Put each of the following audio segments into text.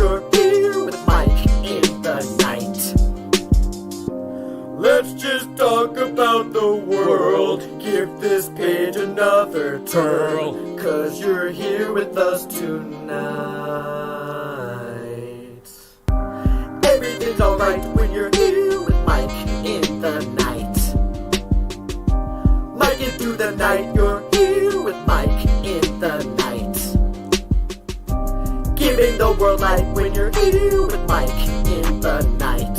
you're here with Mike in the night. Let's just talk about the world. Give this page another turn, 'cause you're here with us tonight. Everything's alright when you're here with Mike in the night. Mike in through the night, you're here with Mike in the night. Giving the world light when you're here with Mike in the night.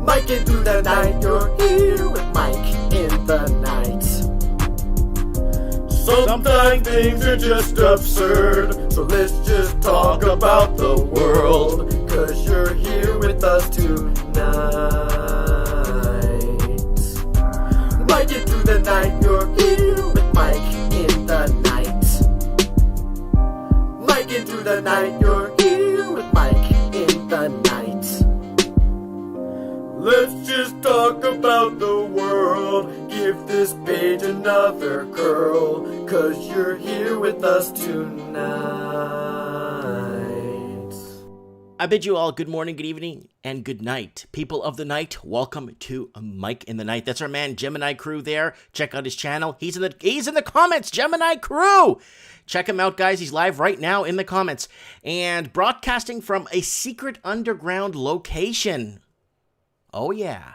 Mike in through the night, you're here with Mike in the night. Sometimes things are just absurd, so let's just talk about the world, 'cause you're here with us tonight. Mike in through the night, you're here with Mike in the night. Mike in through the night, you're here with Mike in the night. Let's just talk about the world. Give this page another curl, 'cause you're here with us tonight. I bid you all good morning, good evening, and good night. People of the night, welcome to Mike in the Night. That's our man, Gemini Crew there. Check out his channel. He's in the comments, Gemini Crew. Check him out, guys. He's live right now in the comments and broadcasting from a secret underground location. Oh, yeah.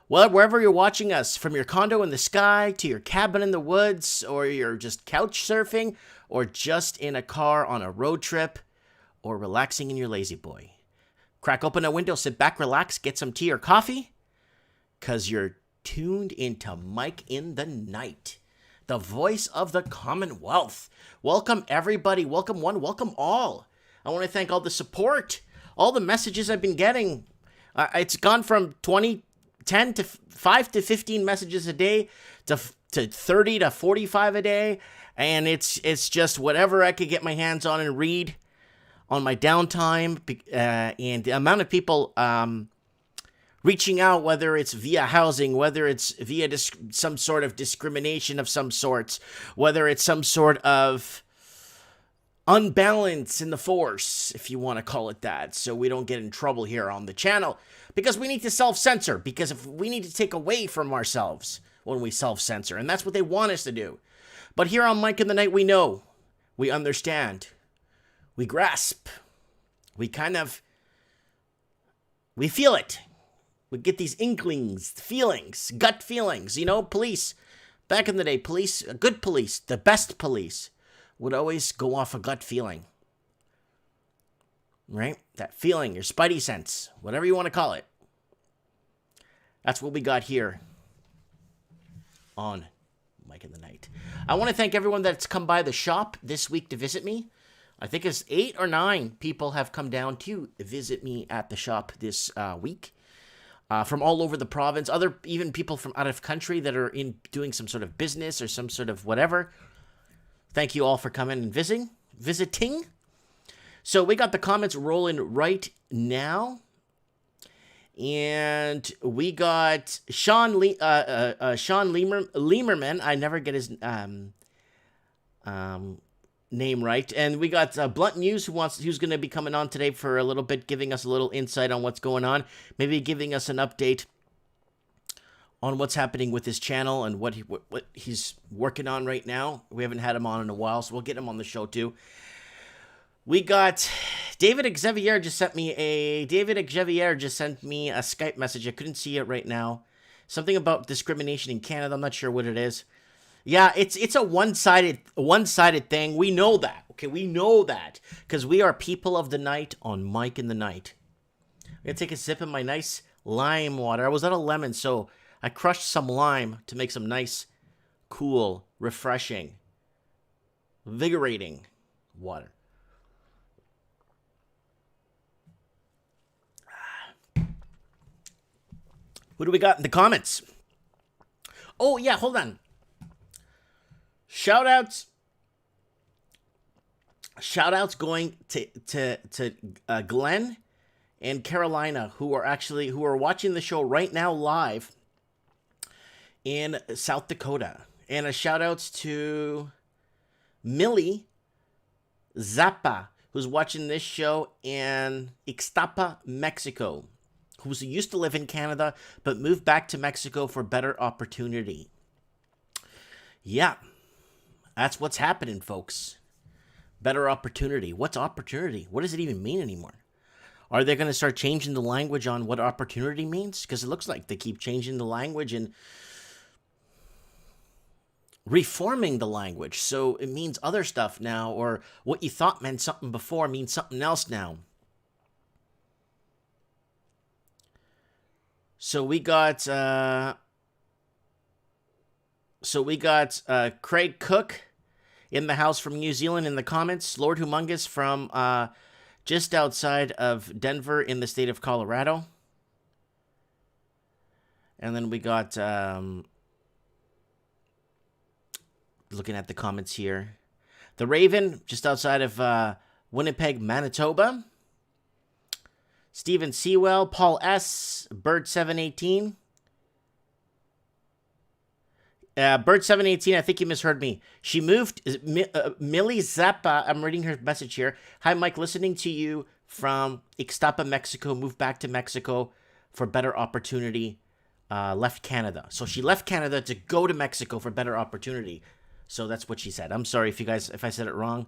Well, wherever you're watching us, from your condo in the sky to your cabin in the woods, or you're just couch surfing, or just in a car on a road trip, or relaxing in your lazy boy. Crack open a window, sit back, relax, get some tea or coffee, because you're tuned into Mike in the Night, the voice of the Commonwealth. Welcome, everybody. Welcome one, welcome all. I want to thank all the support, all the messages I've been getting. It's gone from 10 to 5 to 15 messages a day to 30 to 45 a day. And it's just whatever I could get my hands on and read on my downtime. And the amount of people reaching out, whether it's via housing, whether it's via some sort of discrimination of some sorts, whether it's some sort of unbalance in the force, if you want to call it that, so we don't get in trouble here on the channel, because we need to self-censor, because if we need to take away from ourselves when we self-censor, and that's what they want us to do. But here on Mike in the Night, we know, we understand, we grasp, we feel it. We get these inklings, feelings, gut feelings, police. Back in the day, police, good police, the best police, would always go off a gut feeling, right? That feeling, your spidey sense, whatever you want to call it. That's what we got here on Mike in the Night. I want to thank everyone that's come by the shop this week to visit me. I think it's 8 or 9 people have come down to visit me at the shop this week. From all over the province, even people from out of country that are doing some sort of business or some sort of whatever. Thank you all for coming and visiting. So we got the comments rolling right now. And we got Sean Lemmerman. I never get his name right. And we got Blunt News who's going to be coming on today for a little bit, giving us a little insight on what's going on. Maybe giving us an update on what's happening with his channel and what he's working on right now. We haven't had him on in a while, so we'll get him on the show too. We got David Xavier just sent me a Skype message. I couldn't see it right now. Something about discrimination in Canada. I'm not sure what it is. Yeah, it's a one-sided thing. We know that. Okay, we know that because we are people of the night on Mike in the Night. I'm gonna take a sip of my nice lime water. I was out of lemon, so I crushed some lime to make some nice, cool, refreshing, invigorating water. Who do we got in the comments? Oh, yeah, hold on. Shout-outs going to Glenn and Carolina, who are watching the show right now live in South Dakota. And a shout-outs to Millie Zappa, who's watching this show in Ixtapa, Mexico, who used to live in Canada but moved back to Mexico for better opportunity. Yeah, that's what's happening, folks. Better opportunity. What's opportunity? What does it even mean anymore? Are they going to start changing the language on what opportunity means? Because it looks like they keep changing the language and reforming the language. So it means other stuff now, or what you thought meant something before means something else now. So we got Craig Cook in the house from New Zealand in the comments. Lord Humongous from just outside of Denver in the state of Colorado. And then we got, looking at the comments here, The Raven, just outside of Winnipeg, Manitoba. Stephen Sewell, Paul S., Bird718. Bird718, I think you misheard me. She moved, Millie Zappa, I'm reading her message here. Hi, Mike, listening to you from Ixtapa, Mexico, moved back to Mexico for better opportunity, left Canada. So she left Canada to go to Mexico for better opportunity. So that's what she said. I'm sorry if I said it wrong.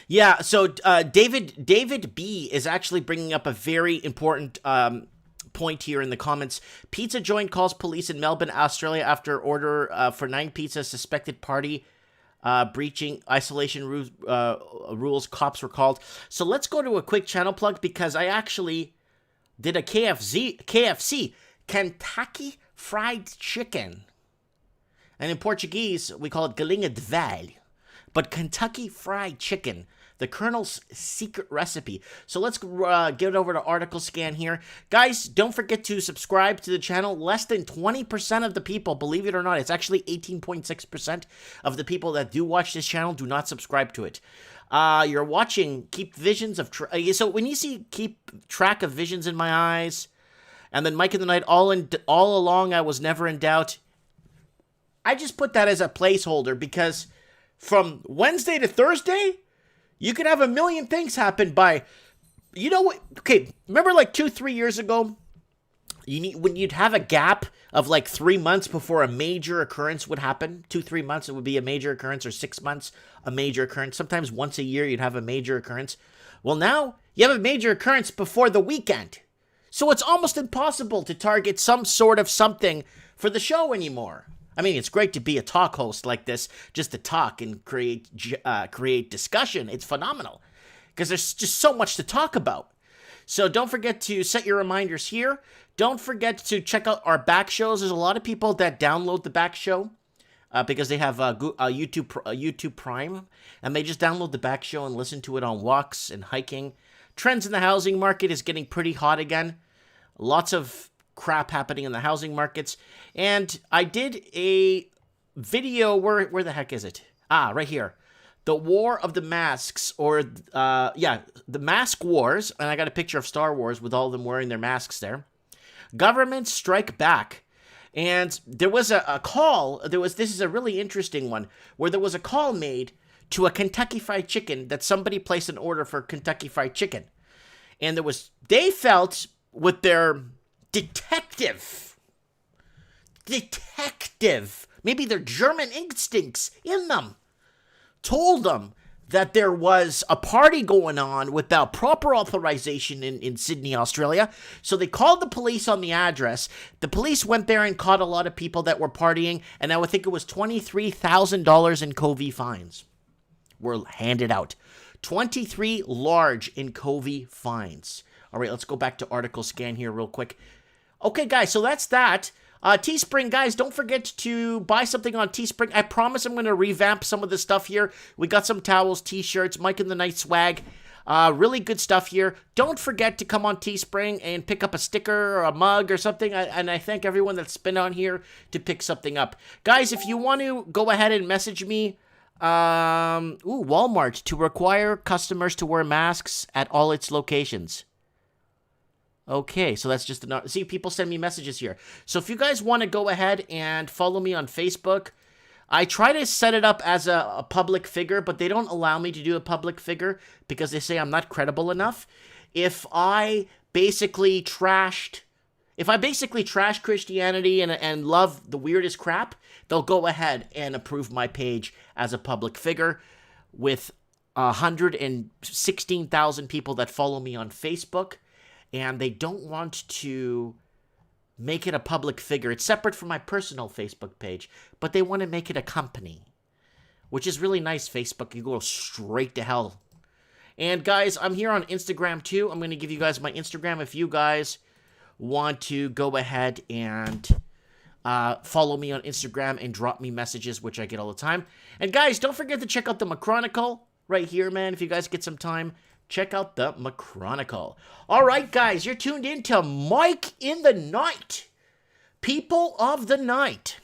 Yeah, so David B is actually bringing up a very important point here in the comments. Pizza joint calls police in Melbourne, Australia after order for 9 pizzas. Suspected party breaching isolation rules. Cops were called. So let's go to a quick channel plug because I actually did a KFC, Kentucky Fried Chicken. And in Portuguese, we call it galinha de velho. But Kentucky Fried Chicken, the Colonel's secret recipe. So let's get over to Article Scan here. Guys, don't forget to subscribe to the channel. Less than 20% of the people, believe it or not, it's actually 18.6% of the people that do watch this channel do not subscribe to it. You're watching Keep Visions of... so when you see Keep Track of Visions in My Eyes, and then Mike in the Night, all along I was never in doubt, I just put that as a placeholder because... from Wednesday to Thursday, you could have a million things happen by, you know what? Okay, remember like 2-3 years ago, when you'd have a gap of like 3 months before a major occurrence would happen. 2-3 months, it would be a major occurrence, or 6 months, a major occurrence. Sometimes once a year, you'd have a major occurrence. Well, now you have a major occurrence before the weekend. So it's almost impossible to target some sort of something for the show anymore. I mean, it's great to be a talk host like this, just to talk and create discussion. It's phenomenal because there's just so much to talk about. So don't forget to set your reminders here. Don't forget to check out our back shows. There's a lot of people that download the back show because they have YouTube Prime, and they just download the back show and listen to it on walks and hiking. Trends in the housing market is getting pretty hot again. Lots of crap happening in the housing markets. And I did a video, where the heck is it? Right here. The War of the Masks, or the Mask Wars, and I got a picture of Star Wars with all of them wearing their masks there. Governments strike back. And there was a call, this is a really interesting one, where there was a call made to a Kentucky Fried Chicken that somebody placed an order for Kentucky Fried Chicken. And they felt with their detective, maybe their German instincts in them, told them that there was a party going on without proper authorization in Sydney, Australia. So they called the police on the address. The police went there and caught a lot of people that were partying, and I would think it was $23,000 in COVID fines were handed out. 23 large in COVID fines. All right, let's go back to Article Scan here real quick. Okay, guys, so that's that. Teespring, guys, don't forget to buy something on Teespring. I promise I'm going to revamp some of the stuff here. We got some towels, t-shirts, Mike in the Night swag. Really good stuff here. Don't forget to come on Teespring and pick up a sticker or a mug or something. And I thank everyone that's been on here to pick something up. Guys, if you want to go ahead and message me, Walmart to require customers to wear masks at all its locations. Okay, so that's just see, people send me messages here. So if you guys want to go ahead and follow me on Facebook, I try to set it up as a public figure, but they don't allow me to do a public figure because they say I'm not credible enough. If I basically trash Christianity and love the weirdest crap, they'll go ahead and approve my page as a public figure with 116,000 people that follow me on Facebook, and they don't want to make it a public figure. It's separate from my personal Facebook page, but they want to make it a company, which is really nice. Facebook, you go straight to hell. And guys, I'm here on Instagram too. I'm going to give you guys my Instagram if you guys want to go ahead and follow me on Instagram and drop me messages, which I get all the time. And guys, don't forget to check out the McChronicle right here, man. If you guys get some time, check out the McChronicle. All right, guys, you're tuned in to Mike in the Night. People of the night.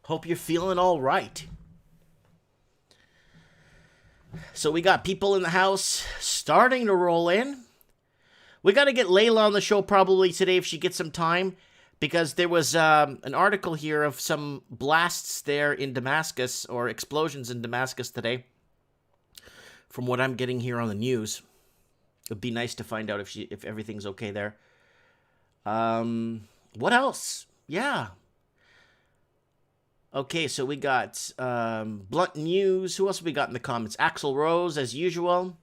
Hope you're feeling all right. So we got people in the house starting to roll in. We got to get Layla on the show probably today if she gets some time, because there was an article here of some blasts there in Damascus, or explosions in Damascus today, from what I'm getting here on the news. It'd be nice to find out if everything's okay there. What else? Yeah. Okay, so we got Blunt News. Who else have we got in the comments? Axl Rose, as usual.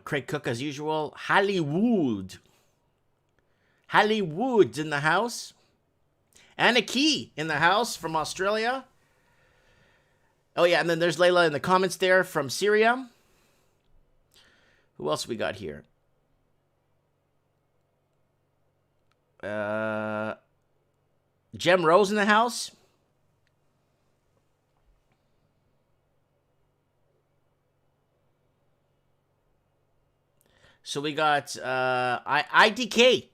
Craig Cook, as usual. Hollywood's in the house. Anna Key in the house from Australia. Oh, yeah, and then there's Layla in the comments there from Syria. Who else we got here? Jem Rose in the house. So we got IDK.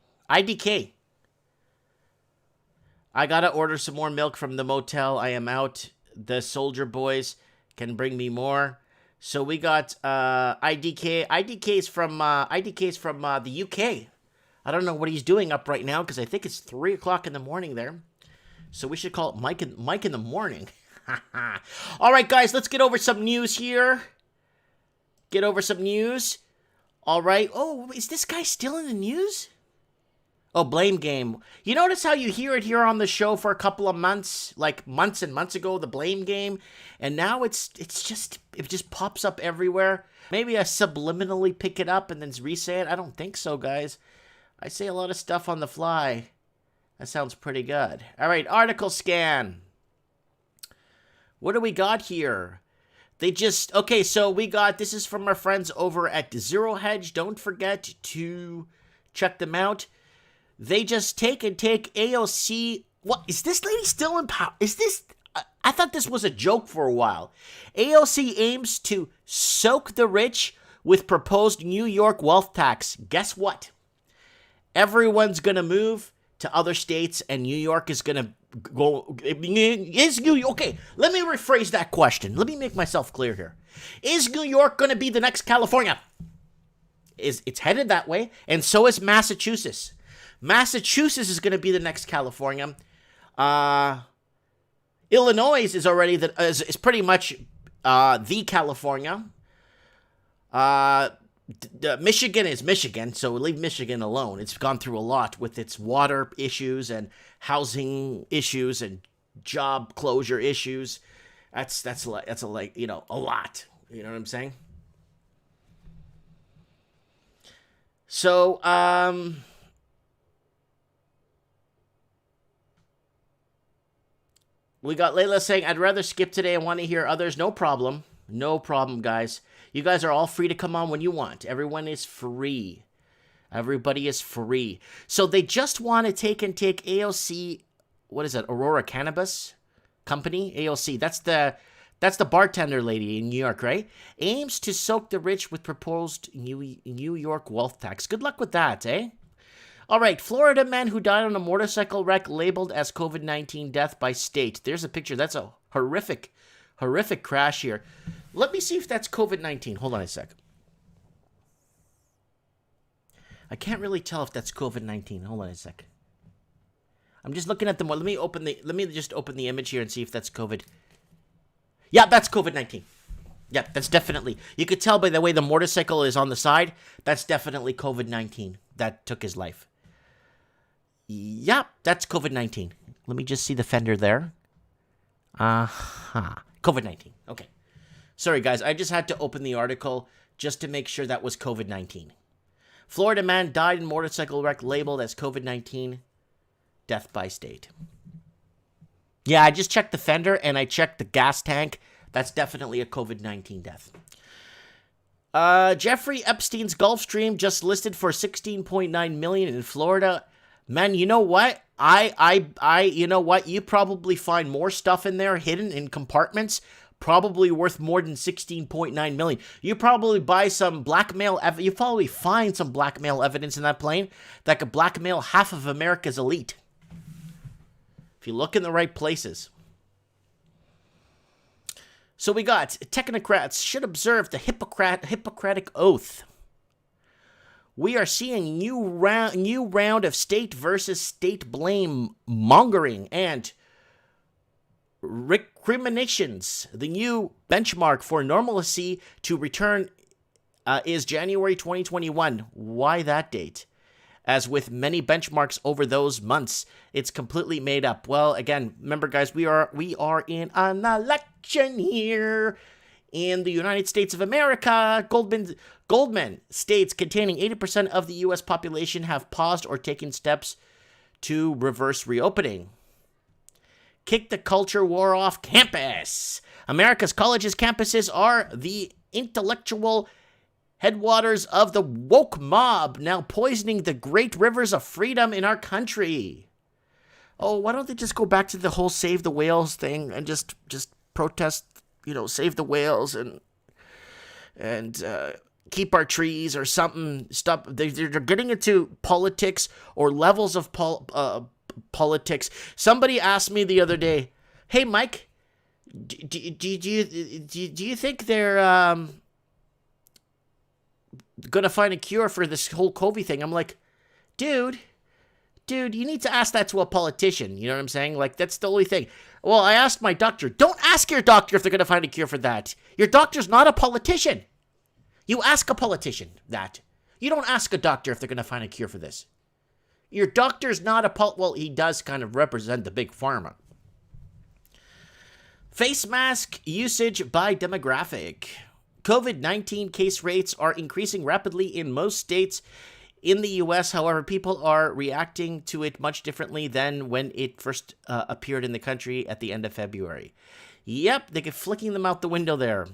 I gotta order some more milk from the motel. I am out. The soldier boys can bring me more. So we got IDK. IDK's from the UK. I don't know what he's doing up right now because I think it's 3 o'clock in the morning there. So we should call it Mike in the morning. All right, guys, let's get over some news here. All right. Oh, is this guy still in the news? Oh, blame game. You notice how you hear it here on the show for a couple of months, like months and months ago, the blame game, and now it just pops up everywhere. Maybe I subliminally pick it up and then re-say it. I don't think so, guys. I say a lot of stuff on the fly. That sounds pretty good. All right, article scan. What do we got here? Okay, so we got, this is from our friends over at Zero Hedge. Don't forget to check them out. They just take AOC. What, is this lady still in power? I thought this was a joke for a while. AOC aims to soak the rich with proposed New York wealth tax. Guess what? Everyone's going to move to other states, and New York is going to go. Okay, let me rephrase that question. Let me make myself clear here. Is New York going to be the next California? It's headed that way, and so is Massachusetts. Massachusetts is going to be the next California. Illinois is already is pretty much the California. Michigan is Michigan, so leave Michigan alone. It's gone through a lot with its water issues and housing issues and job closure issues. That's a lot. You know what I'm saying? So we got Layla saying, I'd rather skip today. I want to hear others. No problem. No problem, guys. You guys are all free to come on when you want. Everyone is free. Everybody is free. So they just want to take AOC, what is that, Aurora Cannabis Company? AOC, that's the bartender lady in New York, right? Aims to soak the rich with proposed New York wealth tax. Good luck with that, eh? All right, Florida man who died on a motorcycle wreck labeled as COVID-19 death by state. There's a picture. That's a horrific crash here. Let me see if that's COVID-19. Hold on a sec. I can't really tell if that's COVID-19. Hold on a sec. I'm just looking at them. Let me just open the image here and see if that's COVID. Yeah, that's COVID-19. Yeah, that's definitely. You could tell by the way the motorcycle is on the side. That's definitely COVID-19 that took his life. Yeah, that's COVID-19. Let me just see the fender there. COVID-19. Okay. Sorry, guys. I just had to open the article just to make sure that was COVID-19. Florida man died in motorcycle wreck labeled as COVID-19. Death by state. Yeah, I just checked the fender and I checked the gas tank. That's definitely a COVID-19 death. Jeffrey Epstein's Gulfstream just listed for $16.9 million in Florida. Man, you know what? You know what? You probably find more stuff in there hidden in compartments, probably worth more than $16.9 million. You probably buy some blackmail. You probably find some blackmail evidence in that plane that could blackmail half of America's elite. If you look in the right places. So we got technocrats should observe the Hippocratic Oath. We are seeing new round of state versus state blame mongering and recriminations. The new benchmark for normalcy to return is January 2021. Why that date? As with many benchmarks over those months, it's completely made up. Well, again, remember, guys, we are in an election here in the United States of America. Goldman states containing 80% of the U.S. population have paused or taken steps to reverse reopening. Kick the culture war off campus. America's colleges campuses are the intellectual headwaters of the woke mob, now poisoning the great rivers of freedom in our country. Oh, why don't they just go back to the whole save the whales thing and just protest, save the whales and keep our trees or something. Stop. They're getting into politics or levels of politics. Somebody asked me the other day, "Hey, Mike, do you think they're gonna find a cure for this whole COVID thing?" I'm like, dude, you need to ask that to a politician. You know what I'm saying? Like, that's the only thing. Well, I asked my doctor. Don't ask your doctor if they're gonna find a cure for that. Your doctor's not a politician. You ask a politician that. You don't ask a doctor if they're gonna find a cure for this. Your doctor's not well, he does kind of represent the big pharma. Face mask usage by demographic. COVID-19 case rates are increasing rapidly in most states in the U.S. However, people are reacting to it much differently than when it first appeared in the country at the end of February. Yep, they get flicking them out the window there.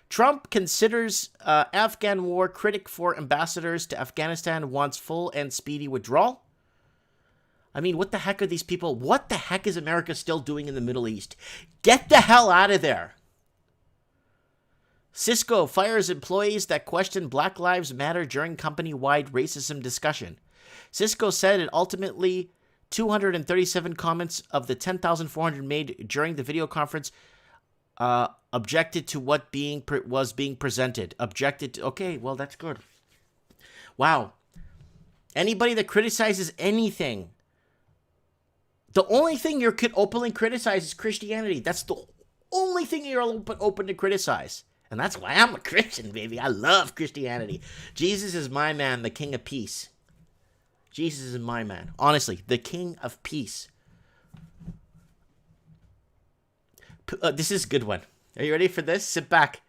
Trump considers Afghan war critic for ambassadors to Afghanistan, wants full and speedy withdrawal. I mean, what the heck are these people? What the heck is America still doing in the Middle East? Get the hell out of there. Cisco fires employees that question Black Lives Matter during company-wide racism discussion. Cisco said it ultimately 237 comments of the 10,400 made during the video conference objected to what was being presented. Okay, well, that's good. Wow. Anybody that criticizes anything, the only thing you could openly criticize is Christianity. That's the only thing you're open to criticize. And that's why I'm a Christian, baby. I love Christianity. Jesus is my man, the King of Peace. Jesus is my man. Honestly, the King of Peace. This is a good one. Are you ready for this? Sit back.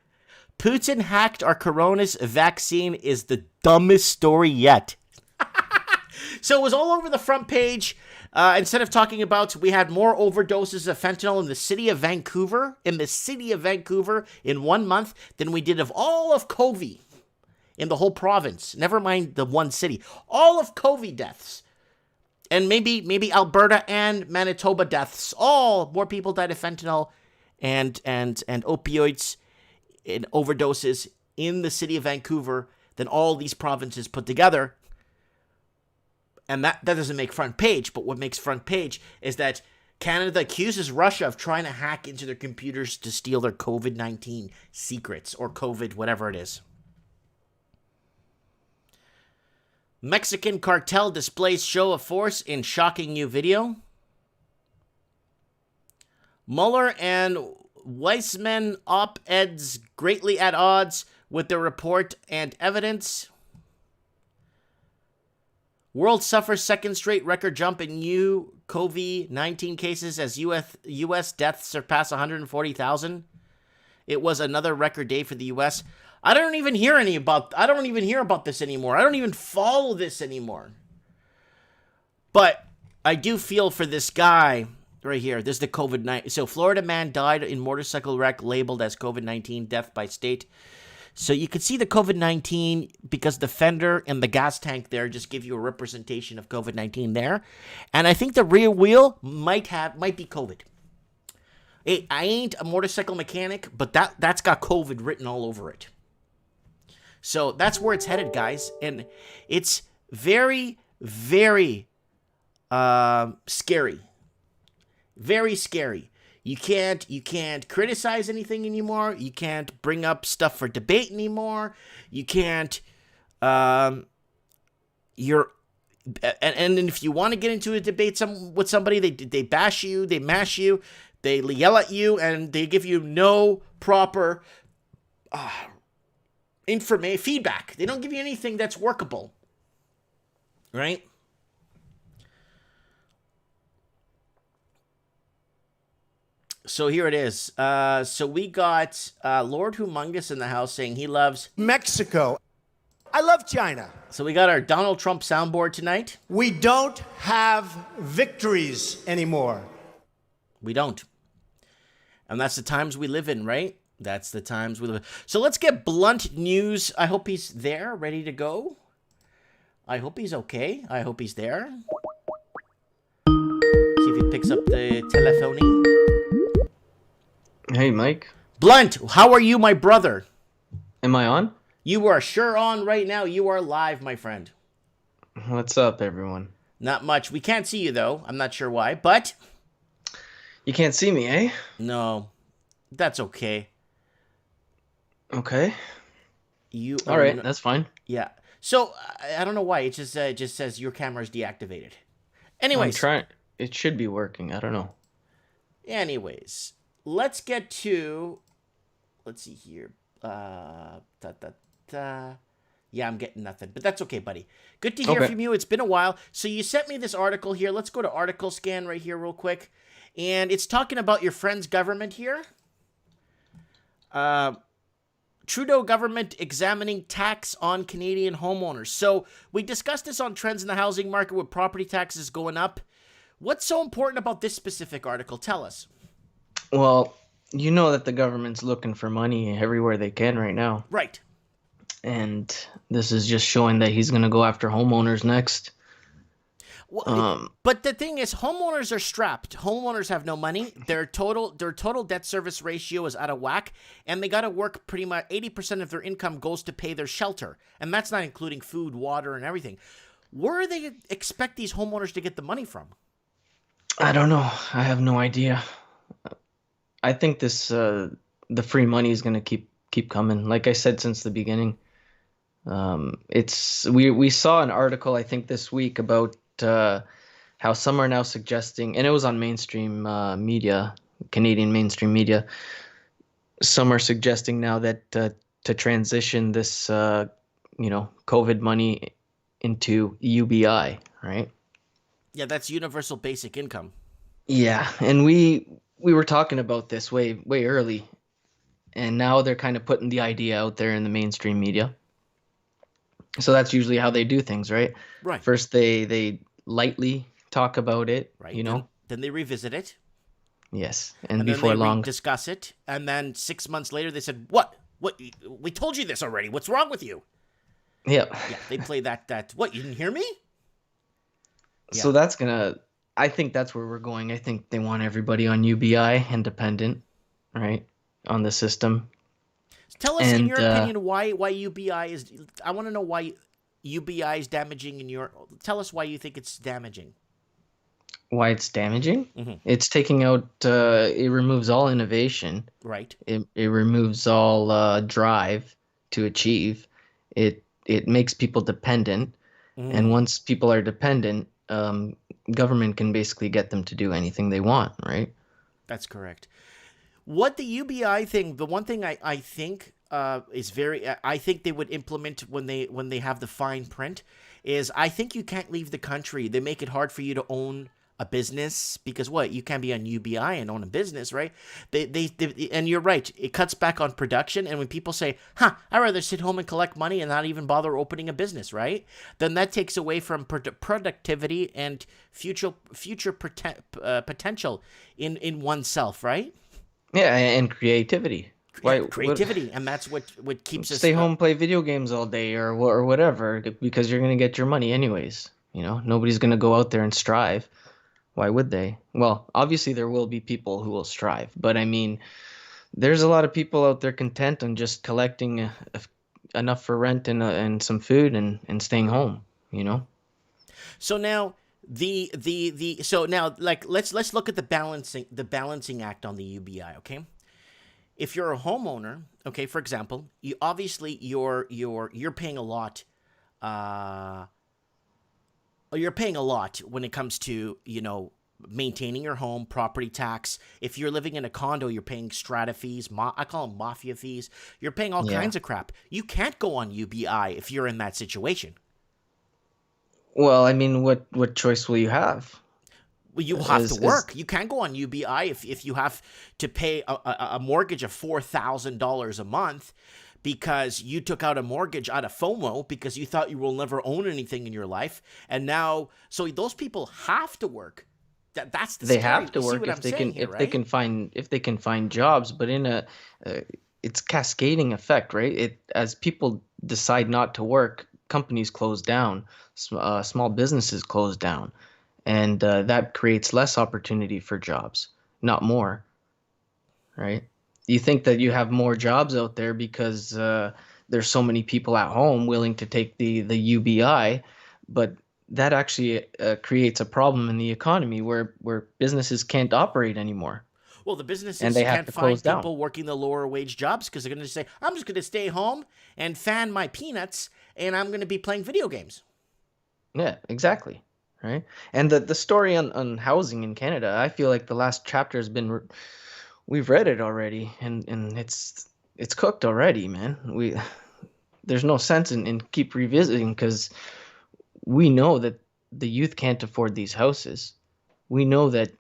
Putin hacked our coronavirus vaccine is the dumbest story yet. So it was all over the front page. Instead of talking about we had more overdoses of fentanyl in the city of Vancouver, in 1 month than we did of all of COVID in the whole province. Never mind the one city. All of COVID deaths. And maybe Alberta and Manitoba deaths. All more people died of fentanyl and opioids and overdoses in the city of Vancouver than all these provinces put together. And that doesn't make front page, but what makes front page is that Canada accuses Russia of trying to hack into their computers to steal their COVID-19 secrets, or COVID, whatever it is. Mexican cartel displays show of force in shocking new video. Mueller and Weissman op-eds greatly at odds with the report and evidence. World suffers second straight record jump in new COVID-19 cases as U.S. deaths surpass 140,000. It was another record day for the U.S. I don't even hear about this anymore. I don't even follow this anymore. But I do feel for this guy right here. This is the COVID-19. So Florida man died in motorcycle wreck labeled as COVID-19 death by state. So you can see the COVID-19 because the fender and the gas tank there just give you a representation of COVID-19 there. And I think the rear wheel might be COVID. Hey, I ain't a motorcycle mechanic, but that's got COVID written all over it. So that's where it's headed, guys. And it's very, very scary. Very scary. You can't criticize anything anymore. You can't bring up stuff for debate anymore. You can't and if you want to get into a debate with somebody, they bash you, they mash you, they yell at you, and they give you no proper feedback. They don't give you anything that's workable. Right? So here it is. So we got Lord Humongous in the house saying he loves Mexico. I love China. So we got our Donald Trump soundboard tonight. We don't have victories anymore. We don't. And that's the times we live in, right? That's the times we live in. So let's get blunt news. I hope he's there, ready to go. I hope he's okay. I hope he's there. See if he picks up the telephone. Hey, Mike. Blunt, how are you, my brother? Am I on? You are sure on right now. You are live, my friend. What's up, everyone? Not much. We can't see you, though. I'm not sure why, but... You can't see me, eh? No. That's okay. Okay. You All right, that's fine. Yeah. So, I don't know why. It just says your camera's deactivated. Anyways. I'm trying. It should be working. I don't know. Anyways. Let's get to... Let's see here. Yeah, I'm getting nothing. But that's okay, buddy. Good to hear from you. It's been a while. So you sent me this article here. Let's go to article scan right here real quick. And it's talking about your friend's government here. Trudeau government examining tax on Canadian homeowners. So we discussed this on trends in the housing market with property taxes going up. What's so important about this specific article? Tell us. Well, you know that the government's looking for money everywhere they can right now. Right. And this is just showing that he's going to go after homeowners next. Well, but the thing is, homeowners are strapped. Homeowners have no money. Their total debt service ratio is out of whack, and they got to work pretty much 80% of their income goes to pay their shelter, and that's not including food, water, and everything. Where do they expect these homeowners to get the money from? I don't know. I have no idea. I think this the free money is going to keep coming. Like I said since the beginning, we saw an article I think this week about how some are now suggesting, and it was on mainstream media, Canadian mainstream media. Some are suggesting now that to transition this COVID money into UBI, right? Yeah, that's universal basic income. Yeah, and we were talking about this way early, and now they're kind of putting the idea out there in the mainstream media. So that's usually how they do things, right? Right. First they lightly talk about it, right? You know. Then they revisit it. Yes, and before then they long discuss it, and then 6 months later they said, "What? We told you this already. What's wrong with you?" Yep. Yeah, they play that. What? You didn't hear me? Yeah. So I think that's where we're going. I think they want everybody on UBI, independent, right, on the system. Tell us, in your opinion, why UBI is... I want to know why UBI is damaging in your... Tell us why you think it's damaging. Why it's damaging? Mm-hmm. It's taking out... it removes all innovation. Right. It removes all drive to achieve. It makes people dependent. And once people are dependent, government can basically get them to do anything they want, right? That's correct. What the UBI thing, the one thing I think is very, I think they would implement when they have the fine print is I think you can't leave the country. They make it hard for you to own a business because what? You can't be on UBI and own a business, right? They and you're right. It cuts back on production. And when people say, huh, I'd rather sit home and collect money and not even bother opening a business, right? Then that takes away from productivity and future potential in oneself, right? Yeah, and creativity. Why Creativity, and that's what keeps us stay home, play video games all day, or whatever, because you're gonna get your money anyways. Nobody's gonna go out there and strive. Why would they? Well, obviously there will be people who will strive, but I mean, there's a lot of people out there content on just collecting enough for rent and some food and staying home. So now so now like let's look at the balancing act on the UBI, okay? If you're a homeowner, okay, for example, you obviously you're paying a lot you're paying a lot when it comes to, maintaining your home, property tax. If you're living in a condo, you're paying strata fees. I call them mafia fees. You're paying all kinds of crap. You can't go on UBI if you're in that situation. Well, I mean, what choice will you have? Well, you have to work. You can't go on UBI if you have to pay a mortgage of $4,000 a month because you took out a mortgage out of FOMO because you thought you will never own anything in your life. And now, so those people have to work. That's the they scary, have to work if they can find jobs, but it's cascading effect, right? As people decide not to work, companies close down, small businesses close down, and that creates less opportunity for jobs, not more, right? You think that you have more jobs out there because there's so many people at home willing to take the UBI, but that actually creates a problem in the economy where businesses can't operate anymore. Well, the businesses and they have can't to find close people down. working the lower wage jobs because they're going to say, I'm just going to stay home and fan my peanuts and I'm going to be playing video games. Yeah, exactly. Right. And the story on housing in Canada, I feel like the last chapter has been, we've read it already, and it's cooked already, man. There's no sense in keep revisiting because we know that the youth can't afford these houses. We know that,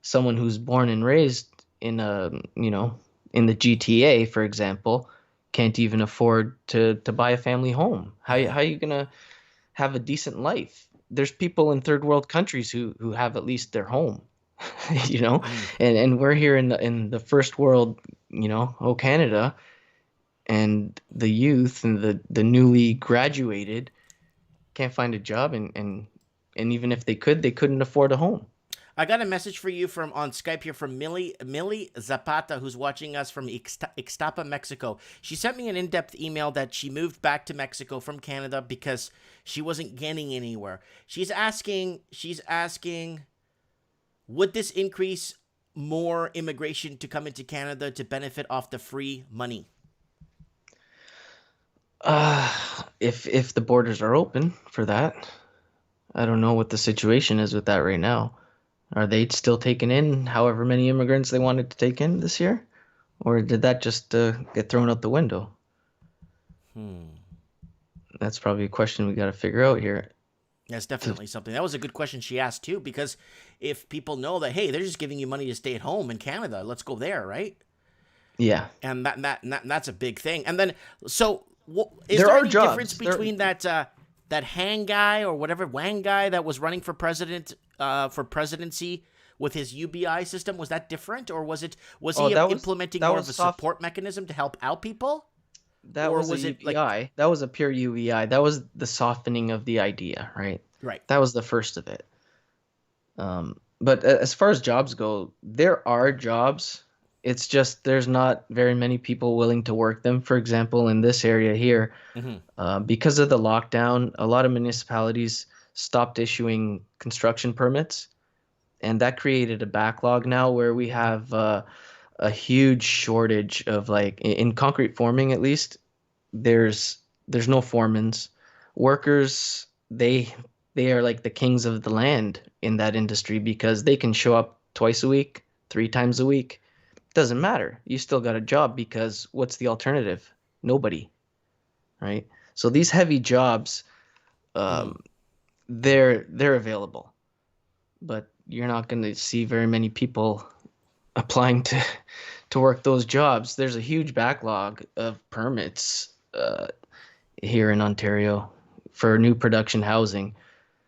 someone who's born and raised in in the GTA, for example, can't even afford to buy a family home. How you gonna have a decent life? There's people in third world countries who have at least their home, and we're here in the first world, Canada, and the youth and the newly graduated can't find a job, and even if they could, they couldn't afford a home. I got a message for you on Skype here from Millie Zapata, who's watching us from Ixtapa, Mexico. She sent me an in-depth email that she moved back to Mexico from Canada because she wasn't getting anywhere. She's asking, would this increase more immigration to come into Canada to benefit off the free money? If the borders are open for that, I don't know what the situation is with that right now. Are they still taking in however many immigrants they wanted to take in this year? Or did that just get thrown out the window? That's probably a question we got to figure out here. That's definitely something. That was a good question she asked, too, because if people know that, hey, they're just giving you money to stay at home in Canada, let's go there, right? Yeah. And that's a big thing. And then, so is there there are any jobs. difference between that Hang guy or whatever Wang guy that was running for presidency with his UBI system? Was that different, or was he implementing more of a support mechanism to help out people? That was a UBI. That was a pure UBI. That was the softening of the idea, right? Right. That was the first of it. But as far as jobs go, there are jobs. It's just there's not very many people willing to work them. For example, in this area here, because of the lockdown, a lot of municipalities stopped issuing construction permits, and that created a backlog now where we have a huge shortage of, like, in concrete forming, at least there's no foremans. Workers, they they are like the kings of the land in that industry because they can show up twice a week, 3 times a week. Doesn't matter. You still got a job because what's the alternative? Nobody, right? So these heavy jobs, Mm. um, they're available, but you're not going to see very many people applying to work those jobs. There's a huge backlog of permits here in Ontario for new production housing.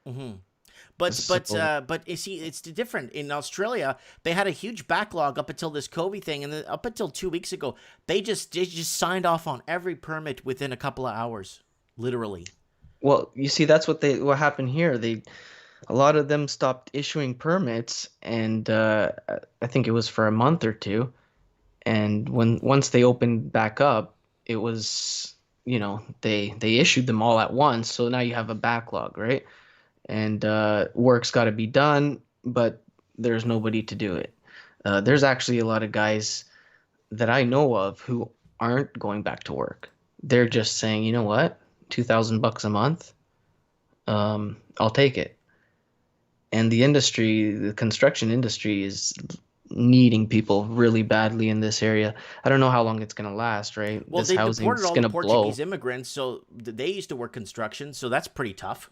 Hmm. But but So uh, but you see, it's different in Australia. They had a huge backlog up until this COVID thing, and then up until 2 weeks ago, they just signed off on every permit within a couple of hours, literally. well, you see, that's what happened here. A lot of them stopped issuing permits, and I think it was for a month or two. And once they opened back up, it was, they issued them all at once. So now you have a backlog, right? And work's got to be done, but there's nobody to do it. There's actually a lot of guys that I know of who aren't going back to work. They're just saying, you know what, $2,000 a month, I'll take it. And the construction industry is needing people really badly in this area. I don't know how long it's going to last, right? Well, This they deported housing's all the going to blow. Portuguese immigrants, so they used to work construction, so that's pretty tough.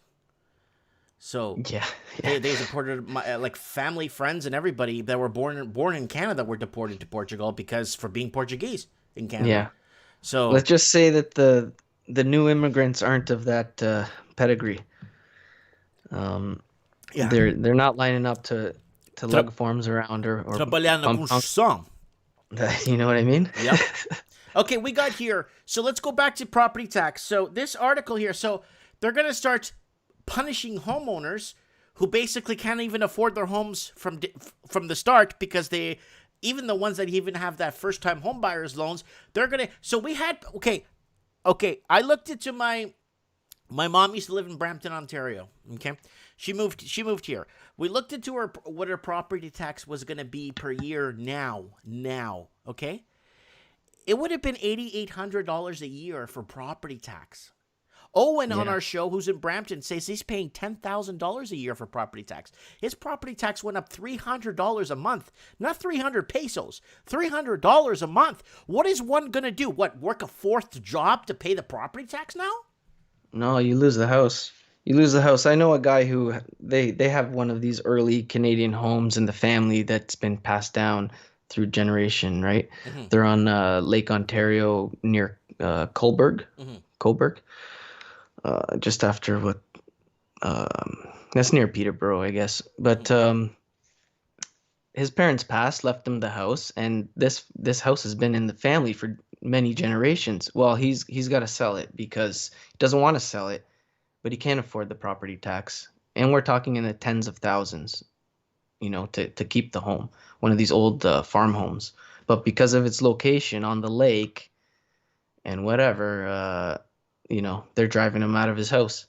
So Yeah, yeah, they deported like family, friends, and everybody that were born in Canada were deported to Portugal because for being Portuguese in Canada. yeah. So Let's just say that the new immigrants aren't of that pedigree. Um, yeah, they're not lining up to Tra- lug forms around or trabalhar na pump. construção. You know what I mean? Yep. Okay, we got here. So let's go back to property tax. So this article here, so they're going to start punishing homeowners who basically can't even afford their homes from the start because they, even the ones that even have that first time home buyers loans, they're going to, so we had, okay, I looked into my mom used to live in Brampton, Ontario. Okay, she moved here. We looked into what her property tax was going to be per year now, okay? It would have been $8,800 a year for property tax. Owen on Yeah. our show, who's in Brampton, says he's paying $10,000 a year for property tax. His property tax went up $300 a month, not 300 pesos, $300 a month. What is one gonna do? What, work a fourth job to pay the property tax now? No, you lose the house. You lose the house. I know a guy who they have one of these early Canadian homes in the family that's been passed down through generation, right? Mm-hmm. They're on Lake Ontario near Coburg, Mm-hmm. Coburg, just after what that's near Peterborough, I guess. But his parents passed, left him the house, and this house has been in the family for many generations. Well, he's got to sell it because he doesn't want to sell it, but he can't afford the property tax. And we're talking in the tens of thousands, to keep the home, one of these old farm homes. But because of its location on the lake and whatever, they're driving him out of his house.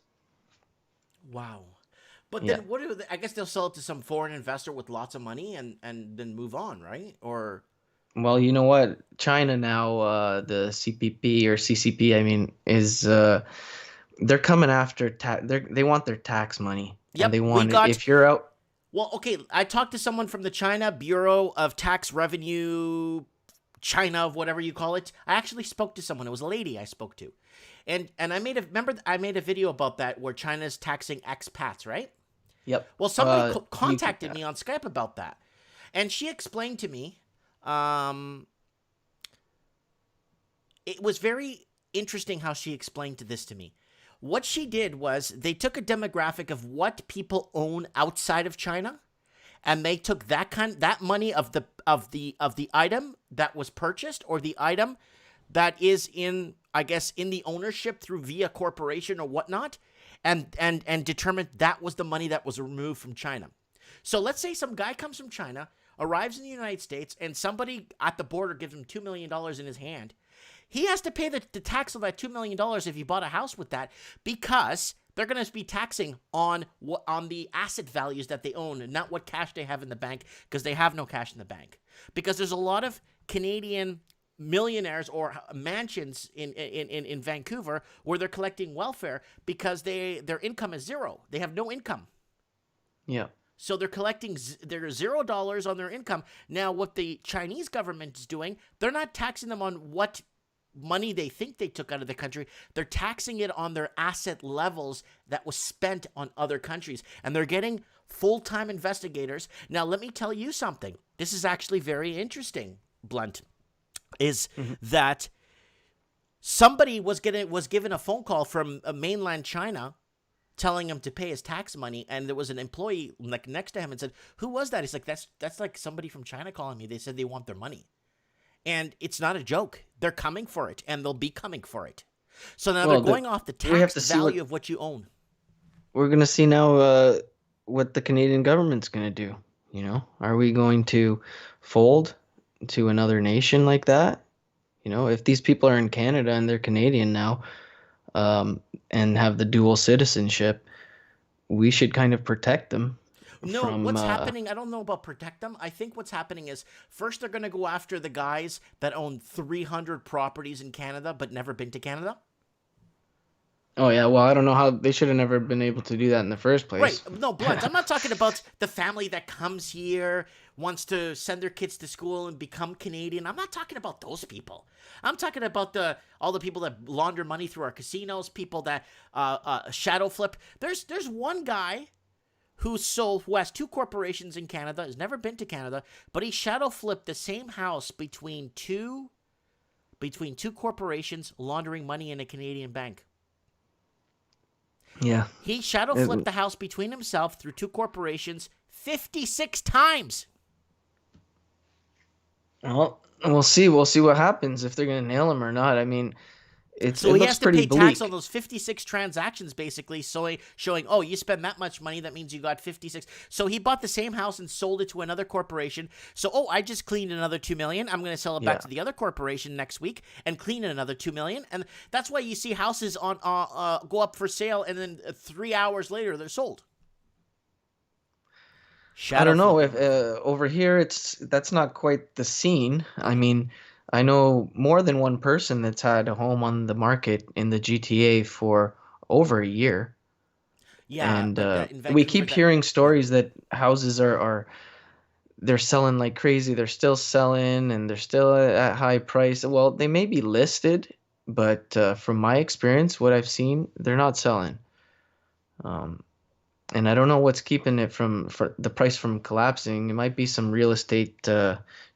Wow. But Yeah. then what do they, I guess they'll sell it to some foreign investor with lots of money and then move on, right? Or Well, you know what? China now, the CPP or CCP, I mean, is they're coming after they want their tax money, and yep, they we want it got if you're out. well, okay, I talked to someone from the China Bureau of Tax Revenue, China of whatever you call it. I actually spoke to someone. It was a lady I spoke to. And I made a video about that where China's taxing expats, right? Yep. Well, somebody You, contacted me on Skype about that. And she explained to me, it was very interesting how she explained this to me. What she did was they took a demographic of what people own outside of China, and they took that money of the item that was purchased or the item that is in, I guess, in the ownership through via corporation or whatnot, and determined that was the money that was removed from China. So let's say some guy comes from China, arrives in the United States, and somebody at the border gives him $2 million in his hand. He has to pay the tax on that $2 million if he bought a house with that, because they're going to be taxing on the asset values that they own and not what cash they have in the bank, because they have no cash in the bank. Because there's a lot of Canadian millionaires or mansions in Vancouver where they're collecting welfare because their income is zero. They have no income. Yeah. So they're collecting their $0 on their income. Now, what the Chinese government is doing, they're not taxing them on what money they think they took out of the country. They're taxing it on their asset levels that was spent on other countries. And they're getting full-time investigators. Now, let me tell you something. This is actually very interesting, Blunt, is that somebody was given a phone call from mainland China telling him to pay his tax money, and there was an employee like next to him and said, "Who was that?" He's like, that's like somebody from China calling me. They said they want their money. And it's not a joke. They're coming for it, and they'll be coming for it. So now they're going off the tax value of what you own. We're going to see now what the Canadian government's going to do. You know, are we going to fold to another nation like that? You know, if these people are in Canada and they're Canadian now, and have the dual citizenship, we should kind of protect them. No, what's happening, I don't know about protect them. I think what's happening is first they're going to go after the guys that own 300 properties in Canada but never been to Canada. Oh, yeah. Well, I don't know how they should have never been able to do that in the first place. Right. No, Blunt, I'm not talking about the family that comes here, wants to send their kids to school and become Canadian. I'm not talking about those people. I'm talking about all the people that launder money through our casinos, people that shadow flip. There's one guy who has two corporations in Canada, has never been to Canada, but he shadow flipped the same house between two corporations laundering money in a Canadian bank. Yeah. He shadow flipped the house between himself through two corporations 56 times. Well, we'll see. We'll see what happens if they're going to nail him or not. I mean, He has to pay tax on those 56 transactions, basically, showing, oh, you spend that much money, that means you got 56. So he bought the same house and sold it to another corporation. So, I just cleaned another $2 million. I'm going to sell it back to the other corporation next week and clean another $2 million. And that's why you see houses go up for sale, and then 3 hours later they're sold. I don't know if over here that's not quite the scene. I mean, I know more than one person that's had a home on the market in the GTA for over a year. Yeah, and we keep hearing stories that houses they're selling like crazy. They're still selling, and they're still at high price. Well, they may be listed, but from my experience, what I've seen, they're not selling. And I don't know what's keeping it for the price from collapsing. It might be some real estate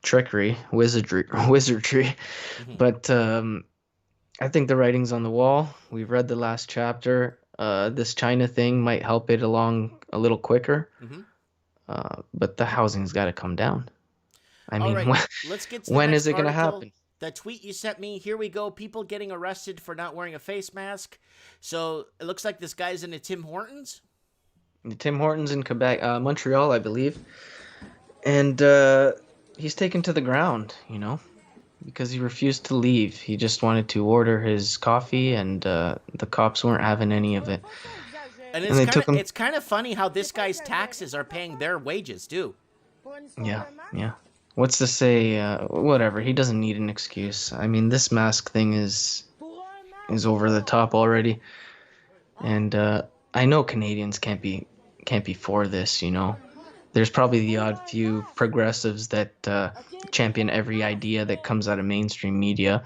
trickery, wizardry. Mm-hmm. But I think the writing's on the wall. We've read the last chapter. This China thing might help it along a little quicker. Mm-hmm. But the housing's got to come down. I mean, right. Let's get to when is it going to happen? That tweet you sent me, here we go. People getting arrested for not wearing a face mask. So it looks like this guy's in a Tim Hortons. Tim Hortons in Quebec, Montreal, I believe. And he's taken to the ground, because he refused to leave. He just wanted to order his coffee, and the cops weren't having any of it. And it's kind of funny how this guy's taxes are paying their wages, too. Yeah. What's to say? Whatever. He doesn't need an excuse. I mean, this mask thing is over the top already. And I know Canadians can't be for this, There's probably the odd few progressives that champion every idea that comes out of mainstream media.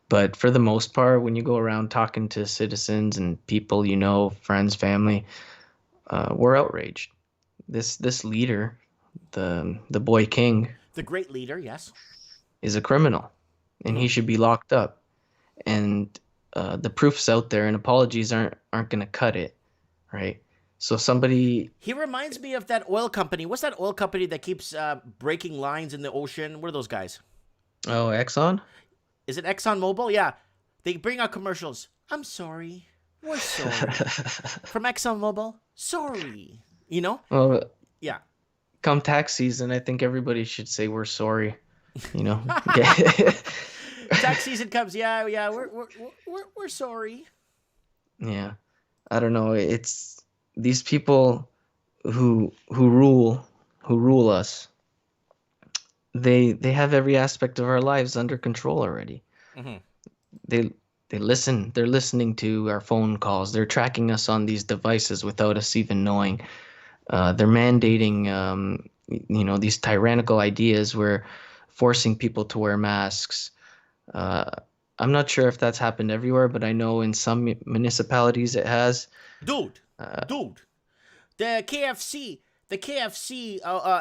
But for the most part, when you go around talking to citizens and people friends, family, we're outraged. This leader, the boy king, the great leader, yes, is a criminal, and he should be locked up. And the proof's out there, and apologies aren't going to cut it, right? So he reminds me of that oil company. What's that oil company that keeps breaking lines in the ocean? What are those guys? Oh, Exxon? Is it ExxonMobil? Yeah. They bring out commercials. I'm sorry. We're sorry. From ExxonMobil? Sorry. Well, yeah. Come tax season, I think everybody should say we're sorry. Tax season comes. Yeah. We're sorry. Yeah. I don't know. It's these people who rule us. they have every aspect of our lives under control already. Hmm. They they listen. They're listening to our phone calls. They're tracking us on these devices without us even knowing. They're mandating, these tyrannical ideas where forcing people to wear masks. Uh, I'm not sure if that's happened everywhere, but I know in some municipalities it has. Dude, Uh, dude, the KFC,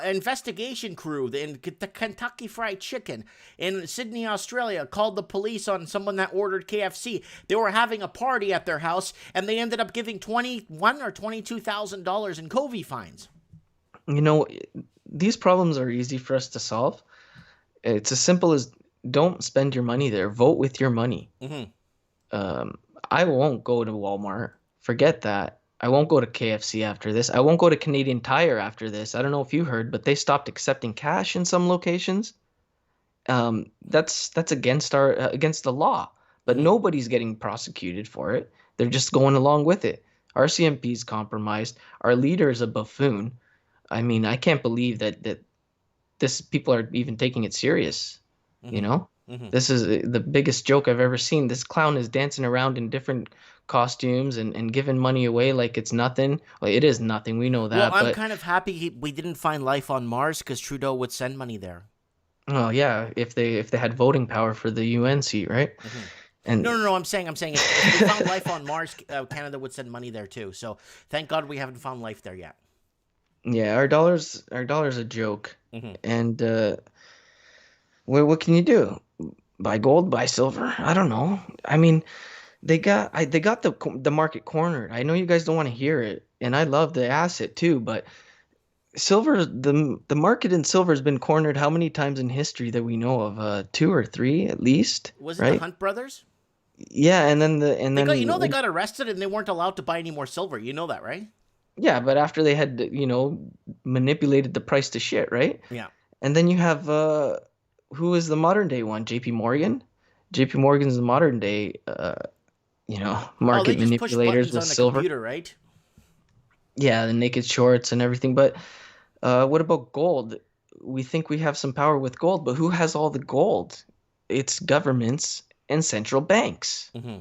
investigation crew, the Kentucky Fried Chicken in Sydney, Australia, called the police on someone that ordered KFC. They were having a party at their house, and they ended up giving $21,000 or $22,000 in COVID fines. you know, these problems are easy for us to solve. It's as simple as don't spend your money there. Vote with your money. Mm-hmm. Um, I won't go to Walmart. Forget that. I won't go to KFC after this. I won't go to Canadian Tire after this. I don't know if you heard, but they stopped accepting cash in some locations. That's against our against the law, but Mm-hmm. nobody's getting prosecuted for it. They're just going along with it. Our CMP's compromised. Our leader is a buffoon. I mean, I can't believe that this people are even taking it serious. You know, Mm-hmm. Mm-hmm. this is the biggest joke I've ever seen. This clown is dancing around in different costumes and giving money away like it's nothing. Well, it is nothing. We know Well, that, I'm but kind of happy we didn't find life on Mars because Trudeau would send money there. oh yeah, if they had voting power for the UN seat, right? Mm-hmm. No, And no, no. I'm saying if we found life on Mars, Canada would send money there too. So thank God we haven't found life there yet. yeah, our dollar's a joke. Mm-hmm. And what can you do? Buy gold, buy silver? I don't know. I mean, they got the market cornered. I know you guys don't want to hear it, and I love the asset too, but silver the market in silver has been cornered how many times in history that we know of? Two or three at least, Was it the right? Hunt brothers? Yeah, and then They got arrested and they weren't allowed to buy any more silver. You know that, right? yeah, but after they had manipulated the price to shit, right? Yeah. And then you have who is the modern day one? JP Morgan. JP Morgan's the modern day Oh, they market just push manipulators buttons with on the silver. computer, right? Yeah, the naked shorts and everything. But what about gold? We think we have some power with gold, but who has all the gold? It's governments and central banks. Mm-hmm.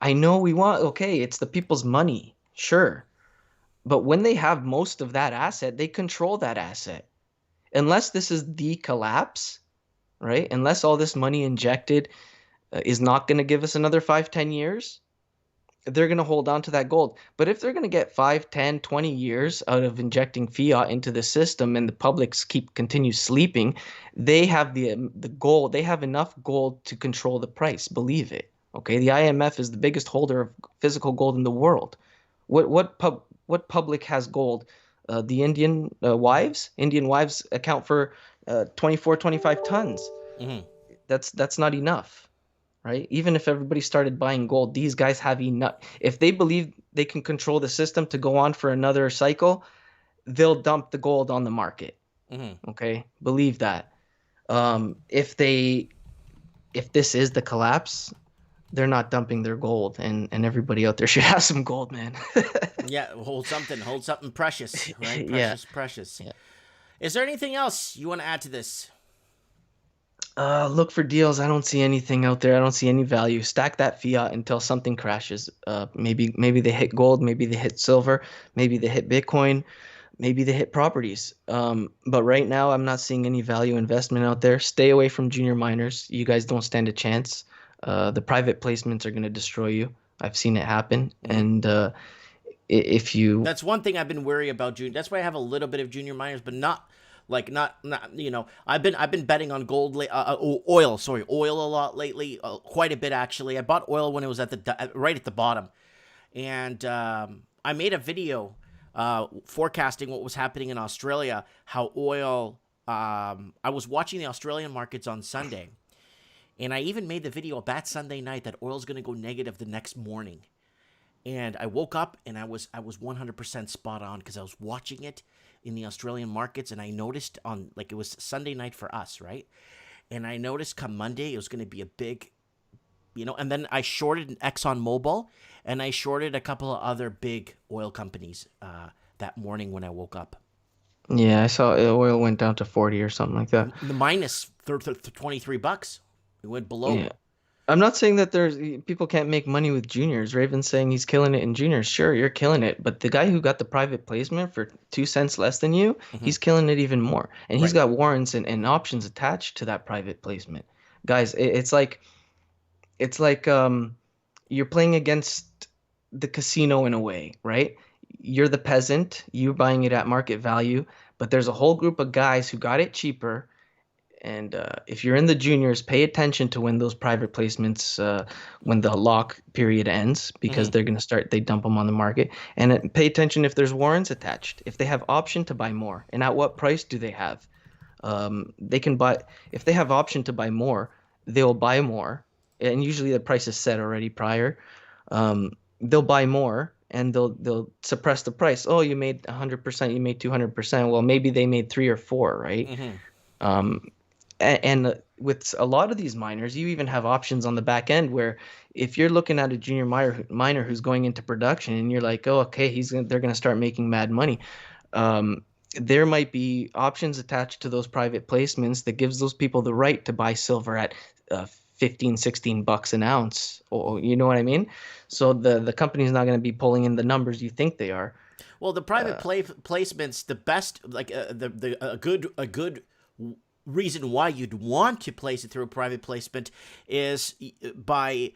I know okay, it's the people's money, sure. But when they have most of that asset, they control that asset. Unless this is the collapse, right? Unless all this money injected is not going to give us another 5, 10 years, they're going to hold on to that gold. But if they're going to get 5, 10, 20 years out of injecting fiat into the system and the publics continue sleeping, they have the gold. They have enough gold to control the price. Believe it. Okay, the IMF is the biggest holder of physical gold in the world. What public has gold? The Indian wives. Indian wives account for 24, 25 tons. Mm-hmm. That's not enough, right? Even if everybody started buying gold, these guys have enough. If they believe they can control the system to go on for another cycle, they'll dump the gold on the market. Mm-hmm. Okay, believe that. If this is the collapse, they're not dumping their gold, and everybody out there should have some gold, man. Yeah, hold something precious, right? Yeah. Precious. Yeah. Is there anything else you want to add to this? Look for deals. I don't see anything out there. I don't see any value. Stack that fiat until something crashes. Maybe they hit gold. Maybe they hit silver. Maybe they hit Bitcoin. Maybe they hit properties. But right now, I'm not seeing any value investment out there. Stay away from junior miners. You guys don't stand a chance. The private placements are going to destroy you. I've seen it happen. Mm-hmm. And if you That's one thing I've been wary about junior. That's why I have a little bit of junior miners, but not I've been betting on gold, oil a lot lately, quite a bit actually. I bought oil when it was right at the bottom, and I made a video forecasting what was happening in Australia, how oil. I was watching the Australian markets on Sunday, and I even made the video that Sunday night that oil's going to go negative the next morning. And I woke up and I was 100% spot on because I was watching it in the Australian markets, and I noticed it was Sunday night for us, right? And I noticed come Monday it was going to be a big, and then I shorted ExxonMobil and I shorted a couple of other big oil companies that morning when I woke up. Yeah, I saw oil went down to 40 or something like that. The minus $23. It went below. Yeah. I'm not saying that there's people can't make money with juniors. Raven's saying he's killing it in juniors. Sure, you're killing it, but the guy who got the private placement for 2 cents less than you, Hmm. he's killing it even more. And he's Right. got warrants and options attached to that private placement. Guys, it's like you're playing against the casino in a way, right? You're the peasant, you're buying it at market value, but there's a whole group of guys who got it cheaper. And if you're in the juniors, pay attention to when those private placements, when the lock period ends, because Hmm. they're going to start, they dump them on the market. And pay attention if there's warrants attached, if they have option to buy more, and at what price do they have? They can buy, if they have option to buy more, they'll buy more. And usually the price is set already prior. They'll buy more and they'll suppress the price. Oh, you made 100%, you made 200%. Well, maybe they made three or four, right? Hmm. Um, and with a lot of these miners, you even have options on the back end where if you're looking at a junior miner who's going into production and you're like, oh, okay, they're going to start making mad money. Um, there might be options attached to those private placements that gives those people the right to buy silver at 15, $16 an ounce. Or you know what I mean? So the company's not going to be pulling in the numbers you think they are. Well, the private placements, the best, like a good reason why you'd want to place it through a private placement is by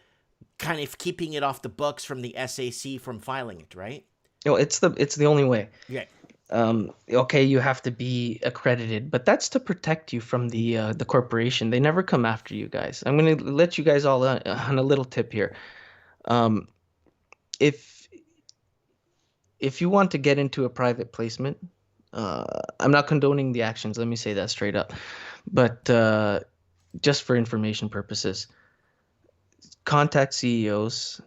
kind of keeping it off the books from the SAC from filing it, right? You know, it's the only way. Yeah. Okay, you have to be accredited, but that's to protect you from the corporation. They never come after you guys. I'm going to let you guys all on a little tip here. Um, if if you want to get into a private placement, I'm not condoning the actions. Let me say that straight up. But just for information purposes, contact CEOs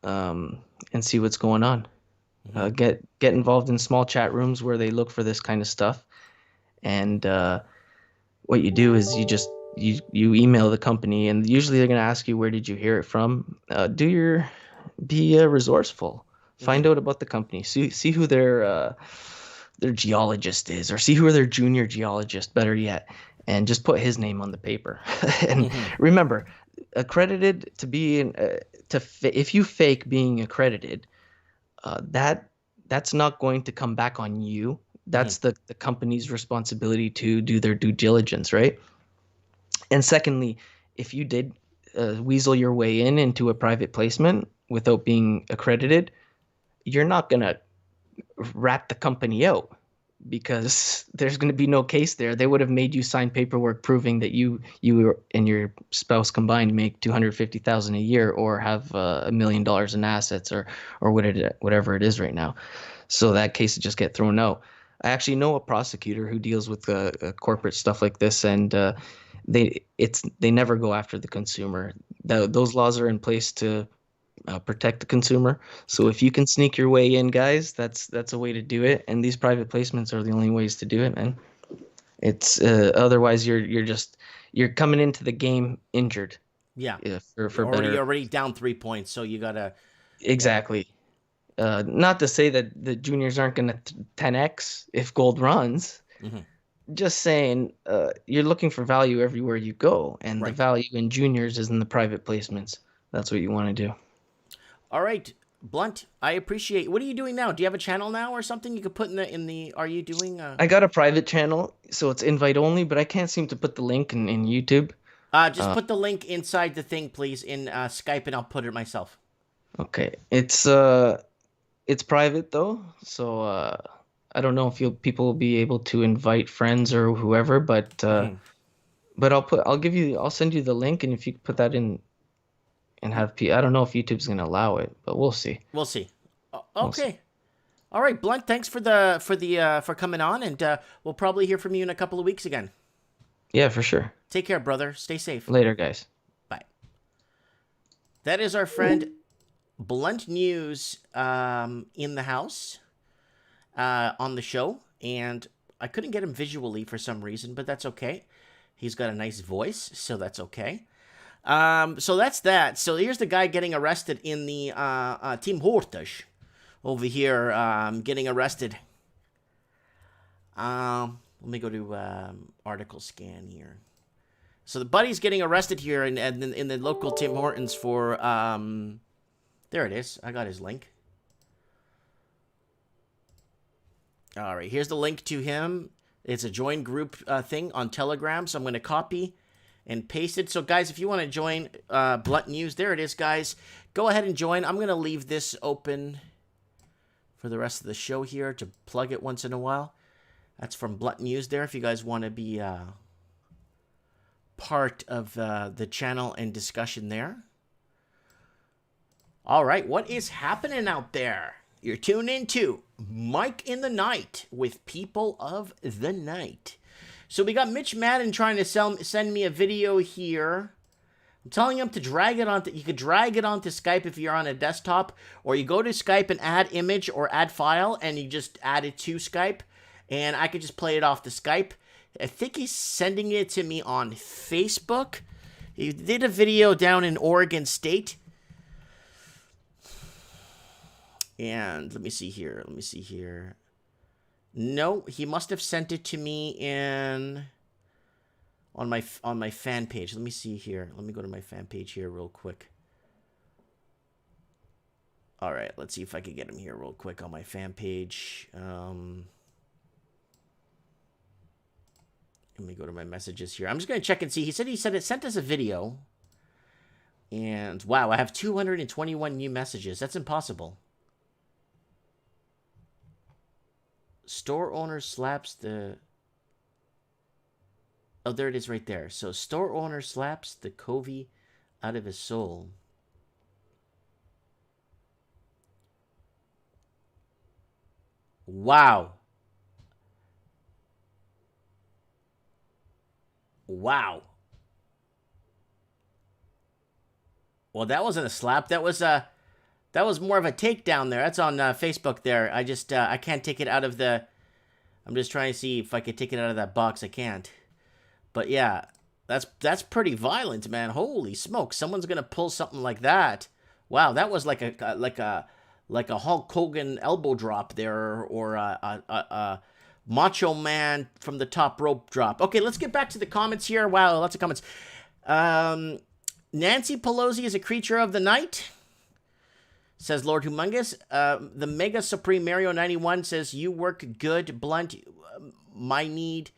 and see what's going on. Hmm. Get involved in small chat rooms where they look for this kind of stuff. And what you do is you email the company, and usually they're going to ask you where did you hear it from. Be resourceful. Hmm. Find out about the company. See who their geologist is, or see who their junior geologist, better yet, and just put his name on the paper. And Hmm. remember, accredited to be in, if you fake being accredited, that's not going to come back on you. Hmm. That's the company's responsibility to do their due diligence, right? And secondly, if you did weasel your way into a private placement without being accredited, you're not going to rat the company out because there's going to be no case there. They would have made you sign paperwork proving that you and your spouse combined make 250,000 a year or have $1 million in assets or whatever it is right now. So that case would just get thrown out. I actually know a prosecutor who deals with corporate stuff like this, and they never go after the consumer. Those laws are in place to protect the consumer. So Okay. if you can sneak your way in, guys, that's a way to do it. And these private placements are the only ways to do it, man. It's otherwise you're coming into the game injured. Yeah. For You're better. already down 3 points, so you gotta. Yeah. Exactly. Not to say that the juniors aren't going to 10x if gold runs. Hmm. Just saying, you're looking for value everywhere you go, and the Right. value in juniors is in the private placements. That's what you want to do. All right, Blunt. I appreciate. What are you doing now? Do you have a channel now or something you could put in the? Are you doing? I got a private channel, so it's invite only, but I can't seem to put the link in YouTube. Just put the link inside the thing, please, in Skype, and I'll put it myself. Okay, it's private though, so I don't know if people will be able to invite friends or whoever, Hmm. but I'll send you the link, and if you put that in and have I don't know if YouTube's gonna allow it, but we'll see. We'll see. We'll see. Okay. All right, Blunt. Thanks for coming on, and we'll probably hear from you in a couple of weeks again. Yeah, for sure. Take care, brother. Stay safe. Later, guys. Bye. That is our friend Blunt News in the house on the show, and I couldn't get him visually for some reason, but that's okay. He's got a nice voice, so that's okay. So that's that. So here's the guy getting arrested in the Team Hortas over here, getting arrested. Let me go to article scan here. So the buddy's getting arrested here in the local Tim Hortons for there it is. I got his link. All right, here's the link to him. It's a join group thing on Telegram, so I'm going to copy and paste it. So, guys, if you want to join Blunt News, there it is, guys. Go ahead and join. I'm going to leave this open for the rest of the show here to plug it once in a while. That's from Blunt News there, if you guys want to be part of the channel and discussion there. All right, what is happening out there? You're tuned into Mike in the Night with People of the Night. So we got Mitch Madden trying to send me a video here. I'm telling him to drag it onto, you could drag it onto Skype if you're on a desktop, or you go to Skype and add image or add file, and you just add it to Skype, and I could just play it off the Skype. I think he's sending it to me on Facebook. He did a video down in Oregon State. And let me see here. No, he must have sent it to me on my fan page. Let me see here. Let me go to my fan page here real quick. All right, let's see if I can get him here real quick on my fan page. Let me go to my messages here. I'm just going to check and see. He said it sent us a video. And wow, I have 221 new messages. That's impossible. Store owner slaps the... Oh, there it is right there. So, store owner slaps the Covey out of his soul. Wow. Wow. Well, that wasn't a slap. That was more of a takedown there. That's on Facebook there. I just, I can't take it out of the... I'm just trying to see if I could take it out of that box. I can't. But yeah, that's pretty violent, man. Holy smoke. Someone's going to pull something like that. Wow, that was like a Hulk Hogan elbow drop there, or a Macho Man from the top rope drop. Okay, let's get back to the comments here. Wow, lots of comments. Nancy Pelosi is a creature of the night, says Lord Humongous. The Mega Supreme Mario 91 says, you work good, Blunt. Might need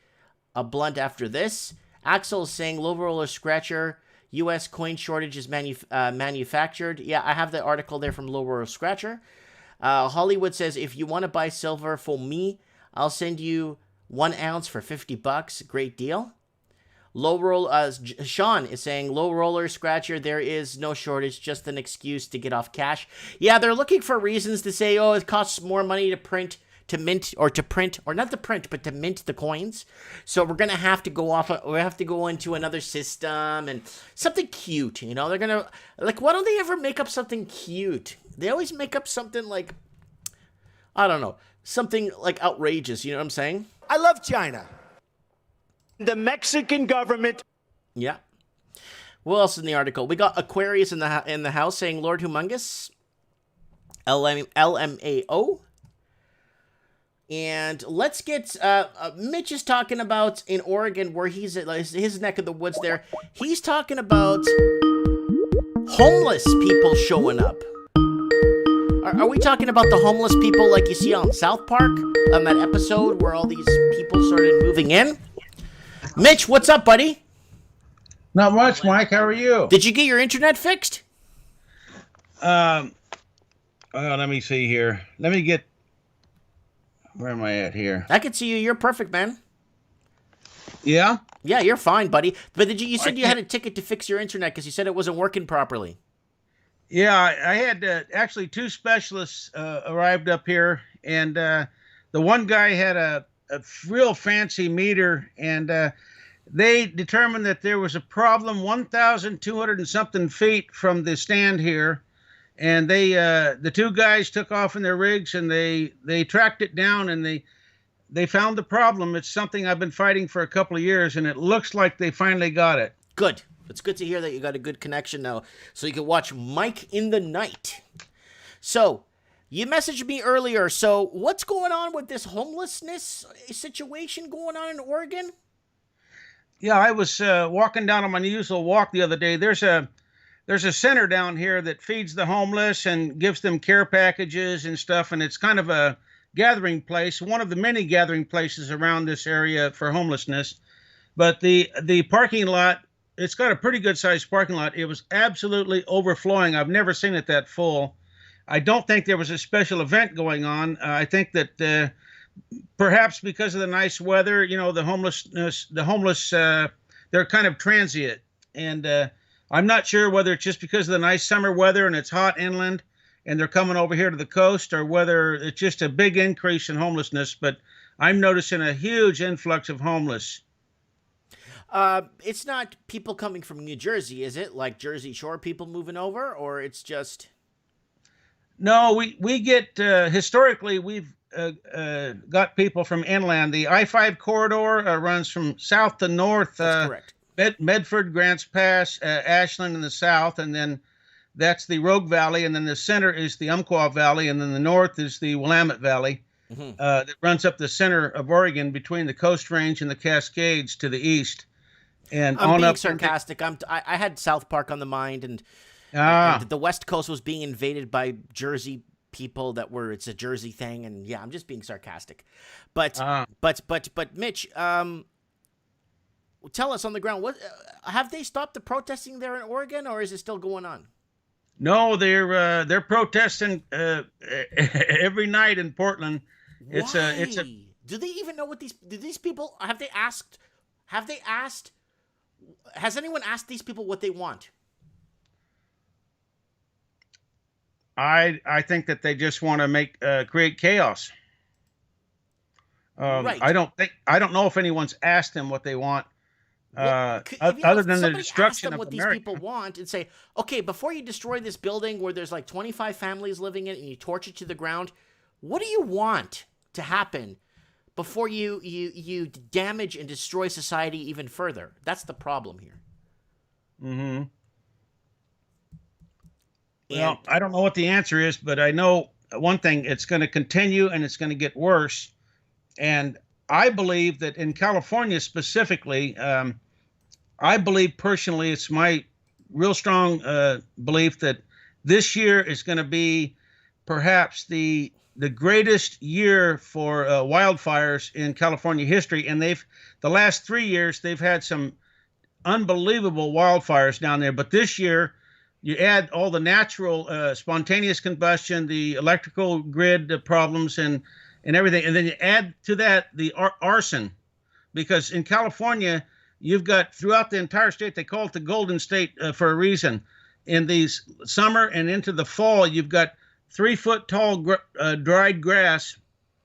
a blunt after this. Axel is saying, low roller scratcher. U.S. coin shortage is manufactured. Yeah, I have the article there from Low Roller Scratcher. Hollywood says, if you want to buy silver for me, I'll send you 1 ounce for $50. Great deal. Sean is saying, low roller scratcher, there is no shortage, just an excuse to get off cash. Yeah, they're looking for reasons to say, oh, it costs more money to print, to mint, or to print, or not to print, but to mint the coins. So we're going to have to go off, we have to go into another system and something cute, you know? They're going to, like, why don't they ever make up something cute? They always make up something like, I don't know, something like outrageous, you know what I'm saying? I love China. The Mexican government. Yeah. What else in the article? We got Aquarius in the house saying, Lord Humongous. LMAO. And let's get, Mitch is talking about in Oregon, where he's at his neck of the woods there. He's talking about homeless people showing up. Are we talking about the homeless people like you see on South Park? On that episode where all these people started moving in? Mitch, what's up, buddy? Not much, Mike. How are you? Did you get your internet fixed? Let me see here. Let me get... Where am I at here? I can see you. You're perfect, man. Yeah? Yeah, you're fine, buddy. But you said you had a ticket to fix your internet because you said it wasn't working properly. Yeah, I had actually 2 specialists arrived up here, and the one guy had a real fancy meter, and they determined that there was a problem 1,200 and something feet from the stand here, and they the 2 guys took off in their rigs, and they tracked it down, and they found the problem. It's something I've been fighting for a couple of years, and it looks like they finally got it. Good. It's good to hear that you got a good connection now, so you can watch Mike in the Night. So, You messaged me earlier. So what's going on with this homelessness situation going on in Oregon? Yeah, I was walking down on my usual walk the other day. There's a center down here that feeds the homeless and gives them care packages and stuff, and it's kind of a gathering place, one of the many gathering places around this area for homelessness. But the parking lot, it's got a pretty good sized parking lot. It was absolutely overflowing. I've never seen it that full. I don't think there was a special event going on. I think that perhaps because of the nice weather, the homeless, they're kind of transient. And I'm not sure whether it's just because of the nice summer weather and it's hot inland and they're coming over here to the coast, or whether it's just a big increase in homelessness. But I'm noticing a huge influx of homeless. It's not people coming from New Jersey, is it? Like Jersey Shore people moving over, or it's just... No, we get, historically, we've got people from inland. The I-5 corridor runs from south to north. That's correct. Medford, Grants Pass, Ashland in the south, and then that's the Rogue Valley, and then the center is the Umpqua Valley, and then the north is the Willamette Valley. That runs up the center of Oregon between the Coast Range and the Cascades to the east. And I'm on being up sarcastic. I had South Park on the mind, and the West Coast was being invaded by Jersey people it's a Jersey thing, and yeah, I'm just being sarcastic. But Mitch, tell us on the ground, what have they stopped the protesting there in Oregon, or is it still going on? No, they're protesting every night in Portland. Why? Do they even know what these people have they asked? Has anyone asked these people what they want? I think that they just want to create chaos. Right. I don't know if anyone's asked them what they want. Other than the destruction of what America. These people want, and say, okay, before you destroy this building where there's like 25 families living in it and you torch it to the ground, what do you want to happen before you damage and destroy society even further? That's the problem here. Mm-hmm. Well, I don't know what the answer is, but I know one thing: it's going to continue and it's going to get worse. And I believe that in California specifically, I believe personally, it's my real strong belief that this year is going to be perhaps the greatest year for wildfires in California history. And the last 3 years, they've had some unbelievable wildfires down there. But this year, you add all the natural spontaneous combustion, the electrical grid problems, and everything, and then you add to that the arson, because in California you've got throughout the entire state, they call it the Golden State for a reason. In the summer and into the fall, you've got 3 foot tall dried grass,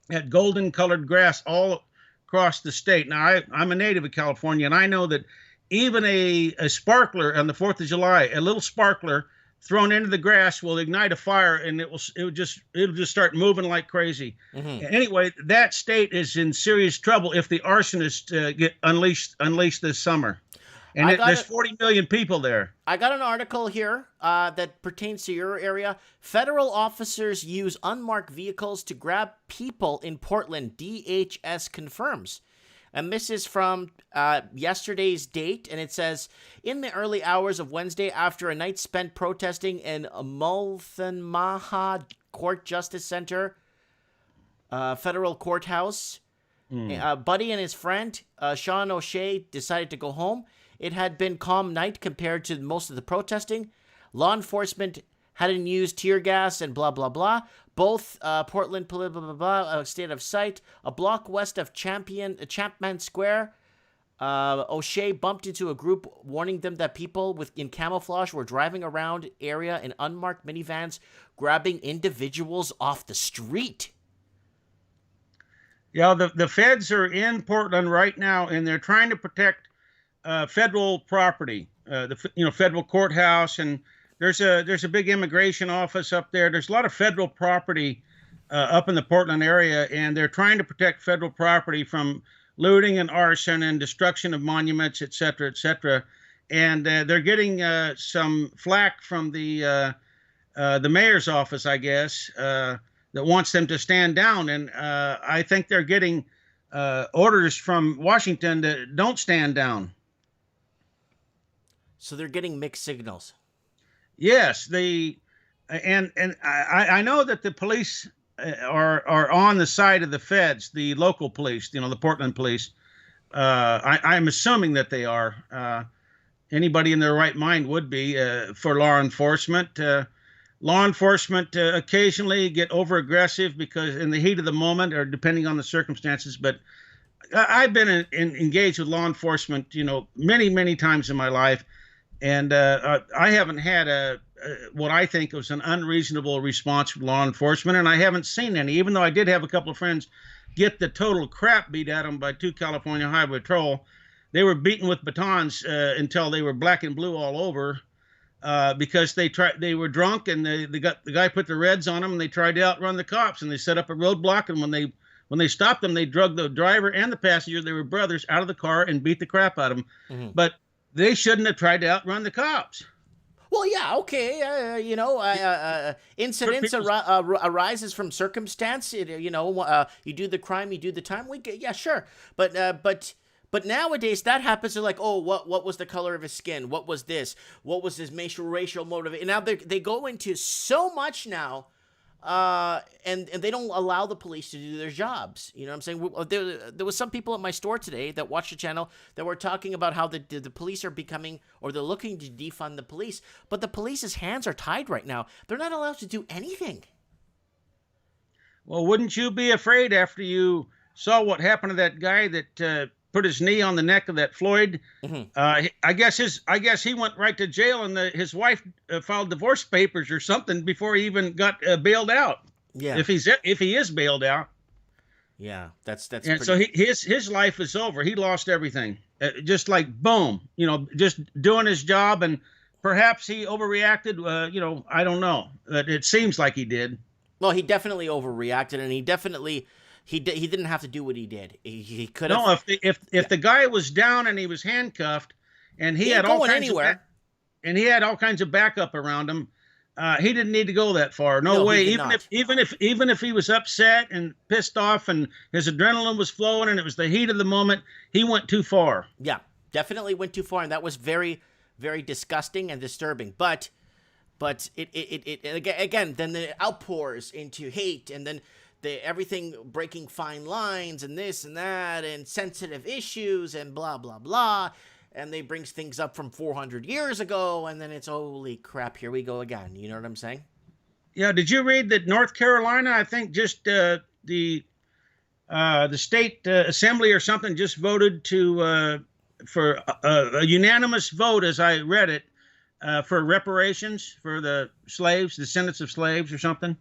that golden colored grass all across the state. Now I'm a native of California, and I know that even a sparkler on the 4th of July, a little sparkler thrown into the grass will ignite a fire, and it'll just start moving like crazy. Mm-hmm. Anyway, that state is in serious trouble if the arsonists get unleashed this summer. And there's 40 million people there. I got an article here that pertains to your area. Federal officers use unmarked vehicles to grab people in Portland, DHS confirms. And this is from yesterday's date, and it says, in the early hours of Wednesday, after a night spent protesting in Multnomah Court Justice Center, federal courthouse, Buddy and his friend, Sean O'Shea, decided to go home. It had been calm night compared to most of the protesting. Law enforcement hadn't used tear gas and blah, blah, blah. Both Portland, blah, blah, blah, blah, state of sight. A block west of Chapman Square, O'Shea bumped into a group warning them that people in camouflage were driving around area in unmarked minivans, grabbing individuals off the street. Yeah, the feds are in Portland right now, and they're trying to protect federal property, the federal courthouse, and there's a big immigration office up there. There's a lot of federal property up in the Portland area, and they're trying to protect federal property from looting and arson and destruction of monuments, et cetera, et cetera. And they're getting some flack from the mayor's office, I guess. that wants them to stand down. And I think they're getting orders from Washington to don't stand down. So they're getting mixed signals. Yes, I know that the police are on the side of the feds, the local police, the Portland police. I'm assuming that they are. Anybody in their right mind would be for law enforcement. Law enforcement occasionally get over aggressive because in the heat of the moment or depending on the circumstances. But I've been engaged with law enforcement, many, many times in my life. And I haven't had what I think was an unreasonable response from law enforcement. And I haven't seen any, even though I did have a couple of friends get the total crap beat out of them by 2 California Highway Patrol. They were beaten with batons until they were black and blue all over. Because they were drunk and the guy put the reds on them and they tried to outrun the cops and they set up a roadblock, and when they stopped them, they drug the driver and the passenger, they were brothers, out of the car and beat the crap out of them. Mm-hmm. But they shouldn't have tried to outrun the cops. Well, yeah, okay, incidents arises from circumstance. You do the crime, you do the time. Yeah, sure, But nowadays that happens. They're like, oh, what was the color of his skin? What was this? What was his racial motive? And now they go into so much now, and they don't allow the police to do their jobs. You know what I'm saying? There was some people at my store today that watched the channel that were talking about how the police are becoming, or they're looking to defund the police. But the police's hands are tied right now. They're not allowed to do anything. Well, wouldn't you be afraid after you saw what happened to that guy that put his knee on the neck of that Floyd? Mm-hmm. I guess he went right to jail, and his wife filed divorce papers or something before he even got bailed out. Yeah, if he is bailed out. Yeah, that's. And so his life is over. He lost everything. Just like boom, just doing his job, and perhaps he overreacted. I don't know. It seems like he did. Well, he definitely overreacted, and he definitely. He didn't have to do what he did. He could have. No, if the guy was down and he was handcuffed, and he had all kinds of backup around him, he didn't need to go that far. No way. Even if he was upset and pissed off and his adrenaline was flowing and it was the heat of the moment, he went too far. Yeah, definitely went too far, and that was very, very disgusting and disturbing. But it again, then the outpours into hate, and then. Everything breaking fine lines and this and that and sensitive issues and blah, blah, blah. And they bring things up from 400 years ago, and then it's, holy crap, here we go again. You know what I'm saying? Yeah, did you read that North Carolina, I think just the state assembly or something just voted for a unanimous vote, as I read it, for reparations for the slaves, descendants of slaves or something?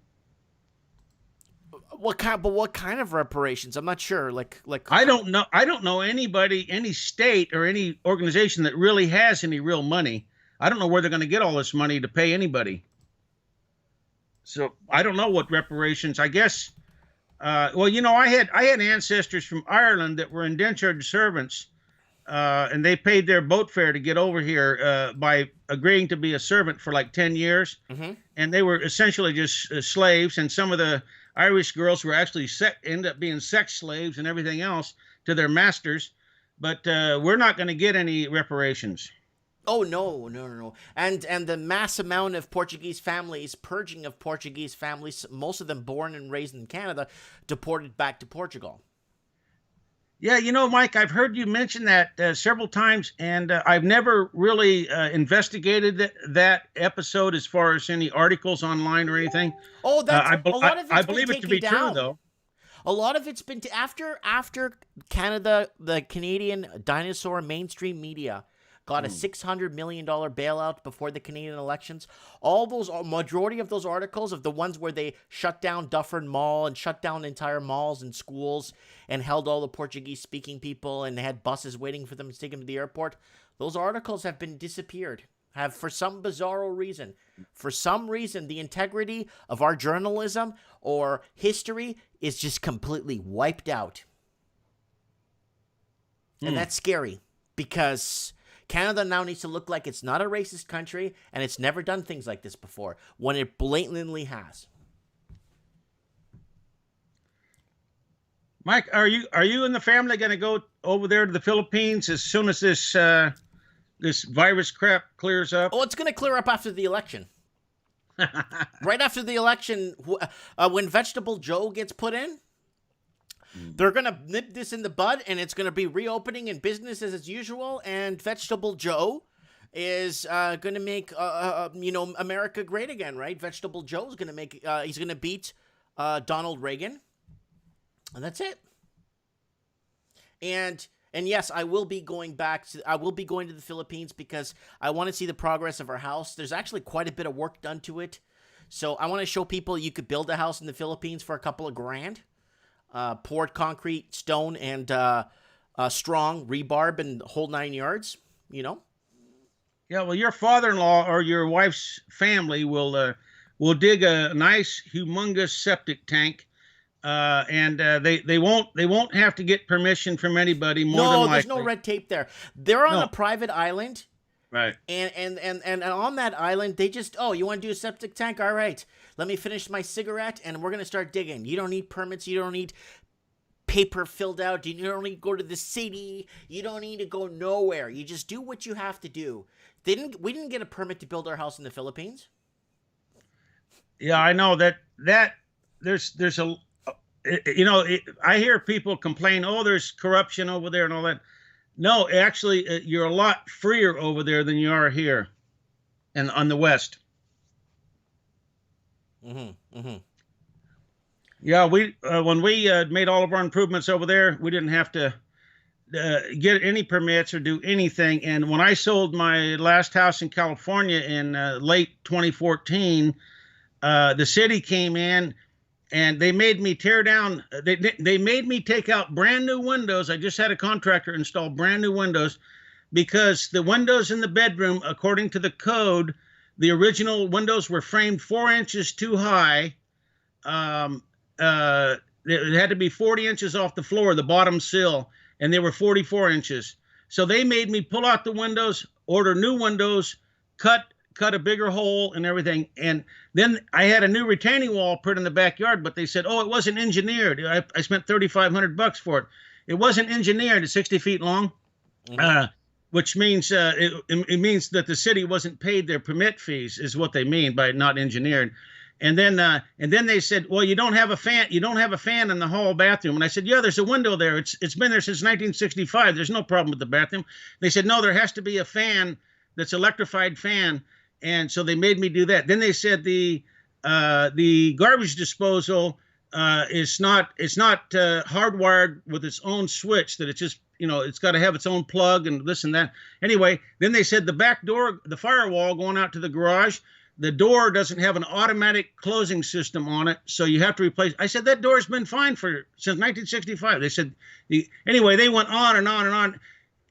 What kind of reparations? I'm not sure. Like I don't know anybody, any state or any organization that really has any real money. I don't know where they're going to get all this money to pay anybody. So I don't know what reparations. I guess. I had ancestors from Ireland that were indentured servants, and they paid their boat fare to get over here by agreeing to be a servant for like 10 years, mm-hmm. And they were essentially just slaves, and some of the Irish girls were actually end up being sex slaves and everything else to their masters, but we're not going to get any reparations. Oh, no. And the mass amount of Portuguese families, purging of Portuguese families, most of them born and raised in Canada, deported back to Portugal. Yeah, Mike, I've heard you mention that several times, and I've never really investigated that episode as far as any articles online or anything. Oh, a lot of it's I believe it to be true, though. A lot of it's been after Canada, the Canadian dinosaur mainstream media got a $600 million bailout before the Canadian elections. Majority of those articles, of the ones where they shut down Dufferin Mall and shut down entire malls and schools and held all the Portuguese-speaking people, and they had buses waiting for them to take them to the airport, those articles have been disappeared. For some bizarro reason. For some reason, the integrity of our journalism or history is just completely wiped out. And that's scary, because Canada now needs to look like it's not a racist country and it's never done things like this before, when it blatantly has. Mike, are you and the family going to go over there to the Philippines as soon as this virus crap clears up? Oh, it's going to clear up after the election. Right after the election, when Vegetable Joe gets put in, they're going to nip this in the bud, and it's going to be reopening in business as usual, and Vegetable Joe is going to make, America great again, right? Vegetable Joe's going to make, he's going to beat Donald Reagan, and that's it. And yes, I will be going to the Philippines because I want to see the progress of our house. There's actually quite a bit of work done to it. So I want to show people you could build a house in the Philippines for a couple of grand. Poured concrete, stone, and strong rebarb and the whole 9 yards, Yeah, well, your father-in-law or your wife's family will dig a nice, humongous septic tank. And they won't have to get permission from anybody more than likely. No, there's no red tape there. They're on a private island. Right. And on that island, they just, you want to do a septic tank? All right. Let me finish my cigarette and we're going to start digging. You don't need permits. You don't need paper filled out. You don't need to go to the city. You don't need to go nowhere. You just do what you have to do. We didn't get a permit to build our house in the Philippines. Yeah, I know that there's a, I hear people complain, there's corruption over there and all that. No, actually, you're a lot freer over there than you are here and on the West. Mm-hmm. Mm-hmm. Yeah, when we made all of our improvements over there, we didn't have to get any permits or do anything. And when I sold my last house in California in late 2014, the city came in and they made me tear down. They made me take out brand new windows. I just had a contractor install brand new windows because the windows in the bedroom, according to the code, the original windows were framed 4 inches too high. It had to be 40 inches off the floor, the bottom sill, and they were 44 inches. So they made me pull out the windows, order new windows, cut a bigger hole and everything. And then I had a new retaining wall put in the backyard, but they said, it wasn't engineered. I spent $3,500 for it. It wasn't engineered. It's 60 feet long, which means it means that the city wasn't paid their permit fees is what they mean by not engineered. And then they said, well, you don't have a fan. You don't have a fan in the hall bathroom. And I said, yeah, there's a window there. It's been there since 1965. There's no problem with the bathroom. They said, no, there has to be a fan that's electrified fan. And so they made me do that. Then they said the garbage disposal is not hardwired with its own switch, that it's just, it's got to have its own plug and this and that. Anyway, then they said the back door, the firewall going out to the garage, the door doesn't have an automatic closing system on it, so you have to replace. I said, that door's been fine since 1965. They said, anyway, they went on and on and on.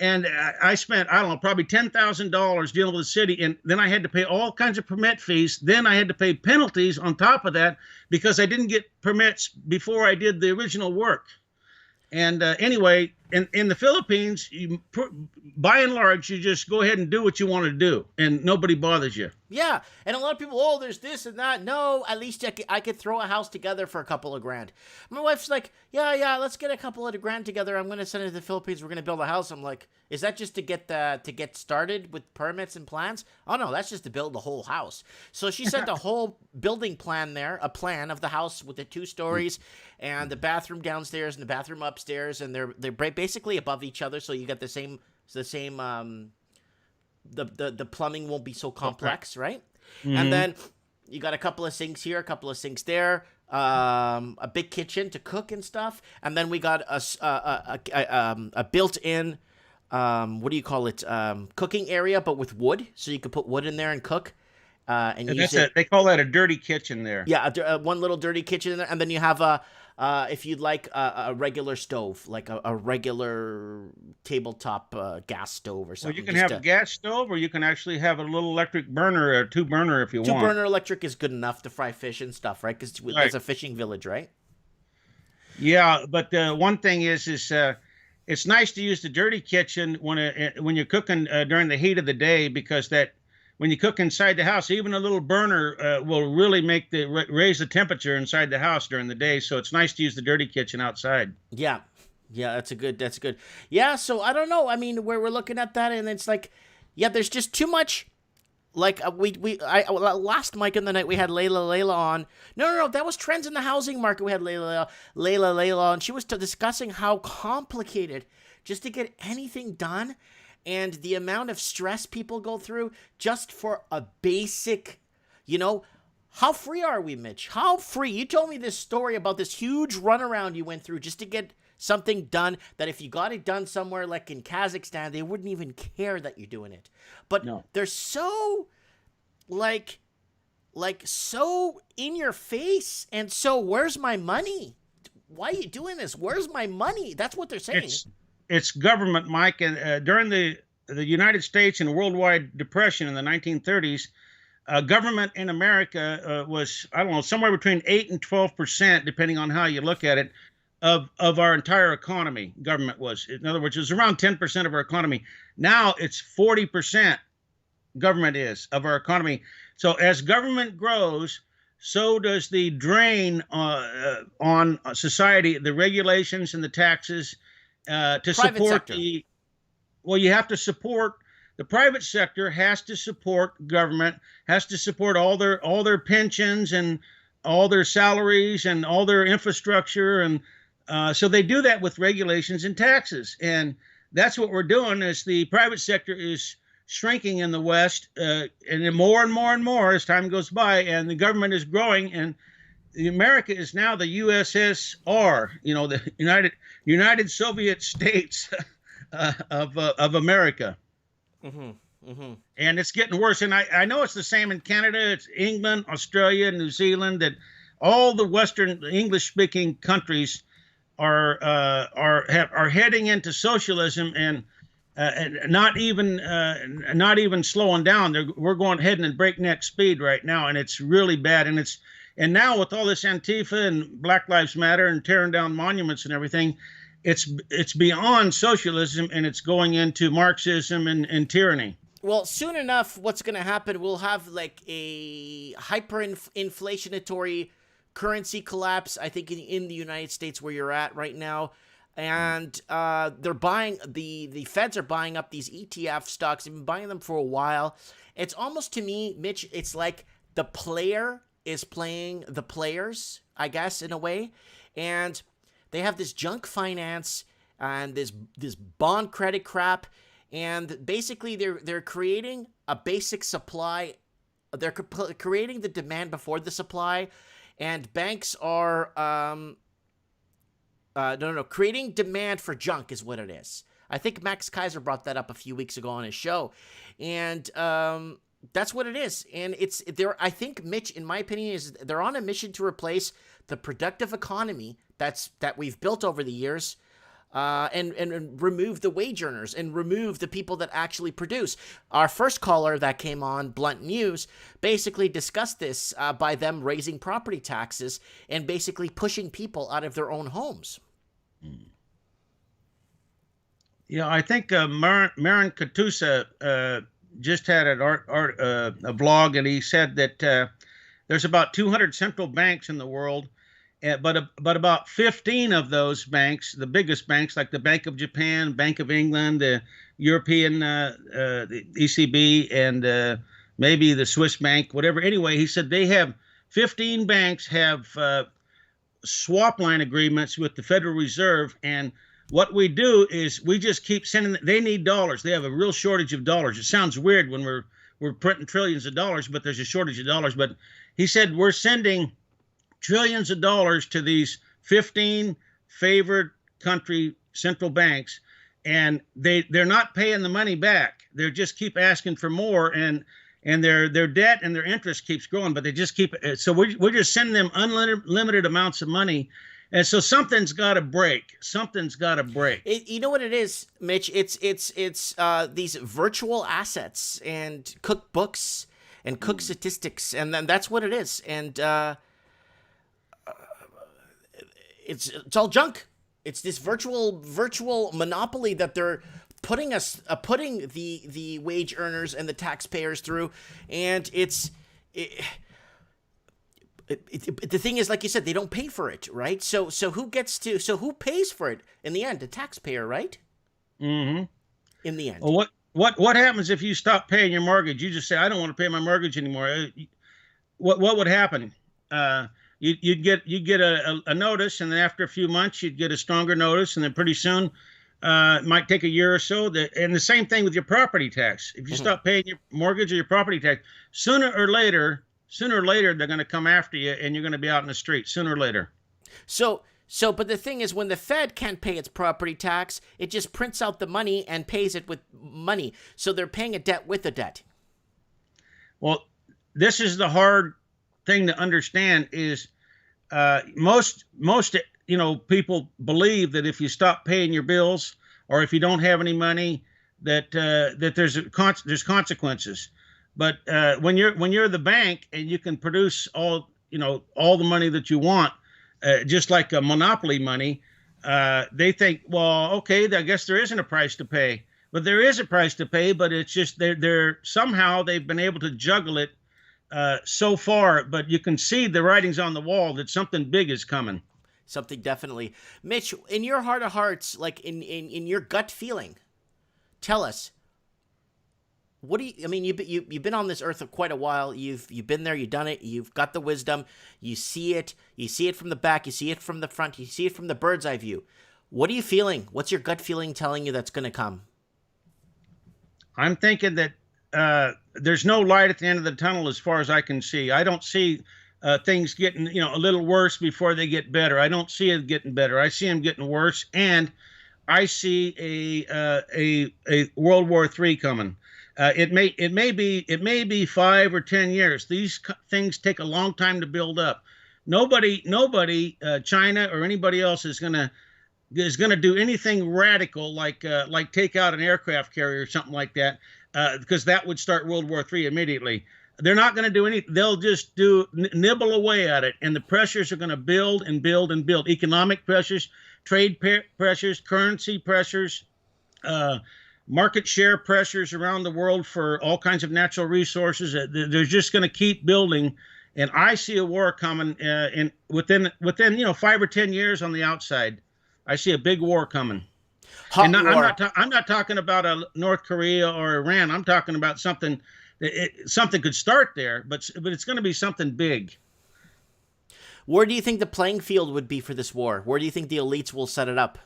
And I spent, I don't know, probably $10,000 dealing with the city. And then I had to pay all kinds of permit fees. Then I had to pay penalties on top of that because I didn't get permits before I did the original work. And anyway, in the Philippines, by and large, you just go ahead and do what you want to do, and nobody bothers you. Yeah, and a lot of people, there's this and that. No, at least I could throw a house together for a couple of grand. My wife's like, yeah, let's get a couple of grand together. I'm going to send it to the Philippines. We're going to build a house. I'm like, is that just to get started with permits and plans? Oh, no, that's just to build the whole house. So she sent a whole building plan there, a plan of the house with the 2 stories and the bathroom downstairs and the bathroom upstairs, and they're basically above each other, so you got the same the plumbing won't be so complex, right? Mm-hmm. And then you got a couple of sinks here, a couple of sinks there, a big kitchen to cook and stuff, and then we got a built-in cooking area, but with wood, so you could put wood in there and cook. And use it. They call that a dirty kitchen there. Yeah, one little dirty kitchen in there, and then you have if you'd like a regular stove, like a regular tabletop gas stove or something. Well, you can have a gas stove, or you can actually have a little electric burner, a 2-burner if you want. 2-burner electric is good enough to fry fish and stuff, right? Because it's a fishing village, right? Yeah, but one thing is it's nice to use the dirty kitchen when you're cooking during the heat of the day, because that when you cook inside the house, even a little burner will really make raise the temperature inside the house during the day. So it's nice to use the dirty kitchen outside. Yeah. Yeah, that's good. Yeah, so I don't know. I mean, we're looking at that, and it's like, yeah, there's just too much. Like last Mike in the night we had Layla on. No, that was trends in the housing market. We had Layla on. She was discussing how complicated just to get anything done, and the amount of stress people go through just for a basic, how free are we, Mitch? How free? You told me this story about this huge runaround you went through just to get something done that if you got it done somewhere like in Kazakhstan, they wouldn't even care that you're doing it. But No. they're so like so in your face, and so where's my money? Why are you doing this? Where's my money? That's what they're saying. It's government, Mike, and during the United States and worldwide depression in the 1930s, government in America was, I don't know, somewhere between 8 and 12%, depending on how you look at it, of our entire economy. Government was, in other words, it was around 10% of our economy. Now it's 40%. Government is of our economy. So as government grows, so does the drain on society, the regulations and the taxes to Private support sector. you have to support the private sector, has to support government, has to support all their pensions and all their salaries and all their infrastructure, and so they do that with regulations and taxes. And that's what we're doing, is the private sector is shrinking in the West, and then more and more and more as time goes by, and the government is growing, and America is now the USSR, the United Soviet States of America. And it's getting worse. And I know it's the same in Canada. It's England, Australia, New Zealand, that all the Western English-speaking countries are heading into socialism, and not even slowing down. We're heading at breakneck speed right now, and it's really bad. And now with all this Antifa and Black Lives Matter and tearing down monuments and everything, it's beyond socialism, and it's going into Marxism and tyranny. Well, soon enough, what's going to happen, we'll have like a hyperinflationary currency collapse, I think, in the United States where you're at right now. And they're buying, the feds are buying up these ETF stocks. They've been buying them for a while. It's almost, to me, Mitch, it's like the player is playing the players, I guess, in a way. And they have this junk finance and this bond credit crap. And basically, they're creating a basic supply. They're creating the demand before the supply. And banks are... creating demand for junk is what it is. I think Max Kaiser brought that up a few weeks ago on his show. And that's what it is. And I think, Mitch, in my opinion, is they're on a mission to replace the productive economy that we've built over the years, and remove the wage earners and remove the people that actually produce. Our first caller that came on Blunt News basically discussed this by them raising property taxes and basically pushing people out of their own homes. Yeah, I think Marin Katusa just had a blog, and he said that there's about 200 central banks in the world, but about 15 of those banks, the biggest banks like the Bank of Japan, Bank of England, the European the ECB, and maybe the Swiss bank, whatever. Anyway, he said 15 banks have swap line agreements with the Federal Reserve, and what we do is we just keep sending. They need dollars. They have a real shortage of dollars. It sounds weird when we're printing trillions of dollars, but there's a shortage of dollars. But he said we're sending trillions of dollars to these 15 favored country central banks, and they're not paying the money back. They just keep asking for more, and their debt and their interest keeps growing, but they just keep. So we're just sending them unlimited amounts of money. And so something's got to break. Something's got to break. You know what it is, Mitch? It's these virtual assets and cookbooks and cook statistics, and then that's what it is. And it's all junk. It's this virtual monopoly that they're putting the wage earners and the taxpayers through, and the thing is, like you said, they don't pay for it, right? So who pays for it in the end? The taxpayer, right? Mm-hmm. In the end. Well, what happens if you stop paying your mortgage? You just say, I don't want to pay my mortgage anymore. What would happen? You'd get a notice, and then after a few months, you'd get a stronger notice, and then pretty soon, it might take a year or so. And the same thing with your property tax. If you stop paying your mortgage or your property tax, sooner or later, they're going to come after you, and you're going to be out in the street sooner or later. But the thing is, when the Fed can't pay its property tax, it just prints out the money and pays it with money. So they're paying a debt with a debt. Well, this is the hard thing to understand is most people believe that if you stop paying your bills or if you don't have any money, that there's consequences. But when you're the bank and you can produce all the money that you want, just like a monopoly money, they think, well, okay, I guess there isn't a price to pay. But there is a price to pay, but it's just they're somehow they've been able to juggle it so far. But you can see the writings on the wall that something big is coming. Something definitely. Mitch, in your heart of hearts, like in your gut feeling, tell us, what do you, I mean, you've been on this earth for quite a while. You've been there, you've done it, you've got the wisdom, you see it from the back, you see it from the front, you see it from the bird's eye view. What are you feeling? What's your gut feeling telling you that's going to come? I'm thinking that there's no light at the end of the tunnel as far as I can see. I don't see things getting, a little worse before they get better. I don't see it getting better. I see them getting worse, and I see a World War III coming. It may be 5 or 10 years. These things take a long time to build up. Nobody, China or anybody else is gonna do anything radical like take out an aircraft carrier or something like that, because that would start World War III immediately. They're not going to do anything. They'll just nibble away at it, and the pressures are going to build and build and build. Economic pressures, trade pressures, currency pressures, market share pressures around the world for all kinds of natural resources. They're just going to keep building, and I see a war coming within 5 or 10 years on the outside. I see a big war coming. I'm not talking about a North Korea or Iran. I'm talking about something. Something could start there, but it's going to be something big. Where do you think the playing field would be for this war? Where do you think the elites will set it up?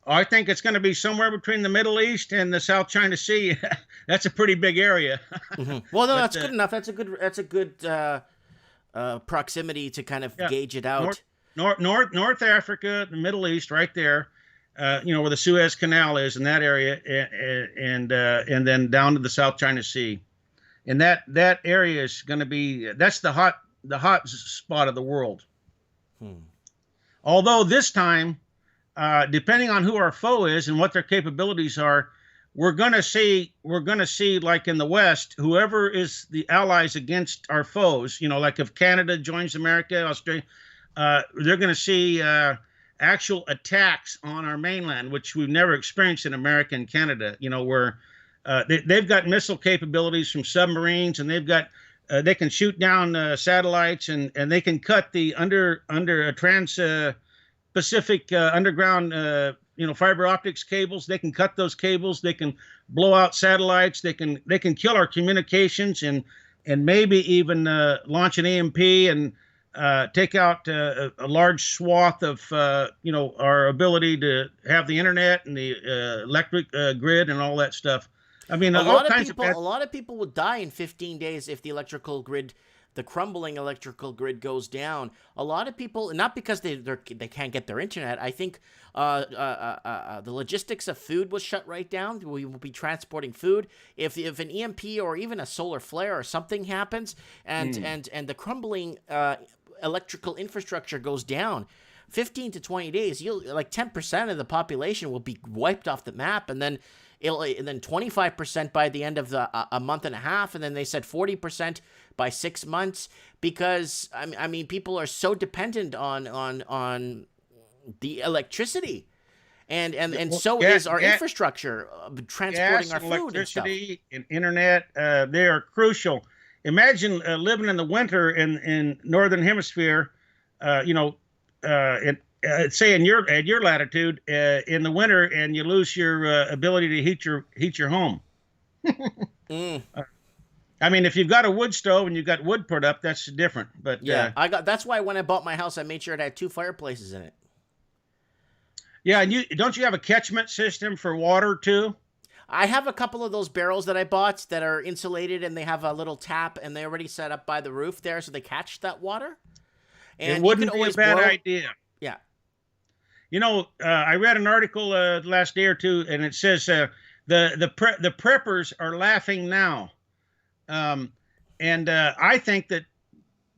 I think it's going to be somewhere between the Middle East and the South China Sea. That's a pretty big area. Mm-hmm. Well, no, that's good enough. That's a good proximity to kind of gauge it out. North Africa, the Middle East, right there. Where the Suez Canal is in that area, and then down to the South China Sea, and that area is going to be that's the hot spot of the world. Although this time, depending on who our foe is and what their capabilities are, we're going to see like in the West, whoever is the allies against our foes. Like if Canada joins America, Australia, they're going to see actual attacks on our mainland, which we've never experienced in America and Canada, where they've got missile capabilities from submarines, and they can shoot down satellites, and they can cut the under a trans-Pacific underground fiber optics cables. They can cut those cables. They can blow out satellites. They can kill our communications, and maybe even launch an EMP and take out a large swath of our ability to have the internet and the electric grid and all that stuff. I mean, a lot of people will die in 15 days if the crumbling electrical grid goes down. A lot of people, not because they can't get their internet. I think the logistics of food was shut right down. We will be transporting food. If an EMP or even a solar flare or something happens, and the crumbling electrical infrastructure goes down, 15 to 20 days, 10% of the population will be wiped off the map, and then 25% by the end of a month and a half, and then they said 40% by 6 months, because I mean people are so dependent on the electricity, And so is our infrastructure, transporting gas, our food electricity, and and internet. They are crucial. Imagine living in the winter in northern hemisphere. Say in your latitude in the winter, and you lose your ability to heat your home. stuff. I mean, if you've got a wood stove and you've got wood put up, that's different. But Yeah, that's why when I bought my house, I made sure it had 2 fireplaces in it. yeah, and you have a catchment system for water too? I have a couple of those barrels that I bought that are insulated, and they have a little tap, and they already set up by the roof there, so they catch that water. And it wouldn't be a bad idea. Yeah. I read an article last day or two, and it says the preppers are laughing now. I think that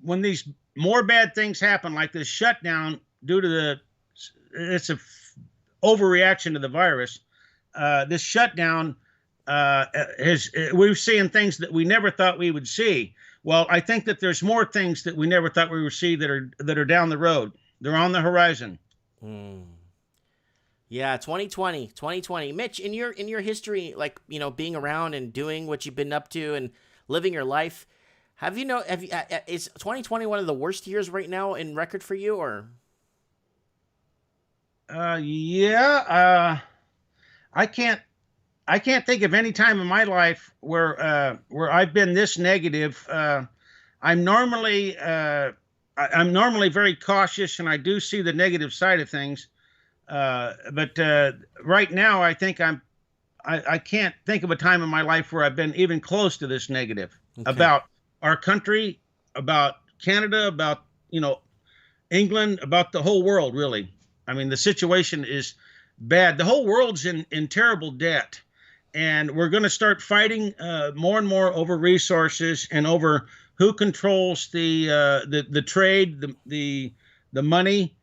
when these more bad things happen, like this shutdown due to it's a overreaction to the virus, this shutdown we're seeing things that we never thought we would see. Well, I think that there's more things that we never thought we would see that are down the road. They're on the horizon. Yeah, 2020. Mitch, in your history, like, being around and doing what you've been up to and living your life, is 2020 one of the worst years right now in record for you, or? Yeah. I can't think of any time in my life where I've been this negative. I'm normally very cautious, and I do see the negative side of things. But right now, I think I can't think of a time in my life where I've been even close to this negative about our country, about Canada, about England, about the whole world. Really, I mean, the situation is bad. The whole world's in terrible debt, and we're going to start fighting more and more over resources and over who controls the trade, the money.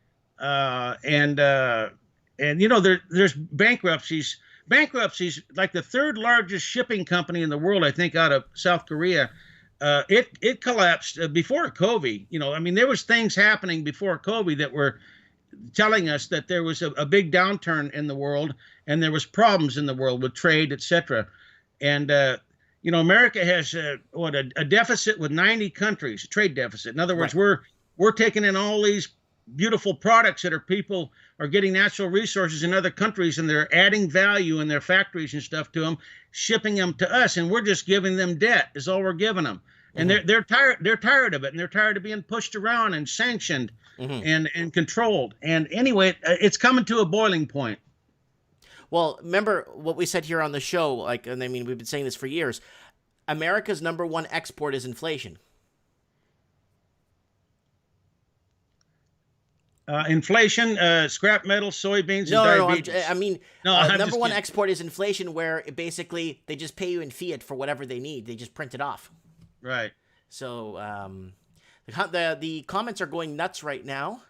There's bankruptcies, like the third largest shipping company in the world, I think, out of South Korea. It collapsed before COVID. I mean, there was things happening before COVID that were telling us that there was a big downturn in the world, and there was problems in the world with trade, etc. And America has a deficit with 90 countries, a trade deficit. In other words, right. we're taking in all these beautiful products that people are getting natural resources in other countries, and they're adding value in their factories and stuff to them, shipping them to us, and we're just giving them debt is all we're giving them. And they're tired of it, and they're tired of being pushed around and sanctioned and controlled. And anyway, it's coming to a boiling point. Well, remember what we said here on the show, and I mean, we've been saying this for years. America's number one export is inflation. Inflation, scrap metal, soybeans, and diabetes. Number one export is inflation, where basically they just pay you in fiat for whatever they need. They just print it off. Right. So the comments are going nuts right now.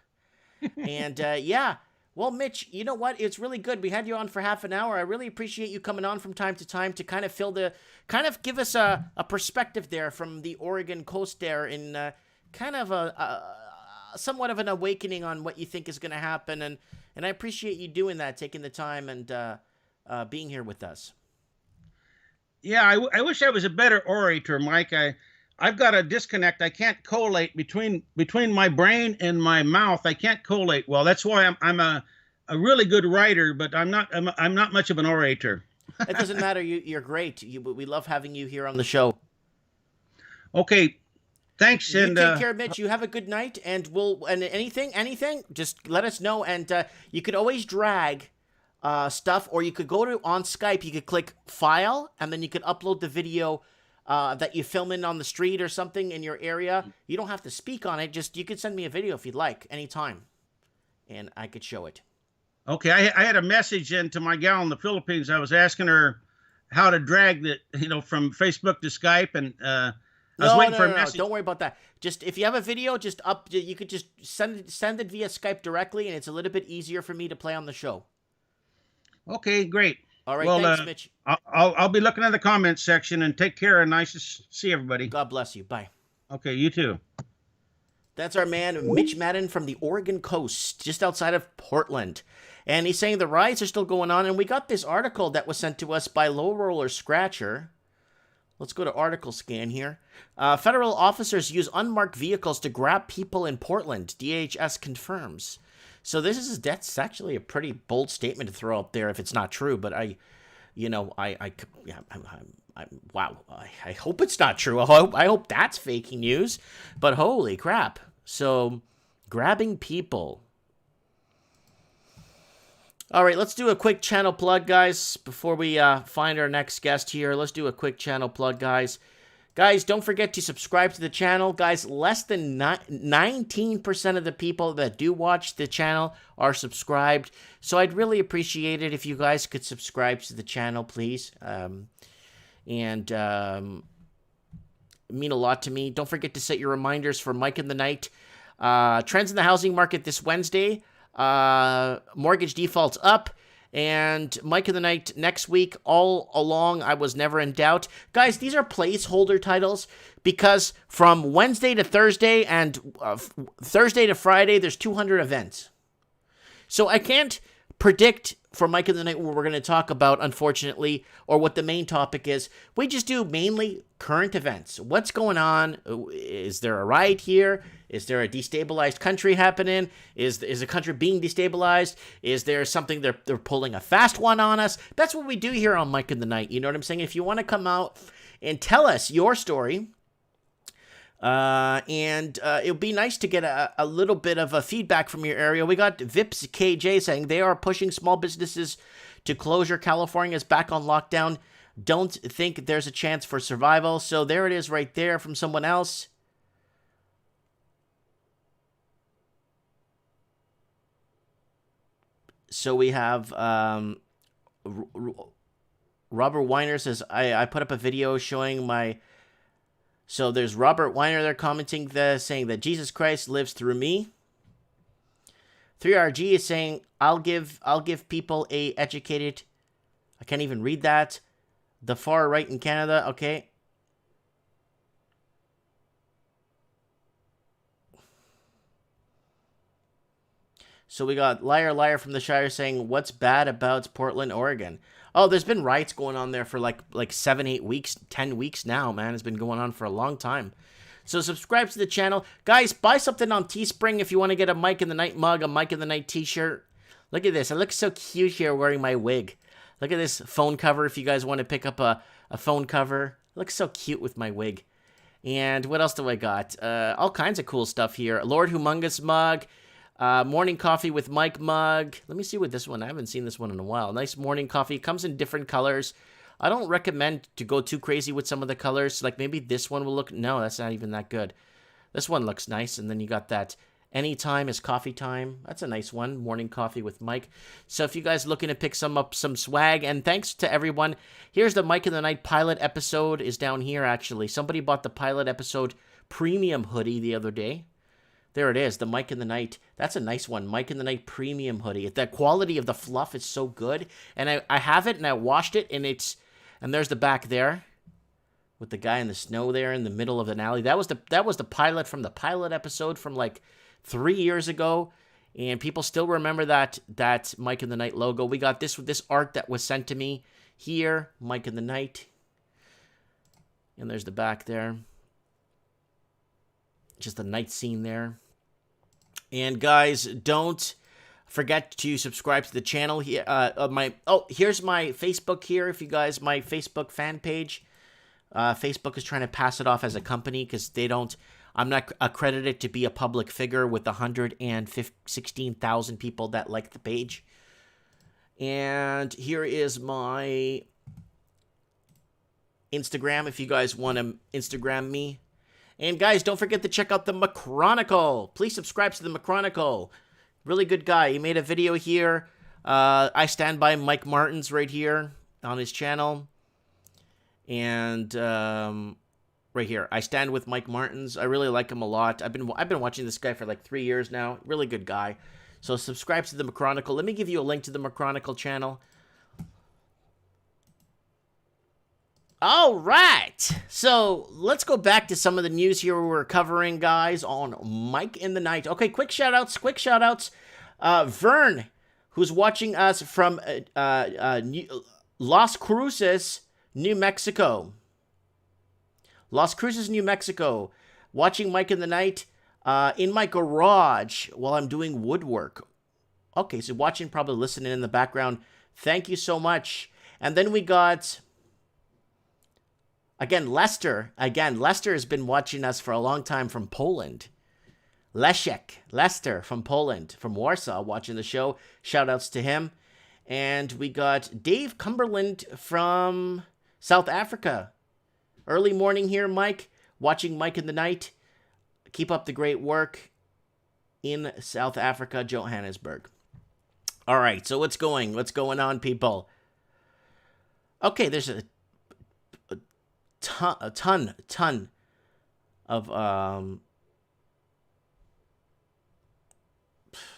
And yeah. Well, Mitch, you know what? It's really good. We had you on for half an hour. I really appreciate you coming on from time to time to kind of give us a perspective there from the Oregon coast there, in kind of a somewhat of an awakening on what you think is going to happen. And I appreciate you doing that, taking the time and being here with us. Yeah, I wish I was a better orator, Mike. I've got a disconnect. I can't collate between my brain and my mouth. I can't collate well. That's why I'm a really good writer, but I'm not much of an orator. It doesn't matter. You're great. We love having you here on the show. Okay, thanks. You take care, Mitch. You have a good night, and anything, just let us know. And you could always drag stuff, or you could go on Skype. You could click File, and then you could upload the video that you film in on the street or something in your area. You don't have to speak on it. Just you could send me a video if you'd like, anytime, and I could show it. Okay, I had a message in to my gal in the Philippines. I was asking her how to drag from Facebook to Skype, and I was waiting for a message. Don't worry about that. Just if you have a video, you could just send it via Skype directly, and it's a little bit easier for me to play on the show. Okay, great. All right, thanks, Mitch. I'll be looking in the comments section, and take care, and nice to see everybody. God bless you. Bye. Okay, you too. That's our man, Mitch Madden from the Oregon coast, just outside of Portland. And he's saying the riots are still going on. And we got this article that was sent to us by Low Roller Scratcher. Let's go to article scan here. Federal officers use unmarked vehicles to grab people in Portland. DHS confirms. So that's actually a pretty bold statement to throw up there if it's not true. But wow. I hope it's not true. I hope that's fake news. But holy crap. So grabbing people. All right, let's do a quick channel plug, guys, before we find our next guest here. Let's do a quick channel plug, guys. Guys, don't forget to subscribe to the channel. Guys, less than 19% of the people that do watch the channel are subscribed. So I'd really appreciate it if you guys could subscribe to the channel, please. Mean a lot to me. Don't forget to set your reminders for Mike in the Night. Trends in the housing market this Wednesday. Mortgage defaults up, and Mike in the Night next week. All along, I was never in doubt. Guys, these are placeholder titles because from Wednesday to Thursday and Thursday to Friday, there's 200 events. So I can't predict for Mike in the Night what we're going to talk about, unfortunately, or what the main topic is. We just do mainly current events. What's going on? Is there a riot here? Is there a destabilized country happening? Is the country being destabilized? Is there something they're pulling a fast one on us? That's what we do here on Mike in the Night. You know what I'm saying? If you want to come out and tell us your story, it would be nice to get a little bit of a feedback from your area. We got Vips KJ saying they are pushing small businesses to closure. California is back on lockdown. Don't think there's a chance for survival. So there it is right there from someone else. So we have Robert Weiner says, I put up a video showing my... So there's Robert Weiner there commenting saying that Jesus Christ lives through me. 3RG is saying, I'll give people a educated... I can't even read that. The far right in Canada, okay. So we got Liar from the Shire saying, what's bad about Portland, Oregon? Oh, there's been riots going on there for like 7, 8 weeks, 10 weeks now, man. It's been going on for a long time. So subscribe to the channel. Guys, buy something on Teespring if you want to get a Mike in the Night mug, a Mike in the Night t-shirt. Look at this. I look so cute here wearing my wig. Look at this phone cover if you guys want to pick up a phone cover. I look so cute with my wig. And what else do I got? All kinds of cool stuff here. Lord Humongous mug. Morning coffee with Mike mug. Let me see what this one. I haven't seen this one in a while. Nice morning coffee. It comes in different colors. I don't recommend to go too crazy with some of the colors. Like maybe this one will look... No, that's not even that good. This one looks nice. And then you got that anytime is coffee time. That's a nice one. Morning coffee with Mike. So if you guys are looking to pick some swag, and thanks to everyone. Here's the Mike in the Night pilot episode is down here, actually. Somebody bought the pilot episode premium hoodie the other day. There it is, the Mike in the Night. That's a nice one, Mike in the Night premium hoodie. The quality of the fluff is so good. And I have it, and I washed it, and there's the back there with the guy in the snow there in the middle of an alley. That was the pilot from the pilot episode from like 3 years ago, and people still remember that Mike in the Night logo. We got this art that was sent to me here, Mike in the Night. And there's the back there. Just a night scene there. And guys, don't forget to subscribe to the channel. Here's my Facebook here. If you guys, my Facebook fan page. Facebook is trying to pass it off as a company because I'm not accredited to be a public figure with 116,000 people that like the page. And here is my Instagram if you guys want to Instagram me. And guys, don't forget to check out the McChronicle. Please subscribe to the McChronicle. Really good guy. He made a video here. I stand by Mike Martins right here on his channel. And right here, I stand with Mike Martins. I really like him a lot. I've been watching this guy for like 3 years now. Really good guy. So subscribe to the McChronicle. Let me give you a link to the McChronicle channel. All right. So let's go back to some of the news here we're covering, guys, on Mike in the Night. Okay, quick shout outs. Vern, who's watching us from Las Cruces, New Mexico. Watching Mike in the Night in my garage while I'm doing woodwork. Okay, so watching, probably listening in the background. Thank you so much. And then we got... Lester has been watching us for a long time from Poland. Lester from Poland, from Warsaw, watching the show. Shout outs to him. And we got Dave Cumberland from South Africa. Early morning here, Mike. Watching Mike in the Night. Keep up the great work in South Africa, Johannesburg. All right, so what's going on, people? Okay, there's a ton of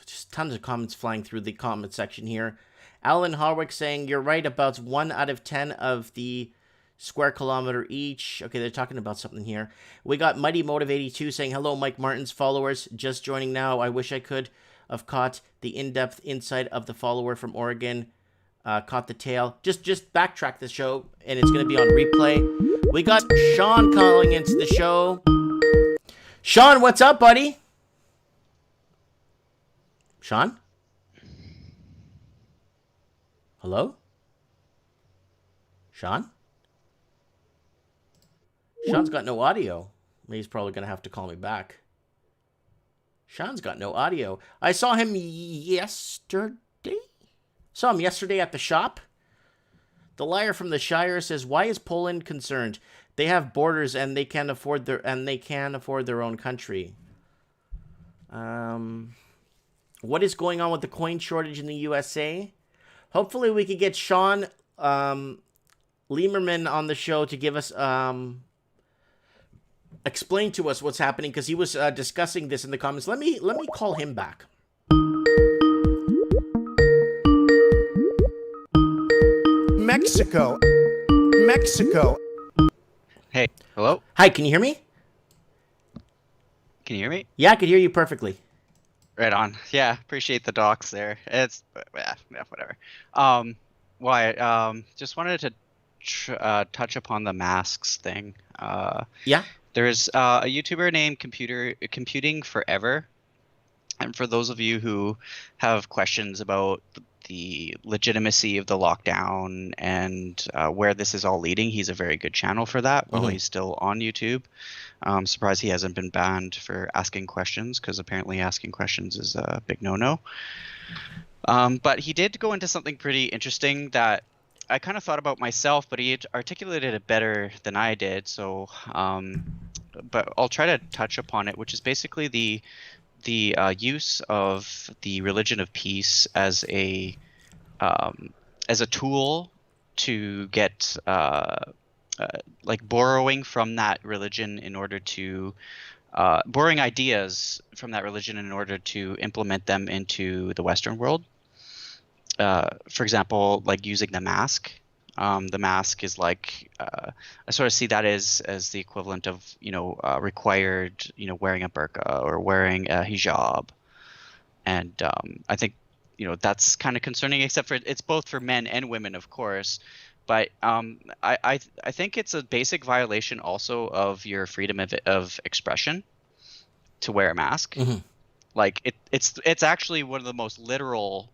just tons of comments flying through the comment section here. Alan Harwick saying you're right about 1 out of 10 of the square kilometer each. Okay, they're talking about something here. We got Mighty Motive 82 saying hello, Mike Martin's followers, just joining now. I wish I could have caught the in-depth insight of the follower from Oregon. Caught the tail. Just backtrack the show, and it's going to be on replay. We got Sean calling into the show. Sean, what's up, buddy? Sean? Hello? Sean? Sean's got no audio. He's probably going to have to call me back. Sean's got no audio. I saw him yesterday. Saw him yesterday at the shop. The liar from the Shire says, "Why is Poland concerned? They have borders and they can afford their own country." What is going on with the coin shortage in the USA? Hopefully, we could get Sean Lieberman on the show to give us explain to us what's happening, because he was discussing this in the comments. Let me call him back. Mexico. Hey, hello? Hi, can you hear me? Can you hear me? Yeah, I could hear you perfectly. Right on. Yeah, appreciate the docs there. It's, yeah, whatever. Just wanted to touch upon the masks thing. Yeah? There's a YouTuber named Computing Forever. And for those of you who have questions about the legitimacy of the lockdown and where this is all leading, he's a very good channel for that while he's still on YouTube. I'm surprised he hasn't been banned for asking questions, because apparently asking questions is a big no-no. But he did go into something pretty interesting that I kind of thought about myself, but he articulated it better than I did. So, but I'll try to touch upon it, which is basically the use of the religion of peace as a tool to get like borrowing from that religion in order to borrowing ideas from that religion in order to implement them into the Western world. For example, like using the mask. The mask is like I sort of see that as the equivalent of required wearing a burqa or wearing a hijab, and I think that's kind of concerning. Except for it's both for men and women, of course, but I think it's a basic violation also of your freedom of expression to wear a mask. Like it's actually one of the most literal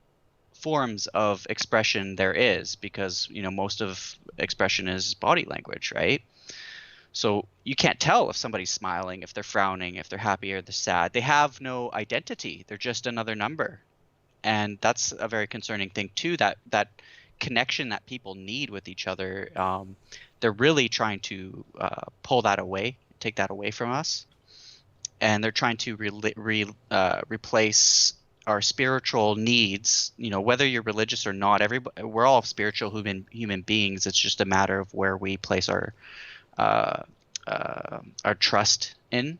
forms of expression there is, because most of expression is body language, right? So you can't tell if somebody's smiling, if they're frowning, if they're happy or they're sad. They have no identity. They're just another number. And that's a very concerning thing too, that connection that people need with each other. They're really trying to pull that away, take that away from us. And they're trying to replace our spiritual needs, whether you're religious or not. We're all spiritual human beings. It's just a matter of where we place our trust in.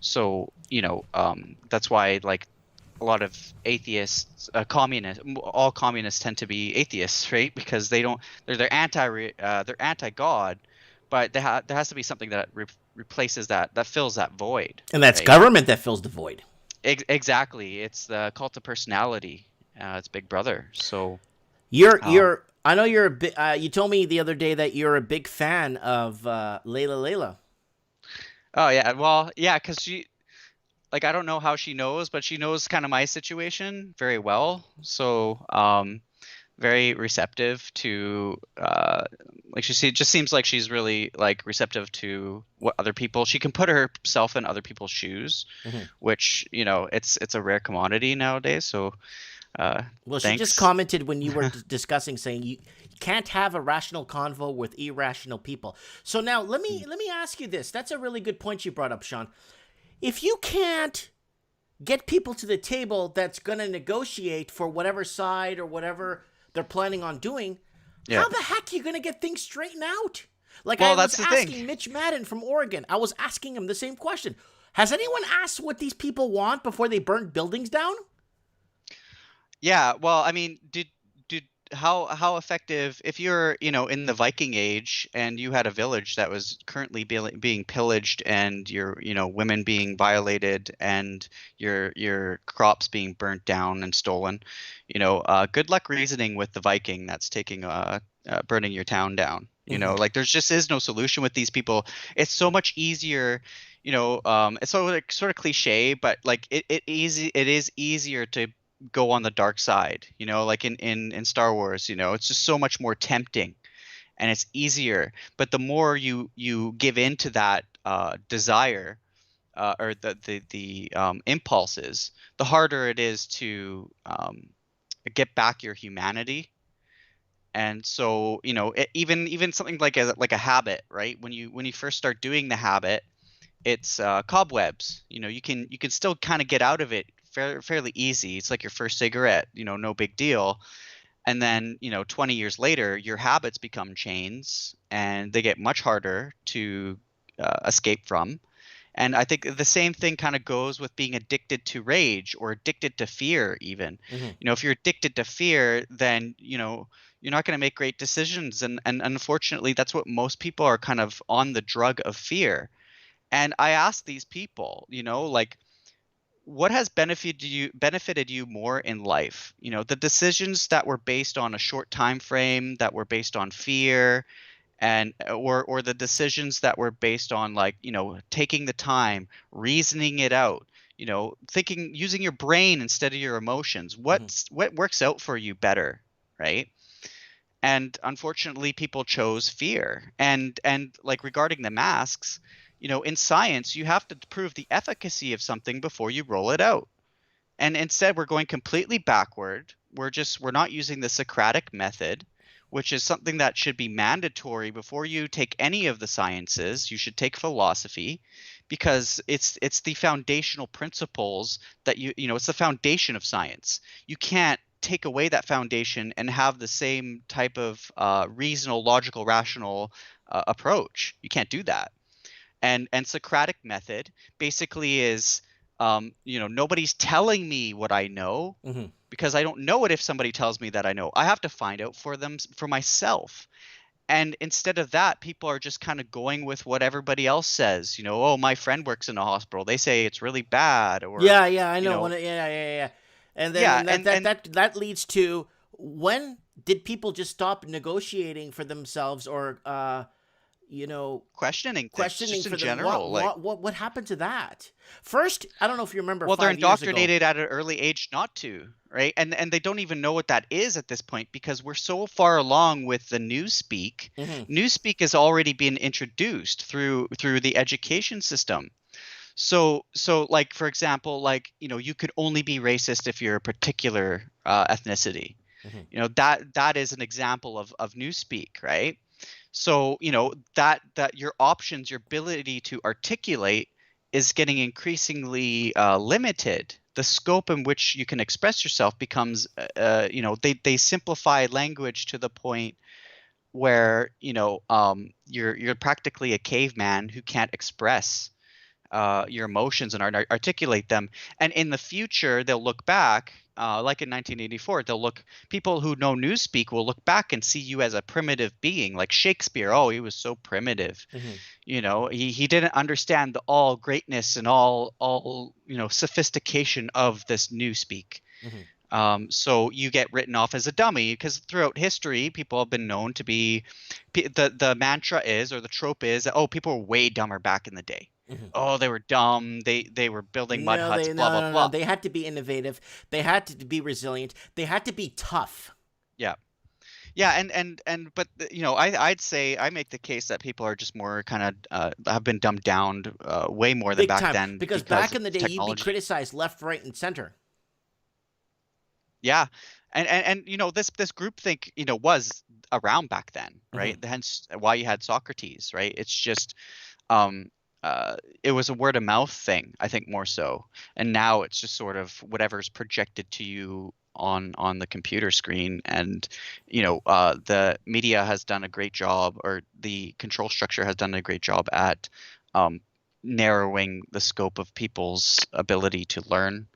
So that's why, like, a lot of atheists, all communists tend to be atheists, right? Because they're anti-God, but there has to be something that replaces that fills that void. And that's right? government that fills the void. Exactly. It's the cult of personality. It's Big Brother. So You're I know you're a bit. You told me the other day that you're a big fan of Layla. oh yeah, well yeah, because she like I don't know how she knows, but she knows kind of my situation very well. So very receptive to like she just seems like she's really like receptive to what other people. She can put herself in other people's shoes, Mhm. which it's a rare commodity nowadays. So Well, she just thanks. commented when you were discussing, saying you can't have a rational convo with irrational people. So now let me ask you this. That's a really good point you brought up, Sean. If you can't get people to the table that's going to negotiate for whatever side or whatever they're planning on doing, Yeah. how the heck are you going to get things straightened out? Like I Well, was that's the thing. asking Mitch Madden from Oregon. I was asking him the same question. Has anyone asked what these people want before they burn buildings down? Yeah, well, I mean, did how effective if you're, in the Viking age and you had a village that was currently being pillaged and your, women being violated and your crops being burnt down and stolen, good luck reasoning with the Viking that's taking burning your town down. Mm-hmm. Like there's just is no solution with these people. It's so much easier. It's sort of cliche, but like it is easier to go on the dark side, like in Star Wars. It's just so much more tempting and it's easier, but the more you give in to that desire, or the impulses, the harder it is to get back your humanity. And so even something like a habit, right? When you first start doing the habit, it's cobwebs. You can still kind of get out of it fairly easy. It's like your first cigarette, no big deal. And then 20 years later, your habits become chains, and they get much harder to escape from. And I think the same thing kind of goes with being addicted to rage or addicted to fear, even. Mm-hmm. If you're addicted to fear, then you're not going to make great decisions. And unfortunately, that's what most people are, kind of on the drug of fear. And I ask these people, like, what has benefited you more in life? The decisions that were based on a short time frame, that were based on fear, and or the decisions that were based on, like, taking the time, reasoning it out, thinking, using your brain instead of your emotions. Mm-hmm. What works out for you better, right? And unfortunately, people chose fear. And like, regarding the masks, in science, you have to prove the efficacy of something before you roll it out. And instead, we're going completely backward. We're not using the Socratic method, which is something that should be mandatory before you take any of the sciences. You should take philosophy, because it's the foundational principles that it's the foundation of science. You can't take away that foundation and have the same type of reasonable, logical, rational approach. You can't do that. And Socratic method basically is, nobody's telling me what I know, Mm-hmm. because I don't know it. If somebody tells me that I know, I have to find out for myself. And instead of that, people are just kind of going with what everybody else says. Oh, my friend works in a hospital, they say it's really bad. Or Yeah, I you know. know Yeah. And then yeah, and that, and that that that leads to, when did people just stop negotiating for themselves, or questioning things questioning just in for them? What general. Like, what what what happened to that? First, I don't know if you remember well, they're 5 years ago. indoctrinated at an early age not to, right? And they don't even know what that is at this point, because we're so far along with the newspeak. Mm-hmm. Newspeak has already been introduced through the education system. So like, for example, like, you could only be racist if you're a particular ethnicity. Mm-hmm. That is an example of newspeak, right? So that your options, your ability to articulate, is getting increasingly limited. The scope in which you can express yourself becomes, they simplify language to the point where, you're practically a caveman who can't express your emotions and articulate them. And in the future, they'll look back like in 1984, people who know Newspeak will look back and see you as a primitive being, like Shakespeare. Oh, he was so primitive. You know, he didn't understand the all greatness and all sophistication of this Newspeak. So you get written off as a dummy because throughout history, people have been known to be the mantra is, or the trope is, that, oh, people were way dumber back in the day. Oh, they were dumb. They were building mud huts. Blah blah blah. They had to be innovative. They had to be resilient. They had to be tough. Yeah. Yeah, but I'd say I make the case that people are just more kind of have been dumbed down way more than Big back time. then Because back in the day, you'd be criticized left, right, and center. Yeah, and this groupthink was around back then, right? Hence why you had Socrates, right? It's just it was a word of mouth thing, I think, more so, and now it's just sort of whatever's projected to you on the computer screen. And the media has done a great job, or the control structure has done a great job at narrowing the scope of people's ability to learn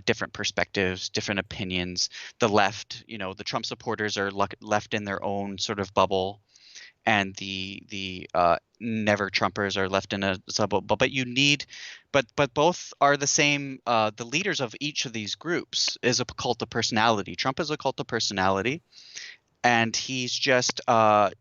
different perspectives, different opinions. The left, the Trump supporters are left in their own sort of bubble, and the never Trumpers are left in a bubble. But both are the same. The leaders of each of these groups is a cult of personality. Trump is a cult of personality, and he's just I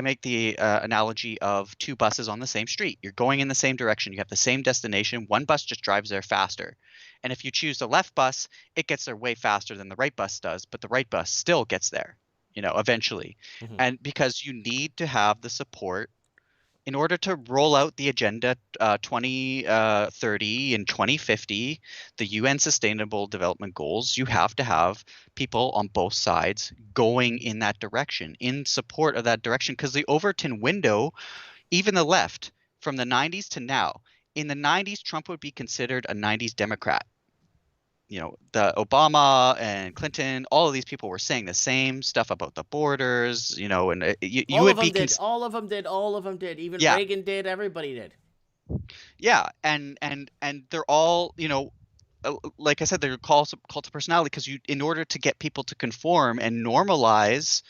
make the analogy of two buses on the same street. You're going in the same direction. You have the same destination. One bus just drives there faster. And if you choose the left bus, it gets there way faster than the right bus does, but the right bus still gets there, eventually. And because you need to have the support in order to roll out the Agenda 2030 and 2050, the UN Sustainable Development Goals, you have to have people on both sides going in that direction, in support of that direction. Because the Overton window, even the left, from the 90s to now, in the 90s, Trump would be considered a 90s Democrat. The Obama and Clinton, all of these people were saying the same stuff about the borders, and you would be all of them did. Even Reagan did. Everybody did. Yeah, and they're all, like I said, they're cult of personality, because in order to get people to conform and normalize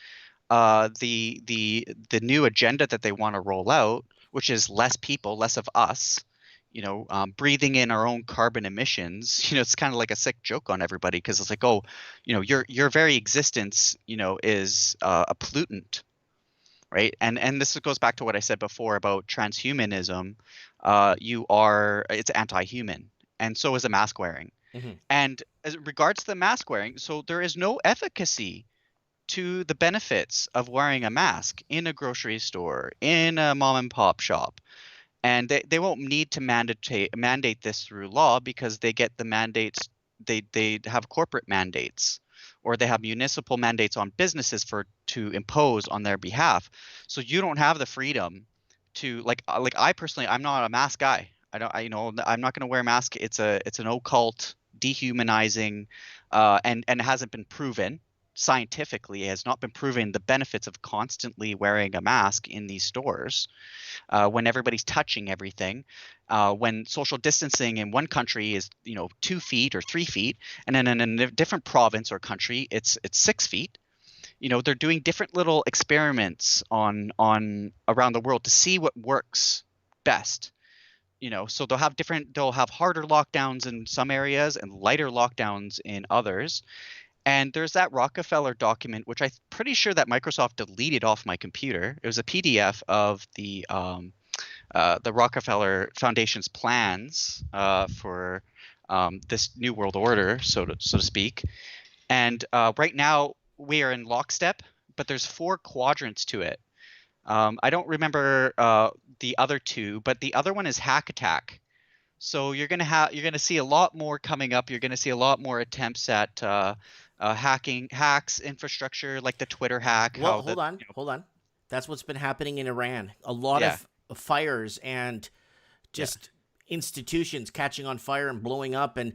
the new agenda that they want to roll out, which is less people, less of us, breathing in our own carbon emissions. It's kind of like a sick joke on everybody, because it's like, oh, your very existence, is a pollutant, right? And this goes back to what I said before about transhumanism. It's anti-human, and so is the mask wearing. And as regards to the mask wearing, so there is no efficacy to the benefits of wearing a mask in a grocery store, in a mom and pop shop. And they won't need to mandate this through law, because they get the mandates. They have corporate mandates, or they have municipal mandates on businesses to impose on their behalf. So you don't have the freedom to like I personally, I'm not a mask guy. I'm not going to wear a mask. It's an occult, dehumanizing, and it hasn't been proven scientifically. It has not been proven the benefits of constantly wearing a mask in these stores when everybody's touching everything, when social distancing in one country is 2 feet or 3 feet, and then in a different province or country it's 6 feet. They're doing different little experiments on around the world to see what works best. So they'll have harder lockdowns in some areas and lighter lockdowns in others. And there's that Rockefeller document, which I'm pretty sure that Microsoft deleted off my computer. It was a PDF of the Rockefeller Foundation's plans for this new world order, so to speak. And right now we are in lockstep, but there's 4 quadrants to it. I don't remember the other 2, but the other one is hack attack. So you're gonna see a lot more coming up. You're gonna see a lot more attempts at hacks infrastructure, like the Twitter hack. Well, hold on. That's what's been happening in Iran. A lot of fires and just institutions catching on fire and blowing up and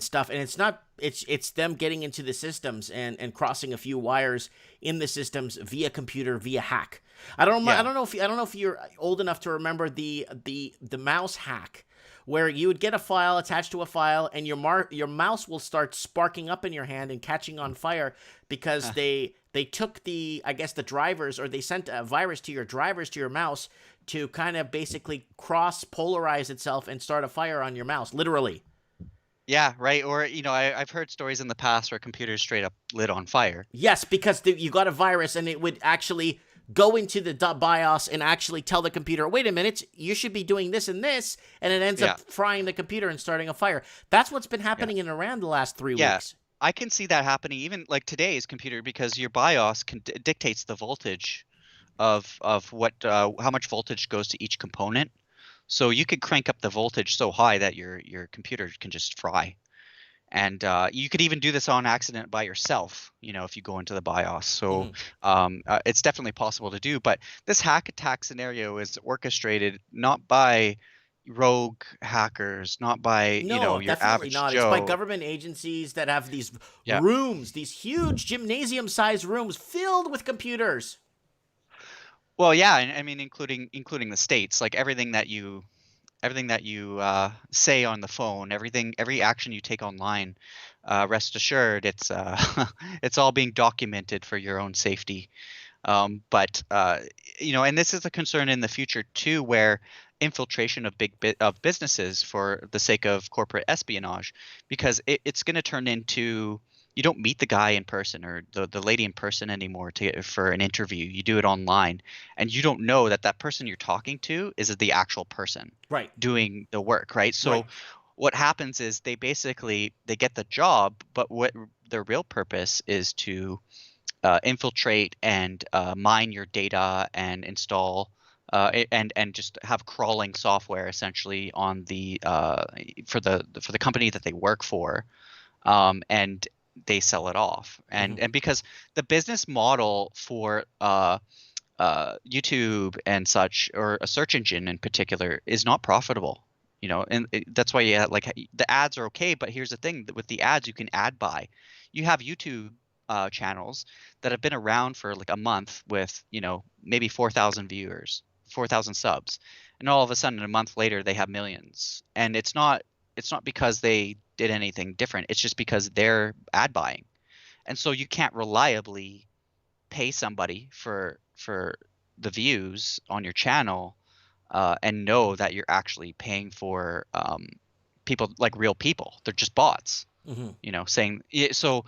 stuff. And it's them getting into the systems and crossing a few wires in the systems via computer, via hack. I don't know if you're old enough to remember the mouse hack, where you would get a file attached to a file, and your mouse will start sparking up in your hand and catching on fire because they took the drivers, or they sent a virus to your drivers to your mouse to kind of basically polarize itself and start a fire on your mouse, literally. Yeah, right. Or, I've heard stories in the past where computers straight up lit on fire. Yes, because you got a virus, and it would actually go into the BIOS and actually tell the computer, wait a minute, you should be doing this and this, and it ends up frying the computer and starting a fire. That's what's been happening in Iran the last 3 weeks. I can see that happening even like today's computer, because your BIOS dictates the voltage of what how much voltage goes to each component. So you could crank up the voltage so high that your computer can just fry. And you could even do this on accident by yourself, if you go into the BIOS. So it's definitely possible to do. But this hack attack scenario is orchestrated not by rogue hackers, not by your average not. Joe. It's by government agencies that have these rooms, these huge gymnasium-sized rooms filled with computers. Well, yeah, and I mean, including the states, like everything that you say on the phone, every action you take online, rest assured, it's it's all being documented for your own safety. But and this is a concern in the future too, where infiltration of businesses for the sake of corporate espionage, because it's going to turn into, you don't meet the guy in person or the lady in person anymore for an interview. You do it online, and you don't know that person you're talking to is the actual person doing the work, right? So what happens is they get the job, but what their real purpose is to infiltrate and mine your data and install and just have crawling software essentially on for the company that they work for, and they sell it off. And because the business model for YouTube and such, or a search engine in particular, is not profitable, and that's why the ads are okay. But here's the thing, with the ads, you can ad buy. You have YouTube channels that have been around for like a month with maybe 4,000 viewers, 4,000 subs, and all of a sudden a month later they have millions. And it's not because they did anything different. It's just because they're ad buying. And so you can't reliably pay somebody for the views on your channel and know that you're actually paying for people, like real people. They're just bots. Saying so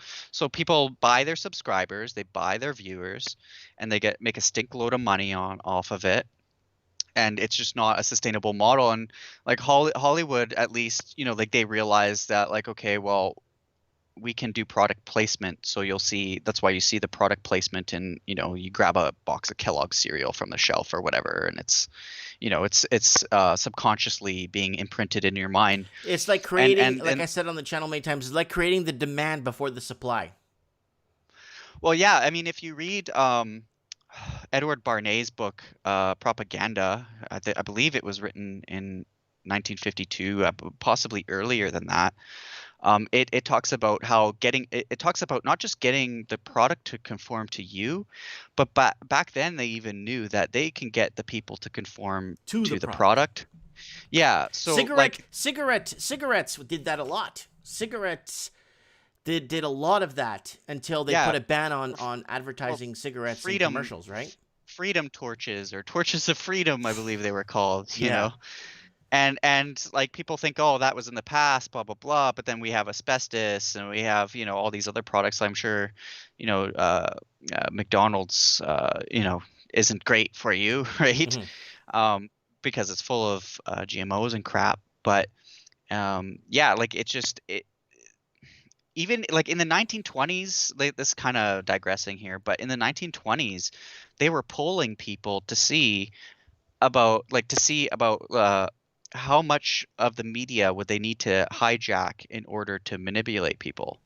people buy their subscribers, they buy their viewers, and they make a stink load of money off of it. And it's just not a sustainable model. And like Hollywood, at least, they realize that, like, okay, well, we can do product placement. So you'll see, that's why you see the product placement, and you grab a box of Kellogg's cereal from the shelf or whatever, and it's subconsciously being imprinted in your mind. It's like creating, I said on the channel many times, it's like creating the demand before the supply. Well, yeah, I mean, if you read Edward Barnet's book, Propaganda, I believe it was written in 1952, possibly earlier than that. It talks about how it talks about not just getting the product to conform to you, but back then they even knew that they can get the people to conform to the product. Yeah. So cigarettes did that a lot. Cigarettes did a lot of that until they put a ban on advertising cigarettes in commercials, right? Freedom torches, or torches of freedom, I believe they were called, you know. And like, people think, oh, that was in the past, blah, blah, blah. But then we have asbestos, and we have, all these other products. I'm sure, McDonald's, isn't great for you, right? Because it's full of GMOs and crap. But like, even like in the 1920s, this is kind of digressing here, but in the 1920s, they were polling people to see about how much of the media would they need to hijack in order to manipulate people.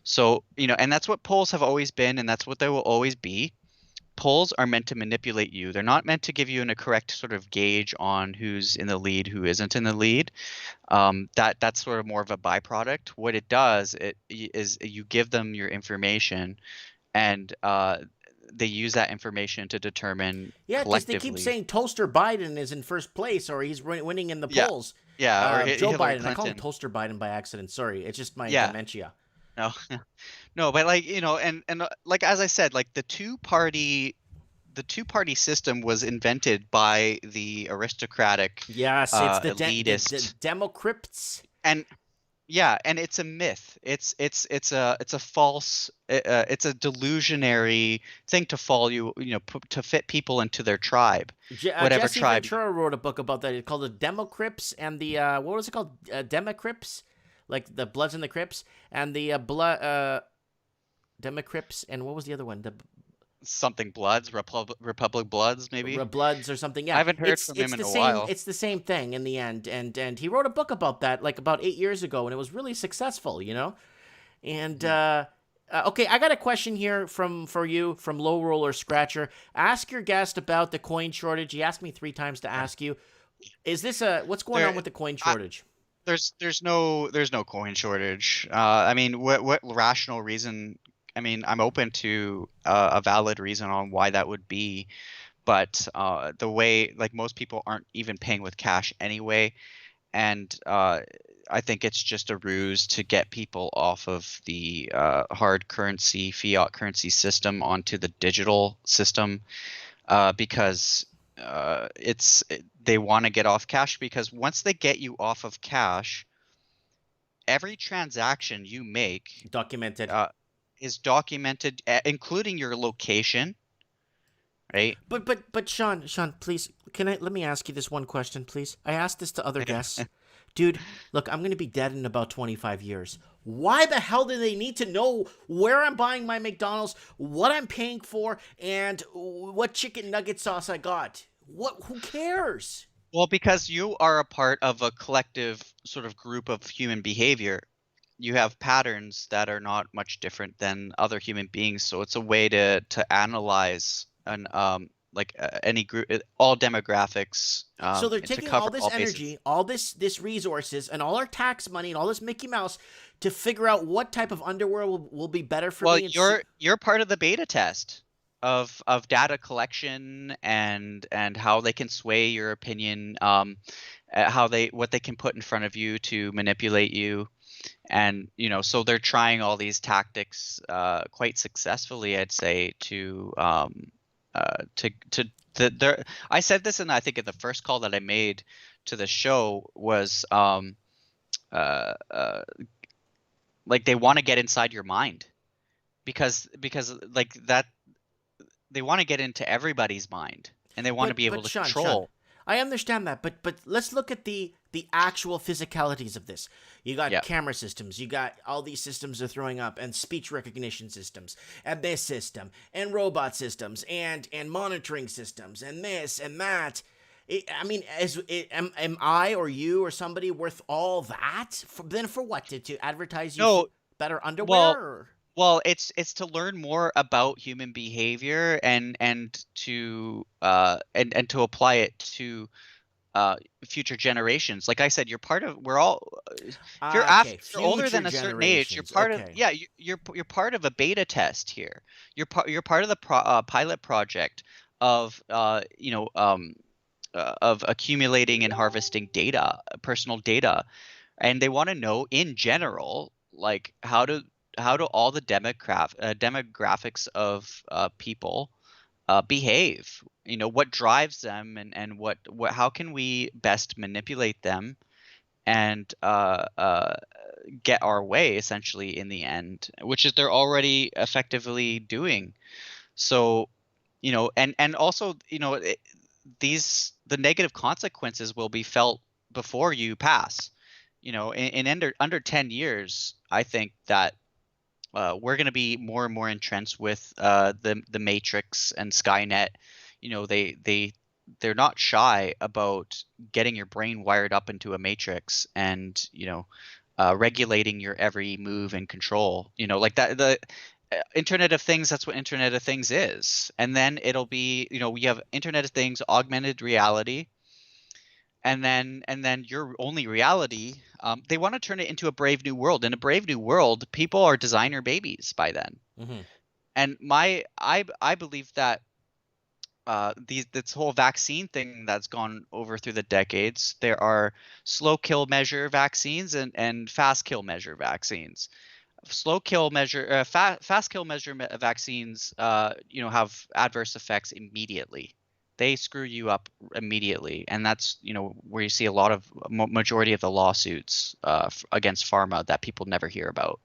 So, and that's what polls have always been, and that's what they will always be. Polls are meant to manipulate you. They're not meant to give you a correct sort of gauge on who's in the lead, who isn't in the lead. That's sort of more of a byproduct. What it does is you give them your information, and they use that information to determine because they keep saying Toaster Biden is in first place, or he's winning in the polls. Yeah, or Joe Hillary Biden. I call him Clinton. Toaster Biden by accident. Sorry, it's just my Yeah. dementia. No, no, but like, like as I said, like the two-party system was invented by the aristocratic, Yes, it's the elitist, Democripts. and yeah, and it's a myth. It's a false, it's a delusionary thing to fall to fit people into their tribe, whatever Jesse tribe. Ventura wrote a book about that. It's called the Democrips and the what was it called? Democrips, like the Bloods and the Crips, and the Democrips, and what was the other one? The Something Bloods, Republic Bloods, maybe. Bloods or something. Yeah, I haven't heard from him in the a same. while. It's the same thing in the end, and he wrote a book about that like about 8 years ago, and it was really successful, And okay, I got a question here for you from Low Roller Scratcher. Ask your guest about the coin shortage. He asked me 3 times to ask you. Is this what's going on with the coin shortage? There's no coin shortage. I mean, what rational reason? I mean, I'm open to a valid reason on why that would be, but the way, like, most people aren't even paying with cash anyway, and I think it's just a ruse to get people off of the hard currency, fiat currency system onto the digital system, because they want to get off cash, because once they get you off of cash, every transaction you make Documented. is documented, including your location, right? But Sean, please, let me ask you this one question, please? I asked this to other guests. Dude, look, I'm going to be dead in about 25 years. Why the hell do they need to know where I'm buying my McDonald's, what I'm paying for, and what chicken nugget sauce I got? Who cares? Well, because you are a part of a collective sort of group of human behavior. You have patterns that are not much different than other human beings, so it's a way to analyze any group, all demographics. So they're and to taking cover all this bases. energy, all this resources, and all our tax money and all this Mickey Mouse to figure out what type of underwear will be better for me. Well, you're part of the beta test of data collection and how they can sway your opinion, what they can put in front of you to manipulate you. And so they're trying all these tactics quite successfully, I'd say, I said this, and I think in the first call that I made to the show was like, they want to get inside your mind, because like that, they want to get into everybody's mind, and they want to be able to control. Sean, I understand that, but let's look at the actual physicalities of this. You got camera systems, you got all these systems they're throwing up, and speech recognition systems, and this system, and robot systems, and monitoring systems, and this and that. Am I or you or somebody worth all that? Then for what? To advertise you for better underwear? Well, it's to learn more about human behavior and to apply it to future generations. Like I said, you're part of. We're all. If you're older than a certain age, you're part of. Yeah, you're part of a beta test here. You're part of the pilot project of of accumulating and harvesting data, personal data, and they want to know in general, like, how do all the demographics of people behave? What drives them, and what how can we best manipulate them and get our way, essentially, in the end, which is they're already effectively doing. So, and also, the negative consequences will be felt before you pass. In under 10 years, I think that we're going to be more and more entrenched with the Matrix and Skynet. They're not shy about getting your brain wired up into a matrix and regulating your every move and control. Like that, the Internet of Things. That's what Internet of Things is. And then it'll be, we have Internet of Things, augmented reality, and then your only reality. They want to turn it into a Brave New World. In a Brave New World, people are designer babies by then. Mm-hmm. And I believe that this whole vaccine thing that's gone over through the decades. There are slow kill measure vaccines and fast kill measure vaccines. Slow kill measure, fast kill measure vaccines, have adverse effects immediately. They screw you up immediately, and that's where you see a lot of majority of the lawsuits against pharma that people never hear about.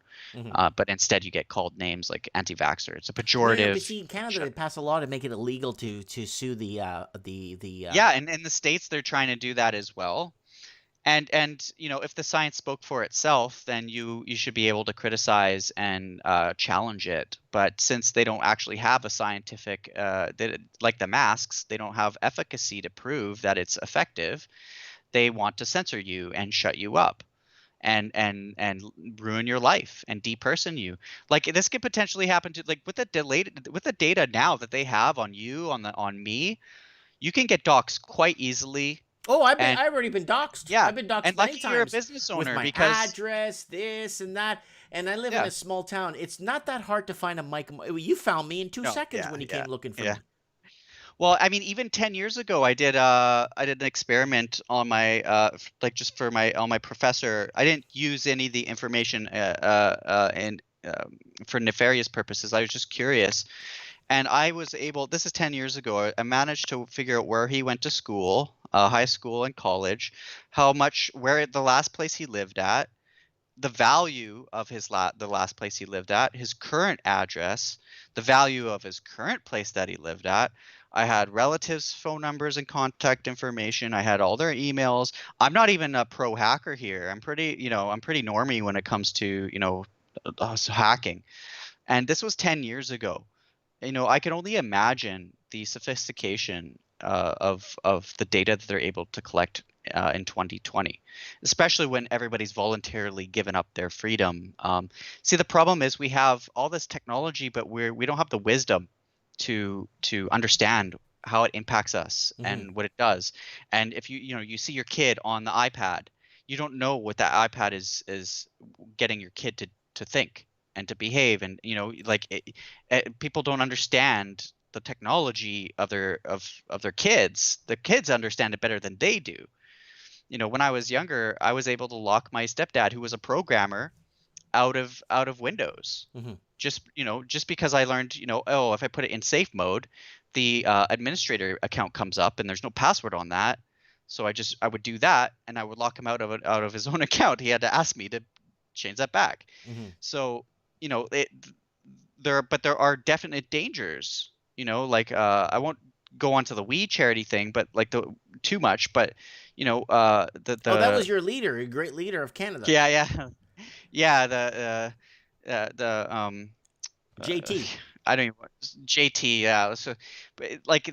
But instead, you get called names like anti-vaxxer. It's a pejorative. Yeah, but see, in Canada, they pass a law to make it illegal to sue the Yeah, and in the States, they're trying to do that as well. And if the science spoke for itself, then you should be able to criticize and challenge it. But since they don't actually have a scientific, like the masks, they don't have efficacy to prove that it's effective. They want to censor you and shut you up, and ruin your life and deperson you. Like this could potentially happen to, like, with the data now that they have on you, on me, you can get doxxed quite easily. Oh, I've already been doxxed. Yeah, I've been doxxed and many lucky times. you're a business owner with my because address, this and that, and I live in Yeah. a small town. It's not that hard to find a Mike. You found me in 2 seconds when you came looking for me. Well, I mean, even 10 years ago, I did an experiment on my just for my professor. I didn't use any of the information for nefarious purposes. I was just curious, and I was able. This is 10 years ago. I managed to figure out where he went to school, high school and college, where the last place he lived at, the value of the last place he lived at, his current address, the value of his current place that he lived at. I had relatives' phone numbers and contact information. I had all their emails. I'm not even a pro hacker here. I'm pretty normie when it comes to, hacking. And this was 10 years ago. I can only imagine the sophistication of the data that they're able to collect in 2020, especially when everybody's voluntarily given up their freedom. See, the problem is we have all this technology, but we don't have the wisdom to understand how it impacts us and what it does. And if you see your kid on the iPad, you don't know what that iPad is getting your kid to think and to behave. And people don't understand the technology of their kids. The kids understand it better than they do. When I was younger, I was able to lock my stepdad, who was a programmer, out of Windows. Just because I learned, if I put it in safe mode, the administrator account comes up and there's no password on that. So I would do that, and I would lock him out of his own account. He had to ask me to change that back. So there are definite dangers. I won't go on to the We charity thing, but too much. But that was your leader, a great leader of Canada. Yeah. JT. I don't even JT. Yeah. So,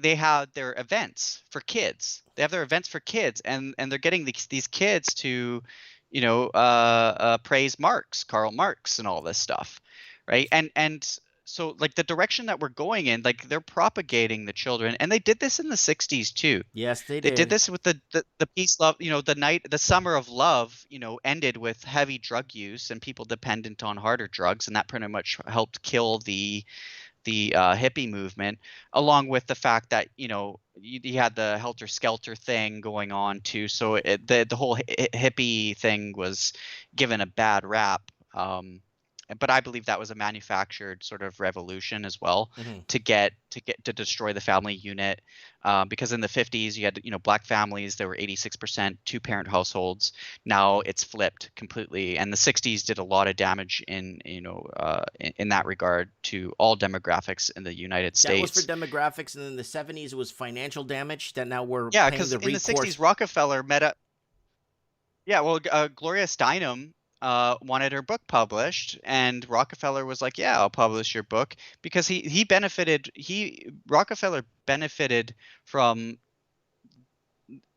they have their events for kids. They have their events for kids, and they're getting these kids to, praise Karl Marx, and all this stuff, right? And so the direction that we're going in, they're propagating the children, and they did this in the 60s too. Yes, they They did. did this with the peace, love, the summer of love, ended with heavy drug use and people dependent on harder drugs, and that pretty much helped kill the hippie movement, along with the fact that you had the helter skelter thing going on too. So the whole hippie thing was given a bad rap. But I believe that was a manufactured sort of revolution as well, to destroy the family unit, because in the 50s you had black families. There were 86% two-parent households. Now it's flipped completely, and the 60s did a lot of damage in that regard to all demographics in the United States. That was for demographics, and in the 70s it was financial damage that now we're yeah, paying because the in the recourse. 60s Rockefeller met up. Yeah, well, Gloria Steinem wanted her book published, and Rockefeller was like, "Yeah, I'll publish your book," because Rockefeller benefited from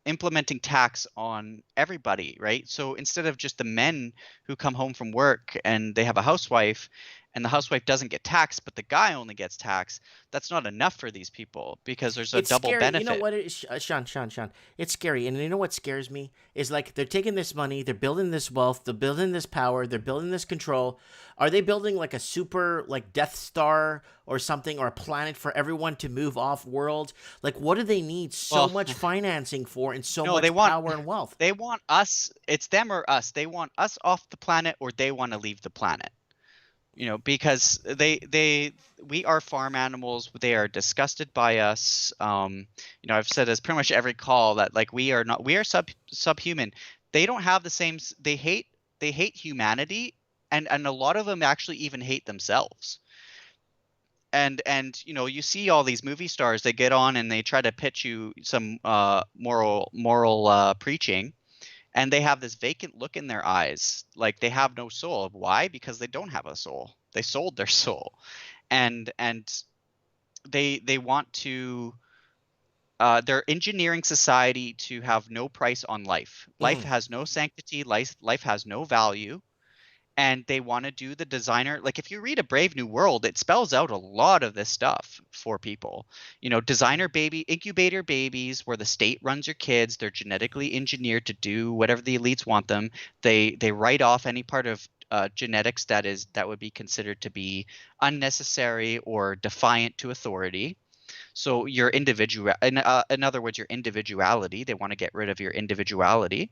implementing tax on everybody, right? So instead of just the men who come home from work and they have a housewife and the housewife doesn't get taxed, but the guy only gets taxed, that's not enough for these people because there's a It's double scary. You know benefit. what, Sean. It's scary, and you know what scares me is like they're taking this money, they're building this wealth, they're building this power, they're building this control. Are they building like a super like Death Star or something, or a planet for everyone to move off world? Like, what do they need so Well, much financing for and so no, much they want power and wealth? they want us. It's them or us. They want us off the planet, or they want to leave the planet. Because we are farm animals. They are disgusted by us. I've said this pretty much every call that like we are subhuman. They don't have the same. They hate humanity, and a lot of them actually even hate themselves. And you see all these movie stars. They get on and they try to pitch you some moral preaching, and they have this vacant look in their eyes, like they have no soul. Why? Because they don't have a soul. They sold their soul, and they want to. They're engineering society to have no price on life. Life has no sanctity. Life has no value, and they want to do the designer. Like if you read A Brave New World, it spells out a lot of this stuff for people. Designer incubator babies, where the state runs your kids. They're genetically engineered to do whatever the elites want them. They write off any part of genetics that would be considered to be unnecessary or defiant to authority. So your in other words, your individuality. They want to get rid of your individuality.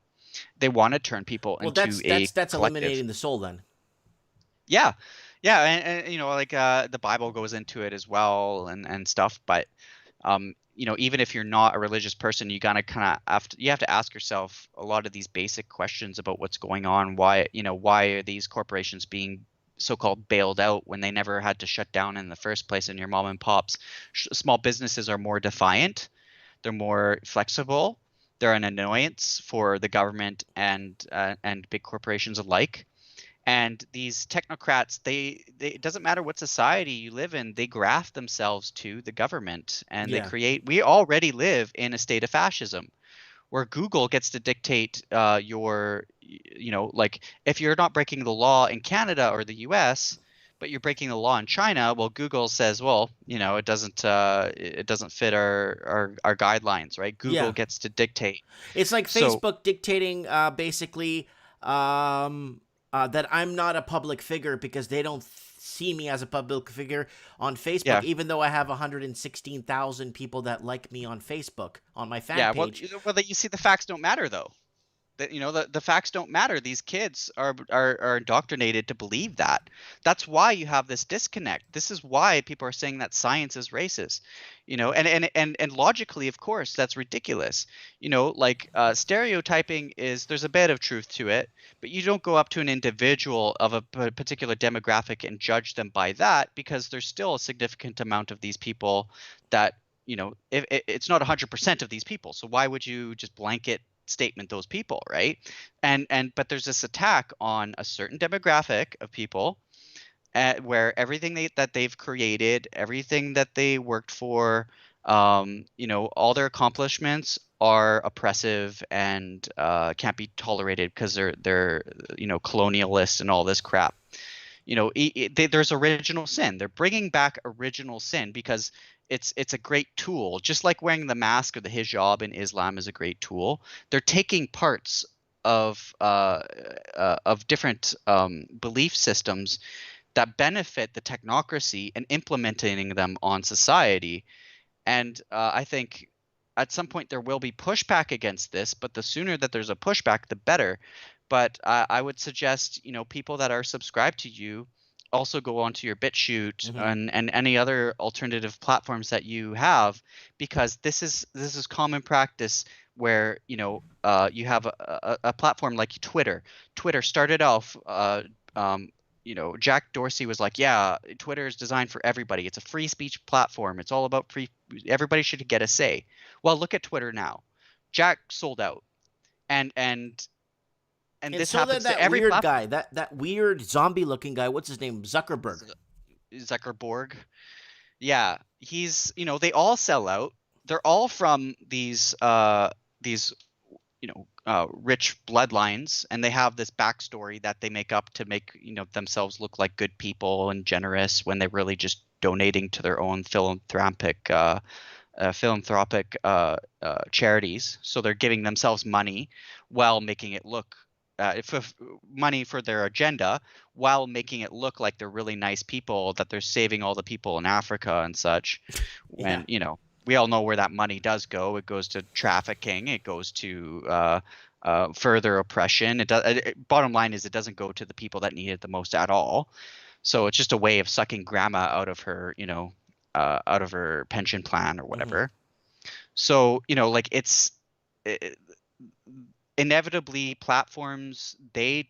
They want to turn people Well, into a that's collective. eliminating the soul then. Yeah, and like the Bible goes into it as well and stuff. But even if you're not a religious person, you gotta kind of have to ask yourself a lot of these basic questions about what's going on. Why are these corporations being so-called bailed out when they never had to shut down in the first place? And your mom and pops, small businesses are more defiant. They're more flexible. They're an annoyance for the government and big corporations alike. And these technocrats, it doesn't matter what society you live in, they graft themselves to the government, and Yeah. we already live in a state of fascism where Google gets to dictate like if you're not breaking the law in Canada or the US, but you're breaking the law in China, well, Google says, well, it doesn't fit our guidelines, right? Google Yeah. gets to dictate. It's like So- Facebook dictating basically that I'm not a public figure because they don't see me as a public figure on Facebook, Yeah. even though I have 116,000 people that like me on Facebook on my fan Yeah, page. well, you see, the facts don't matter though. The facts don't matter. These kids are indoctrinated to believe that. That's why you have this disconnect. This is why people are saying that science is racist. And logically, of course, that's ridiculous. Stereotyping there's a bit of truth to it, but you don't go up to an individual of a particular demographic and judge them by that, because there's still a significant amount of these people that it's not 100% of these people. So why would you just blanket statement those people, right? But there's this attack on a certain demographic of people where everything that they've created, everything that they worked for, all their accomplishments are oppressive and can't be tolerated because they're colonialists and all this crap. There's original sin. They're bringing back original sin because it's a great tool. Just like wearing the mask or the hijab in Islam is a great tool. They're taking parts of different belief systems that benefit the technocracy and implementing them on society. And I think at some point there will be pushback against this, but the sooner that there's a pushback, the better. But I would suggest, people that are subscribed to you also go onto your BitChute and any other alternative platforms that you have, because this is common practice where you have a platform like Twitter. Twitter started off. Jack Dorsey was like, yeah, Twitter is designed for everybody. It's a free speech platform. It's all about free. Everybody should get a say. Well, look at Twitter now. Jack sold out, and this so happens that to every weird platform. guy, that weird zombie-looking guy, what's his name? Zuckerberg. Zuckerberg. Yeah, he's they all sell out. They're all from these rich bloodlines, and they have this backstory that they make up to make themselves look like good people and generous when they're really just donating to their own philanthropic charities. So they're giving themselves money while making it look money for their agenda, while making it look like they're really nice people, that they're saving all the people in Africa and such. When we all know where that money does go. It goes to trafficking. It goes to further oppression. Bottom line is, it doesn't go to the people that need it the most at all. So it's just a way of sucking grandma out of her, out of her pension plan or whatever. So inevitably platforms, they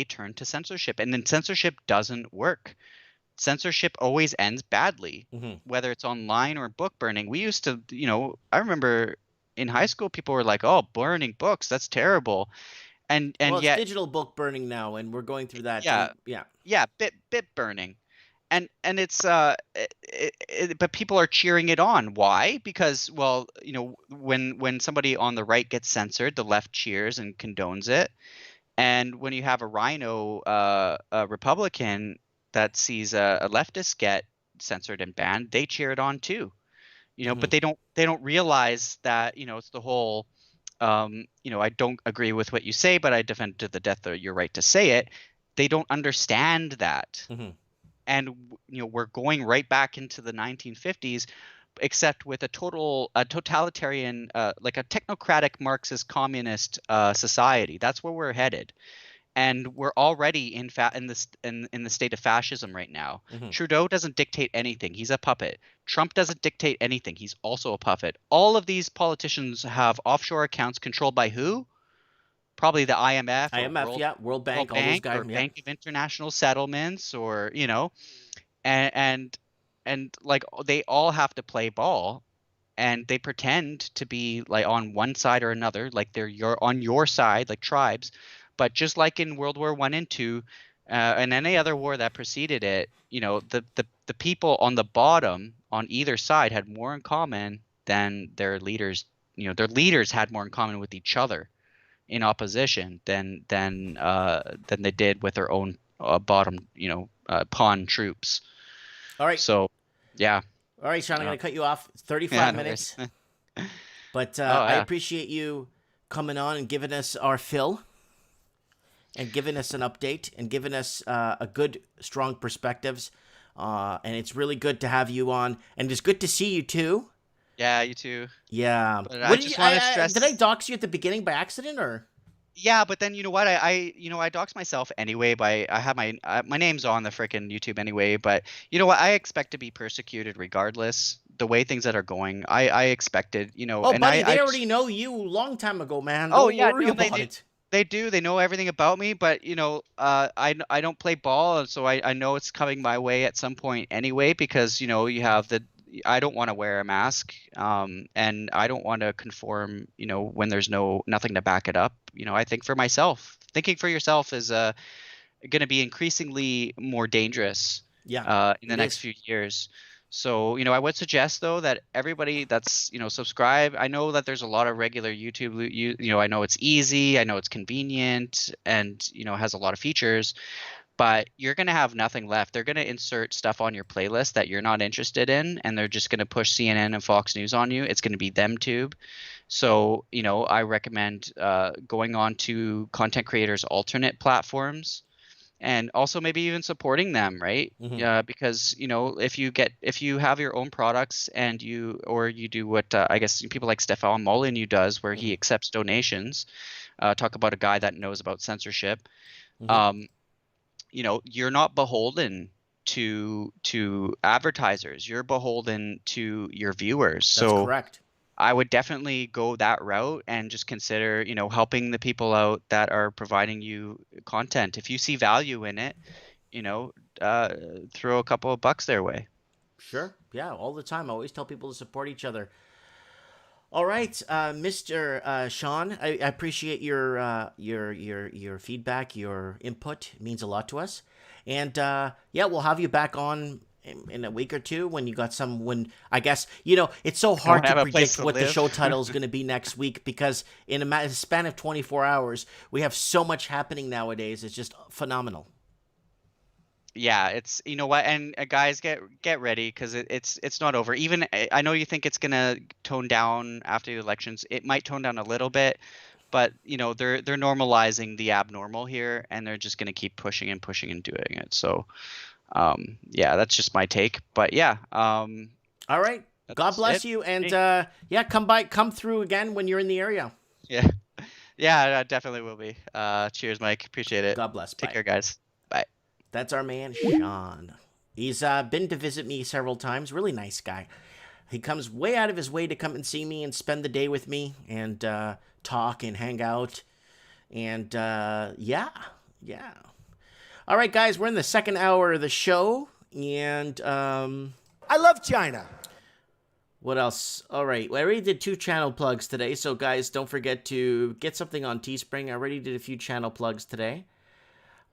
turn to censorship, and then censorship doesn't work. Censorship always ends badly, whether it's online or book burning. We used to, I remember in high school, people were like, "Oh, burning books, that's terrible," and well, yet it's digital book burning now, and we're going through that. bit burning, and it's but people are cheering it on. Why? Because, well, when somebody on the right gets censored, the left cheers and condones it, and when you have a rhino, a Republican, that sees a leftist get censored and banned, they cheer it on too, but they don't realize that, it's the whole, I don't agree with what you say, but I defend to the death your right to say it. They don't understand that. And, we're going right back into the 1950s, except with a totalitarian, like a technocratic Marxist communist society. That's where we're headed. And we're already in the state of fascism right now. Trudeau doesn't dictate anything. He's a puppet. Trump doesn't dictate anything. He's also a puppet. All of these politicians have offshore accounts controlled by who? Probably the IMF, World Bank, all those guys, or Bank of International Settlements, or and like, they all have to play ball, and they pretend to be like on one side or another, like they're on your side, like tribes. But just like in World War I and II, and any other war that preceded it, the people on the bottom on either side had more in common than their leaders. Their leaders had more in common with each other in opposition than they did with their own bottom, pawn troops. All right. So, yeah. All right, Sean, I'm going to cut you off. 35 minutes. But I appreciate you coming on and giving us our fill, and giving us an update, and giving us a good, strong perspectives. And it's really good to have you on. And it's good to see you, too. Yeah, you too. Yeah. But I just want to stress... Did I dox you at the beginning by accident, or? Yeah, but then you know what? I dox myself anyway I have my name's on the frickin' YouTube anyway. But you know what? I expect to be persecuted regardless. The way things that are going, I expected, Oh, and buddy, they already know you a long time ago, man. Don't worry about it. They do. They know everything about me, but I don't play ball, so I know it's coming my way at some point anyway, because you have I don't want to wear a mask, and I don't want to conform, when there's nothing to back it up. I think for myself. Thinking for yourself is going to be increasingly more dangerous in the next few years. So, I would suggest, though, that everybody that's, subscribe. I know that there's a lot of regular YouTube, I know it's easy, I know it's convenient, and, has a lot of features, but you're going to have nothing left. They're going to insert stuff on your playlist that you're not interested in, and they're just going to push CNN and Fox News on you. It's going to be them tube. So, I recommend going on to content creators' alternate platforms, and also maybe even supporting them, right? Because if you have your own products, and you do what I guess people like Stefan Molyneux does, where he accepts donations. Talk about a guy that knows about censorship. You're not beholden to advertisers. You're beholden to your viewers. That's correct. I would definitely go that route and just consider, helping the people out that are providing you content. If you see value in it, throw a couple of bucks their way. Sure. Yeah, all the time. I always tell people to support each other. All right, Mr. Sean, I appreciate your feedback, your input. It means a lot to us. And we'll have you back on in a week or two when you got some, when I guess, you know, it's so hard to predict what the show title is going to be next week, because in a span of 24 hours, we have so much happening nowadays. It's just phenomenal. Yeah, it's, you know what, and guys, get ready, because it's not over. Even I know you think it's gonna tone down after the elections. It might tone down a little bit, but you know, they're normalizing the abnormal here, and they're just gonna keep pushing and pushing and doing it. So yeah, that's just my take. But yeah, all right, God bless you, and yeah, come through again when you're in the area. Yeah, I definitely will be. Cheers, Mike, appreciate it. God bless. Take Bye. care, guys. Bye. That's our man Sean. He's been to visit me several times. Really nice guy. He comes way out of his way to come and see me and spend the day with me and talk and hang out. And yeah. All right, guys, we're in the second hour of the show. And I love China. What else? All right, well, I already did 2 channel plugs today. So, guys, don't forget to get something on Teespring. I already did a few channel plugs today.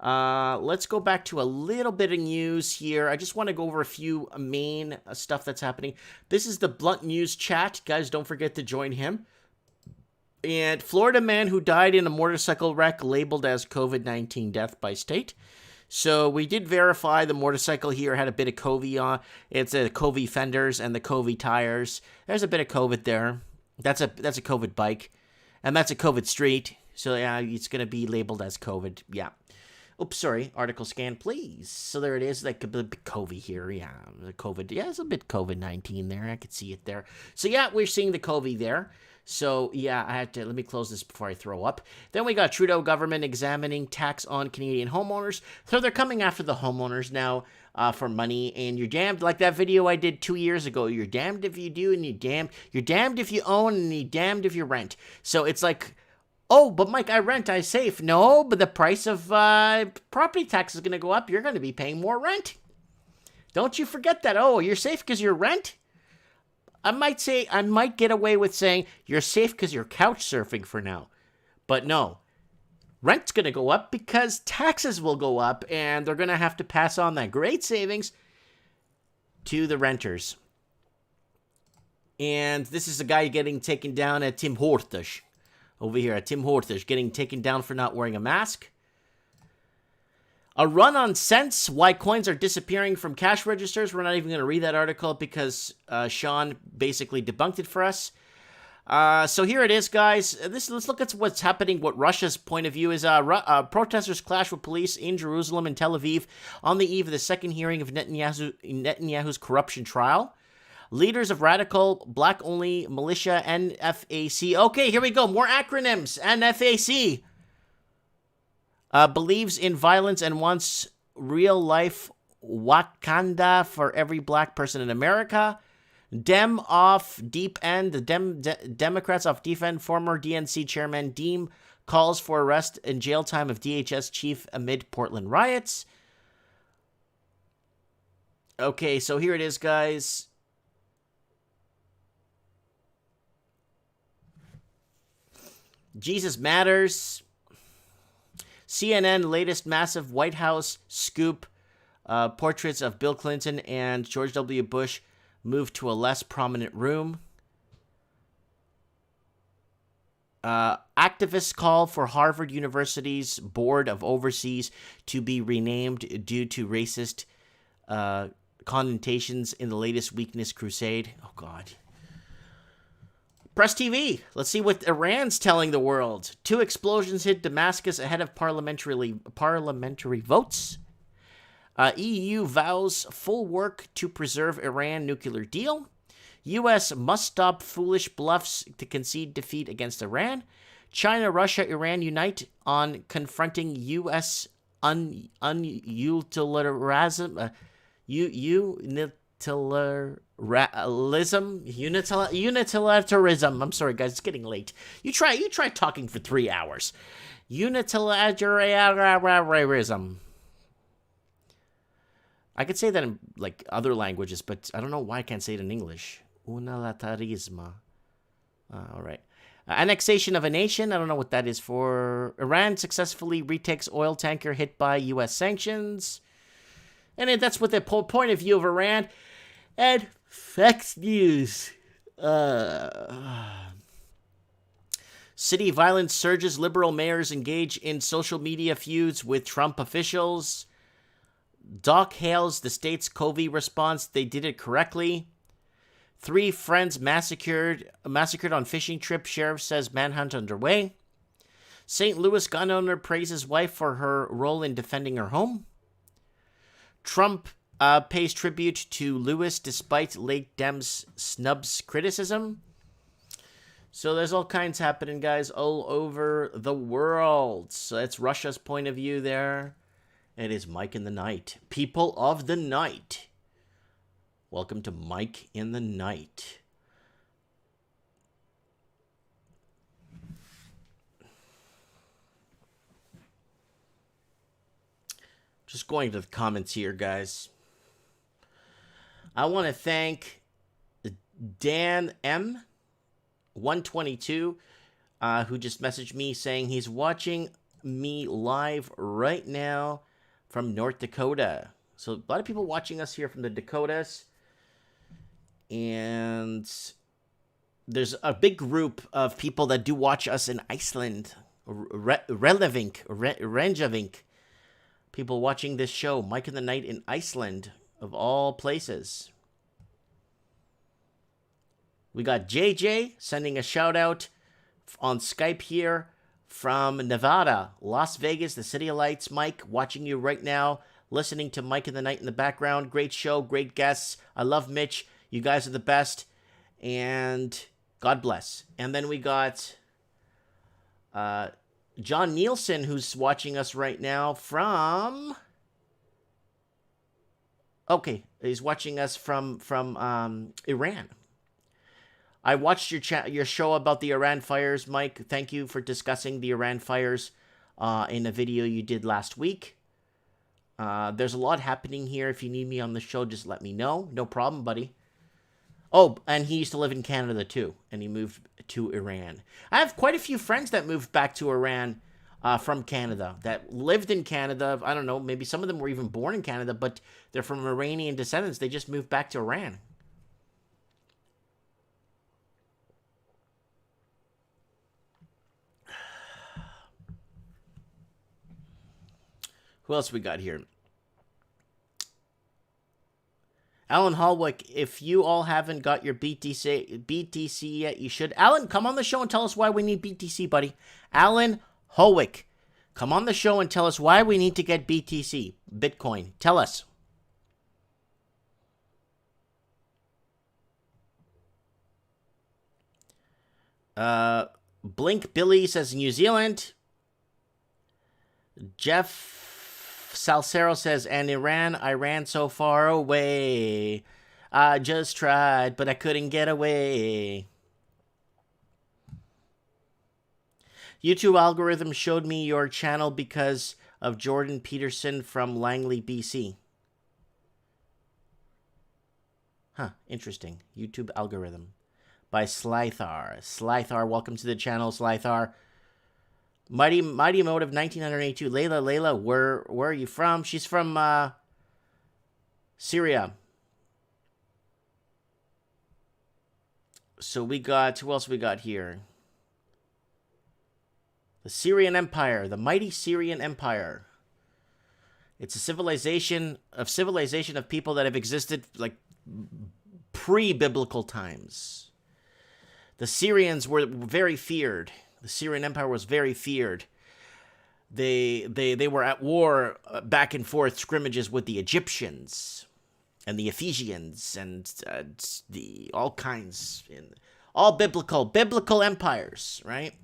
Let's go back to a little bit of news here. I just want to go over a few main stuff that's happening. This is the Blunt News chat. Guys, don't forget to join him. And Florida man who died in a motorcycle wreck labeled as COVID-19 death by state. So we did verify the motorcycle here had a bit of COVID on. It's a COVID fenders and the COVID tires. There's a bit of COVID there. That's a COVID bike. And that's a COVID street. So yeah, it's going to be labeled as COVID. Yeah. Oops, sorry. Article scan, please. So there it is, like a bit COVID here. Yeah, the COVID. Yeah, it's a bit COVID-19 there. I could see it there. So yeah, we're seeing the COVID there. So yeah, I had to, let me close this before I throw up. Then we got Trudeau government examining tax on Canadian homeowners. So they're coming after the homeowners now for money, and you're damned, like that video I did 2 years ago. You're damned if you do, and you're damned if you own, and you're damned if you rent. So it's like, oh, but Mike, I rent, I save. No, but the price of property tax is going to go up. You're going to be paying more rent. Don't you forget that. Oh, you're safe because you're rent? I might get away with saying you're safe because you're couch surfing for now. But no, rent's going to go up because taxes will go up, and they're going to have to pass on that great savings to the renters. And this is a guy getting taken down at Tim Hortons. Over here at Tim Hortons, getting taken down for not wearing a mask. A run on cents, why coins are disappearing from cash registers. We're not even going to read that article because Sean basically debunked it for us. So here it is, guys. Let's look at what's happening, what Russia's point of view is. Protesters clash with police in Jerusalem and Tel Aviv on the eve of the second hearing of Netanyahu's corruption trial. Leaders of radical black-only militia NFAC. Okay, here we go. More acronyms. NFAC believes in violence and wants real-life Wakanda for every black person in America. Dem off deep end. The Democrats off deep end. Former DNC chairman Deem calls for arrest and jail time of DHS chief amid Portland riots. Okay, so here it is, guys. Jesus Matters. CNN latest massive White House scoop. Portraits of Bill Clinton and George W. Bush moved to a less prominent room. Activists call for Harvard University's Board of Overseas to be renamed due to racist connotations in the latest weakness crusade. Oh, God. Press TV. Let's see what Iran's telling the world. 2 explosions hit Damascus ahead of parliamentary votes. EU vows full work to preserve Iran nuclear deal. U.S. must stop foolish bluffs to concede defeat against Iran. China, Russia, Iran unite on confronting U.S. unilateralism. Unilateralism. I'm sorry, guys. It's getting late. You try talking for 3 hours. Unilateralism. I could say that in like other languages, but I don't know why I can't say it in English. Unilateralism. All right. Annexation of a nation. I don't know what that is for. Iran successfully retakes oil tanker hit by U.S. sanctions. And that's what the point of view of Iran and Fox News. City violence surges. Liberal mayors engage in social media feuds with Trump officials. Doc hails the state's COVID response. They did it correctly. 3 friends massacred on fishing trip. Sheriff says manhunt underway. St. Louis gun owner praises wife for her role in defending her home. Trump pays tribute to Lewis despite late Dems snubs criticism. So there's all kinds happening, guys, all over the world. So that's Russia's point of view there. It is Mike in the Night. People of the night. Welcome to Mike in the Night. Just going to the comments here, guys. I want to thank Dan M. 122, who just messaged me saying he's watching me live right now from North Dakota. So a lot of people watching us here from the Dakotas. And there's a big group of people that do watch us in Iceland. Reykjavik. People watching this show, Mike in the Night in Iceland, of all places. We got JJ sending a shout out on Skype here from Nevada, Las Vegas, the City of Lights. Mike, watching you right now, listening to Mike in the Night in the background. Great show, great guests. I love Mitch. You guys are the best. And God bless. And then we got John Nielsen, who's watching us right now from... Okay, he's watching us from Iran. I watched your show about the Iran fires, Mike. Thank you for discussing the Iran fires in a video you did last week. There's a lot happening here. If you need me on the show, just let me know. No problem, buddy. Oh, and he used to live in Canada too, and he moved to Iran. I have quite a few friends that moved back to Iran from Canada, that lived in Canada. I don't know, maybe some of them were even born in Canada, but they're from Iranian descendants. They just moved back to Iran. Who else we got here? Alan Hallwick, if you all haven't got your BTC yet, you should. Alan, come on the show and tell us why we need BTC, buddy. Alan Hallwick, come on the show and tell us why we need to get BTC, Bitcoin. Tell us. Blink Billy says New Zealand. Jeff Salcero says, and I ran so far away. I just tried, but I couldn't get away. YouTube algorithm showed me your channel because of Jordan Peterson from Langley, BC. Huh, interesting. YouTube algorithm by Slythar. Slythar, welcome to the channel, Slythar. Mighty Motive 1982. Layla, where are you from? She's from Syria. So we got, who else we got here? The Syrian Empire, the mighty Syrian Empire. It's a civilization of people that have existed like pre-biblical times. The Syrians were very feared. The Syrian Empire was very feared. They were at war, back and forth scrimmages with the Egyptians and the Ephesians and the all kinds, all biblical empires, right?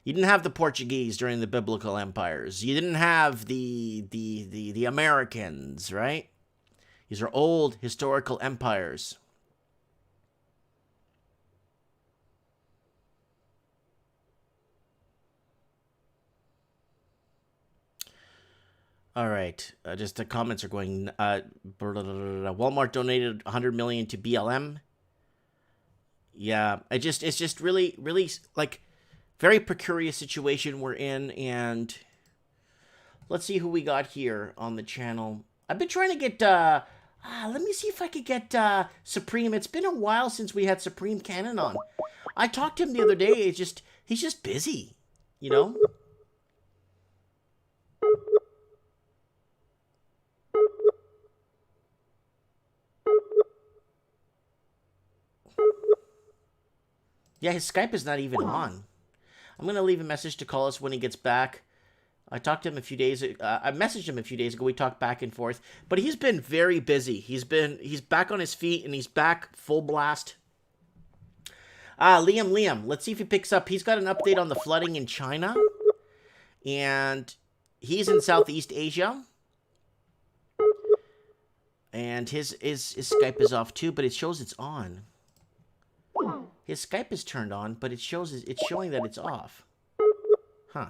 You didn't have the Portuguese during the biblical empires. You didn't have the Americans, right? These are old historical empires. All right, just the comments are going. Walmart donated $100 million to BLM. Yeah, it's just really like very precarious situation we're in, and let's see who we got here on the channel. I've been trying to get. Let me see if I could get Supreme. It's been a while since we had Supreme Cannon on. I talked to him the other day. He's just busy, you know. Yeah, his Skype is not even on. I'm gonna leave a message to call us when he gets back. I talked to him a few days. I messaged him a few days ago. We talked back and forth, but he's been very busy. He's back on his feet and he's back full blast. Liam. Let's see if he picks up. He's got an update on the flooding in China, and he's in Southeast Asia. And his Skype is off too, but it shows it's on. His Skype is turned on, but it's showing that it's off. Huh.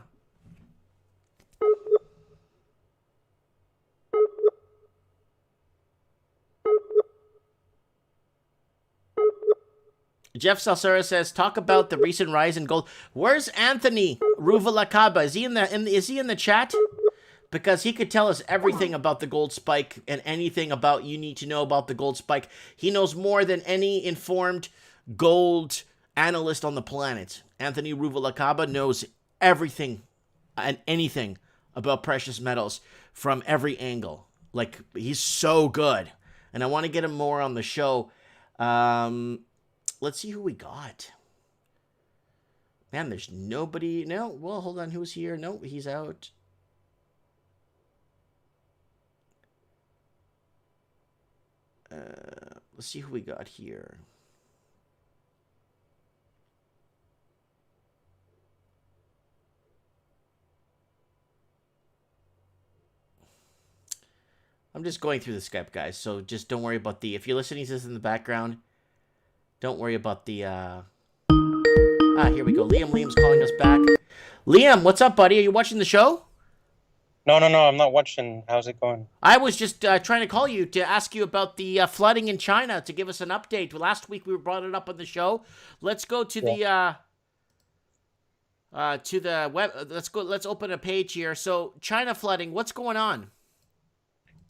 Jeff Salsera says, talk about the recent rise in gold. Where's Anthony Ruvalacaba? Is he in the chat? Because he could tell us everything about the gold spike and anything about you need to know about the gold spike. He knows more than any informed gold analyst on the planet. Anthony Ruvalacaba knows everything and anything about precious metals from every angle. Like, he's so good. And I want to get him more on the show. Let's see who we got. Man, there's nobody. No, well, hold on. Who's here? No, he's out. Let's see who we got here. I'm just going through the Skype, guys, so just don't worry about if you're listening to this in the background, don't worry about the, here we go. Liam's calling us back. Liam, what's up, buddy? Are you watching the show? No, I'm not watching. How's it going? I was just trying to call you to ask you about the flooding in China, to give us an update. Last week we brought it up on the show. Let's go to the web. Let's open a page here. So China flooding, what's going on?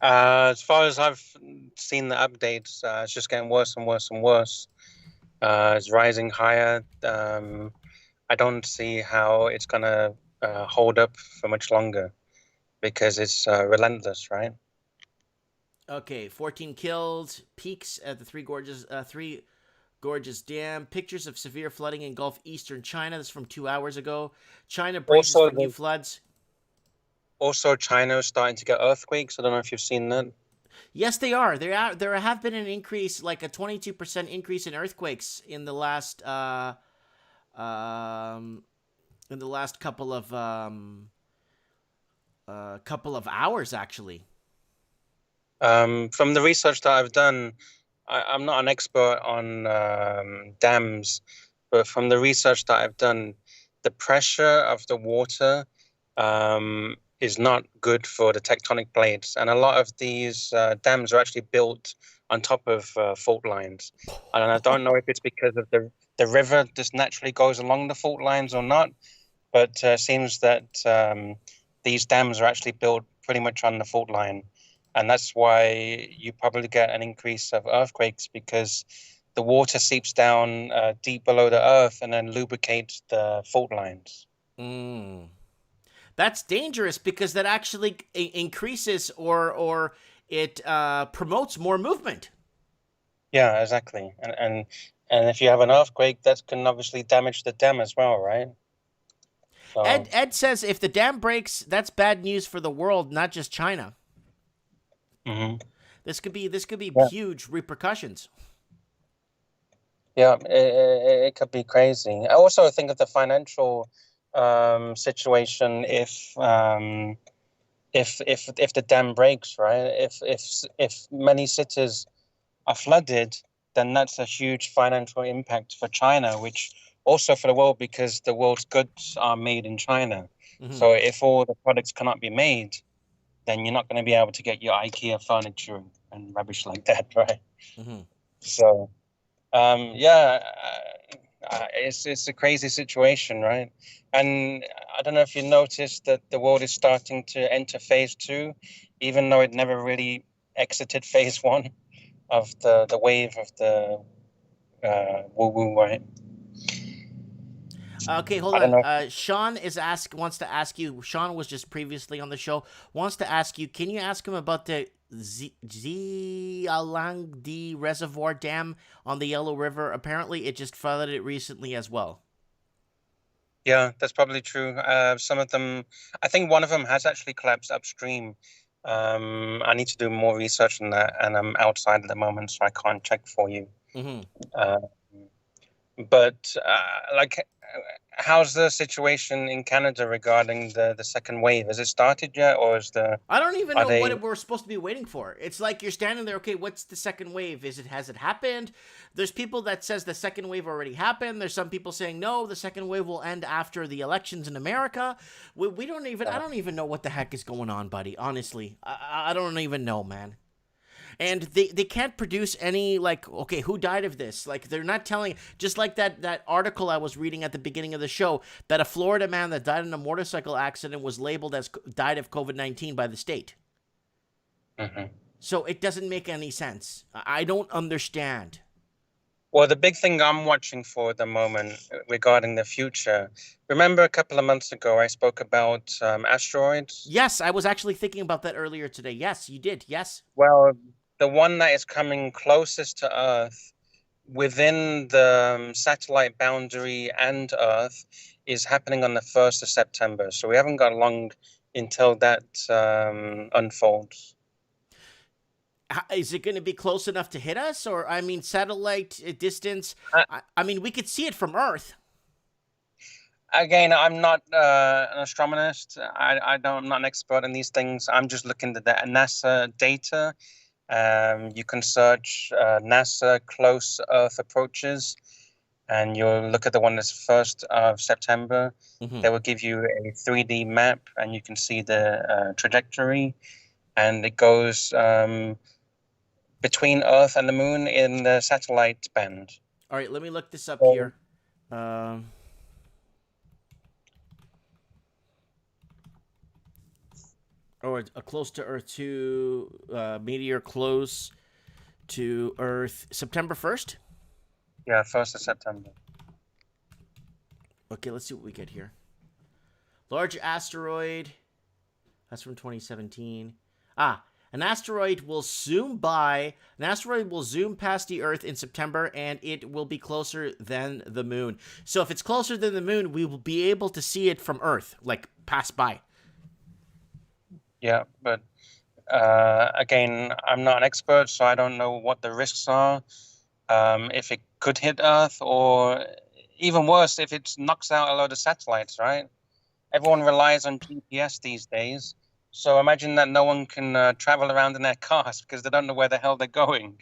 As far as I've seen the updates, it's just getting worse and worse and worse. It's rising higher. I don't see how it's going to hold up for much longer because it's relentless, right? Okay, 14 killed, peaks at the Three Gorges Dam, pictures of severe flooding engulf eastern China. This is from 2 hours ago. China braces for new floods. Also, China is starting to get earthquakes. I don't know if you've seen that. Yes, they are. There have been an increase, like a 22% increase in earthquakes in the last couple of hours, actually. From the research that I've done, I'm not an expert on dams, but from the research that I've done, the pressure of the water is not good for the tectonic plates. And a lot of these dams are actually built on top of fault lines. And I don't know if it's because of the river just naturally goes along the fault lines or not, but seems that these dams are actually built pretty much on the fault line. And that's why you probably get an increase of earthquakes, because the water seeps down deep below the earth and then lubricates the fault lines. That's dangerous, because that actually increases or it promotes more movement. Yeah, exactly. And if you have an earthquake, that can obviously damage the dam as well, right? So, Ed says if the dam breaks, that's bad news for the world, not just China. mm-hmm. This could be huge repercussions. Yeah, it could be crazy. I also think of the financial situation if the dam breaks, right? If many cities are flooded, then that's a huge financial impact for China, which also for the world, because the world's goods are made in China. Mm-hmm. So if all the products cannot be made, then you're not going to be able to get your IKEA furniture and rubbish like that, right? Mm-hmm. So, It's a crazy situation, right? And I don't know if you noticed that the world is starting to enter phase 2, even though it never really exited phase 1 of the wave of the woo-woo, right? Okay, hold I don't on. know. Sean wants to ask you. Sean was just previously on the show. Wants to ask you. Can you ask him about the Zialangdi Reservoir Dam on the Yellow River? Apparently, it just flooded recently as well. Yeah, that's probably true. Some of them, I think one of them has actually collapsed upstream. I need to do more research on that, and I'm outside at the moment, so I can't check for you. Mm-hmm. Uh, but like, how's the situation in Canada regarding the second wave? Has it started yet, or I don't even are know they? what we're supposed to be waiting for. It's like you're standing there. Okay, what's the second wave? Has it happened? There's people that says the second wave already happened. There's some people saying no, the second wave will end after the elections in America. We don't even. I don't even know what the heck is going on, buddy. Honestly, I don't even know, man. And they can't produce any, like, okay, who died of this? Like, they're not telling, just like that article I was reading at the beginning of the show, that a Florida man that died in a motorcycle accident was labeled as died of COVID-19 by the state. Mm-hmm. So it doesn't make any sense. I don't understand. Well, the big thing I'm watching for at the moment regarding the future, remember a couple of months ago I spoke about asteroids? Yes, I was actually thinking about that earlier today. Yes, you did. Yes. Well, the one that is coming closest to Earth within the satellite boundary and Earth is happening on the 1st of September. So we haven't got long until that unfolds. Is it going to be close enough to hit us? Or, I mean, satellite distance, I mean, we could see it from Earth. Again, I'm not an astronomist. I'm not an expert in these things. I'm just looking at the NASA data. You can search NASA close Earth approaches, and you'll look at the one that's 1st of September. Mm-hmm. They will give you a 3D map, and you can see the trajectory, and it goes between Earth and the Moon in the satellite band. All right, let me look this up here. Or a close to Earth to meteor close to Earth, September 1st? Yeah, 1st of September. Okay, let's see what we get here. Large asteroid. That's from 2017. An asteroid will zoom past the Earth in September, and it will be closer than the Moon. So if it's closer than the Moon, we will be able to see it from Earth, like pass by. Yeah, but again, I'm not an expert, so I don't know what the risks are. If it could hit Earth, or even worse, if it knocks out a load of satellites, right? Everyone relies on GPS these days. So imagine that no one can travel around in their cars because they don't know where the hell they're going.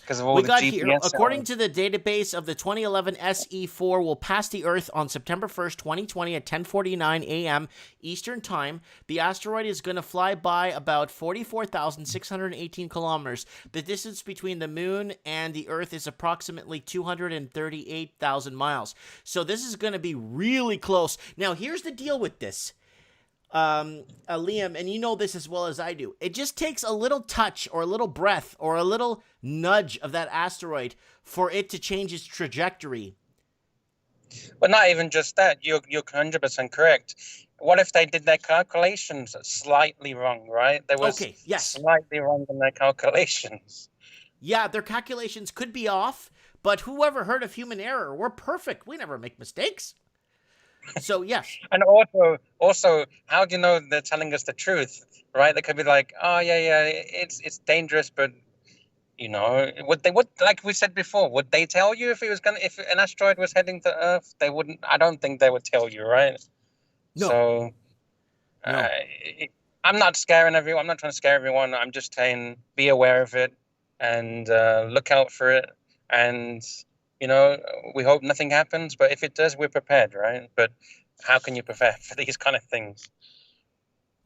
Because of all the GPS here, according to the database of the 2011 SE4, will pass the Earth on September 1st, 2020 at 10:49 a.m. Eastern Time. The asteroid is going to fly by about 44,618 kilometers. The distance between the Moon and the Earth is approximately 238,000 miles. So this is going to be really close. Now, here's the deal with this. Liam, and you know this as well as I do, it just takes a little touch or a little breath or a little nudge of that asteroid for it to change its trajectory. But not even just that. You're 100% correct. What if they did their calculations slightly wrong, right? They was slightly wrong in their calculations. Yeah, their calculations could be off, but whoever heard of human error? We're perfect. We never make mistakes. So, yes. And also, how do you know they're telling us the truth, right? They could be like, oh, yeah, it's dangerous, but, you know, would like we said before, would they tell you if an asteroid was heading to Earth? They wouldn't. I don't think they would tell you, right? No. So, no. I'm not scaring everyone. I'm not trying to scare everyone. I'm just saying be aware of it and look out for it. And you know, we hope nothing happens, but if it does, we're prepared, right? But how can you prepare for these kind of things?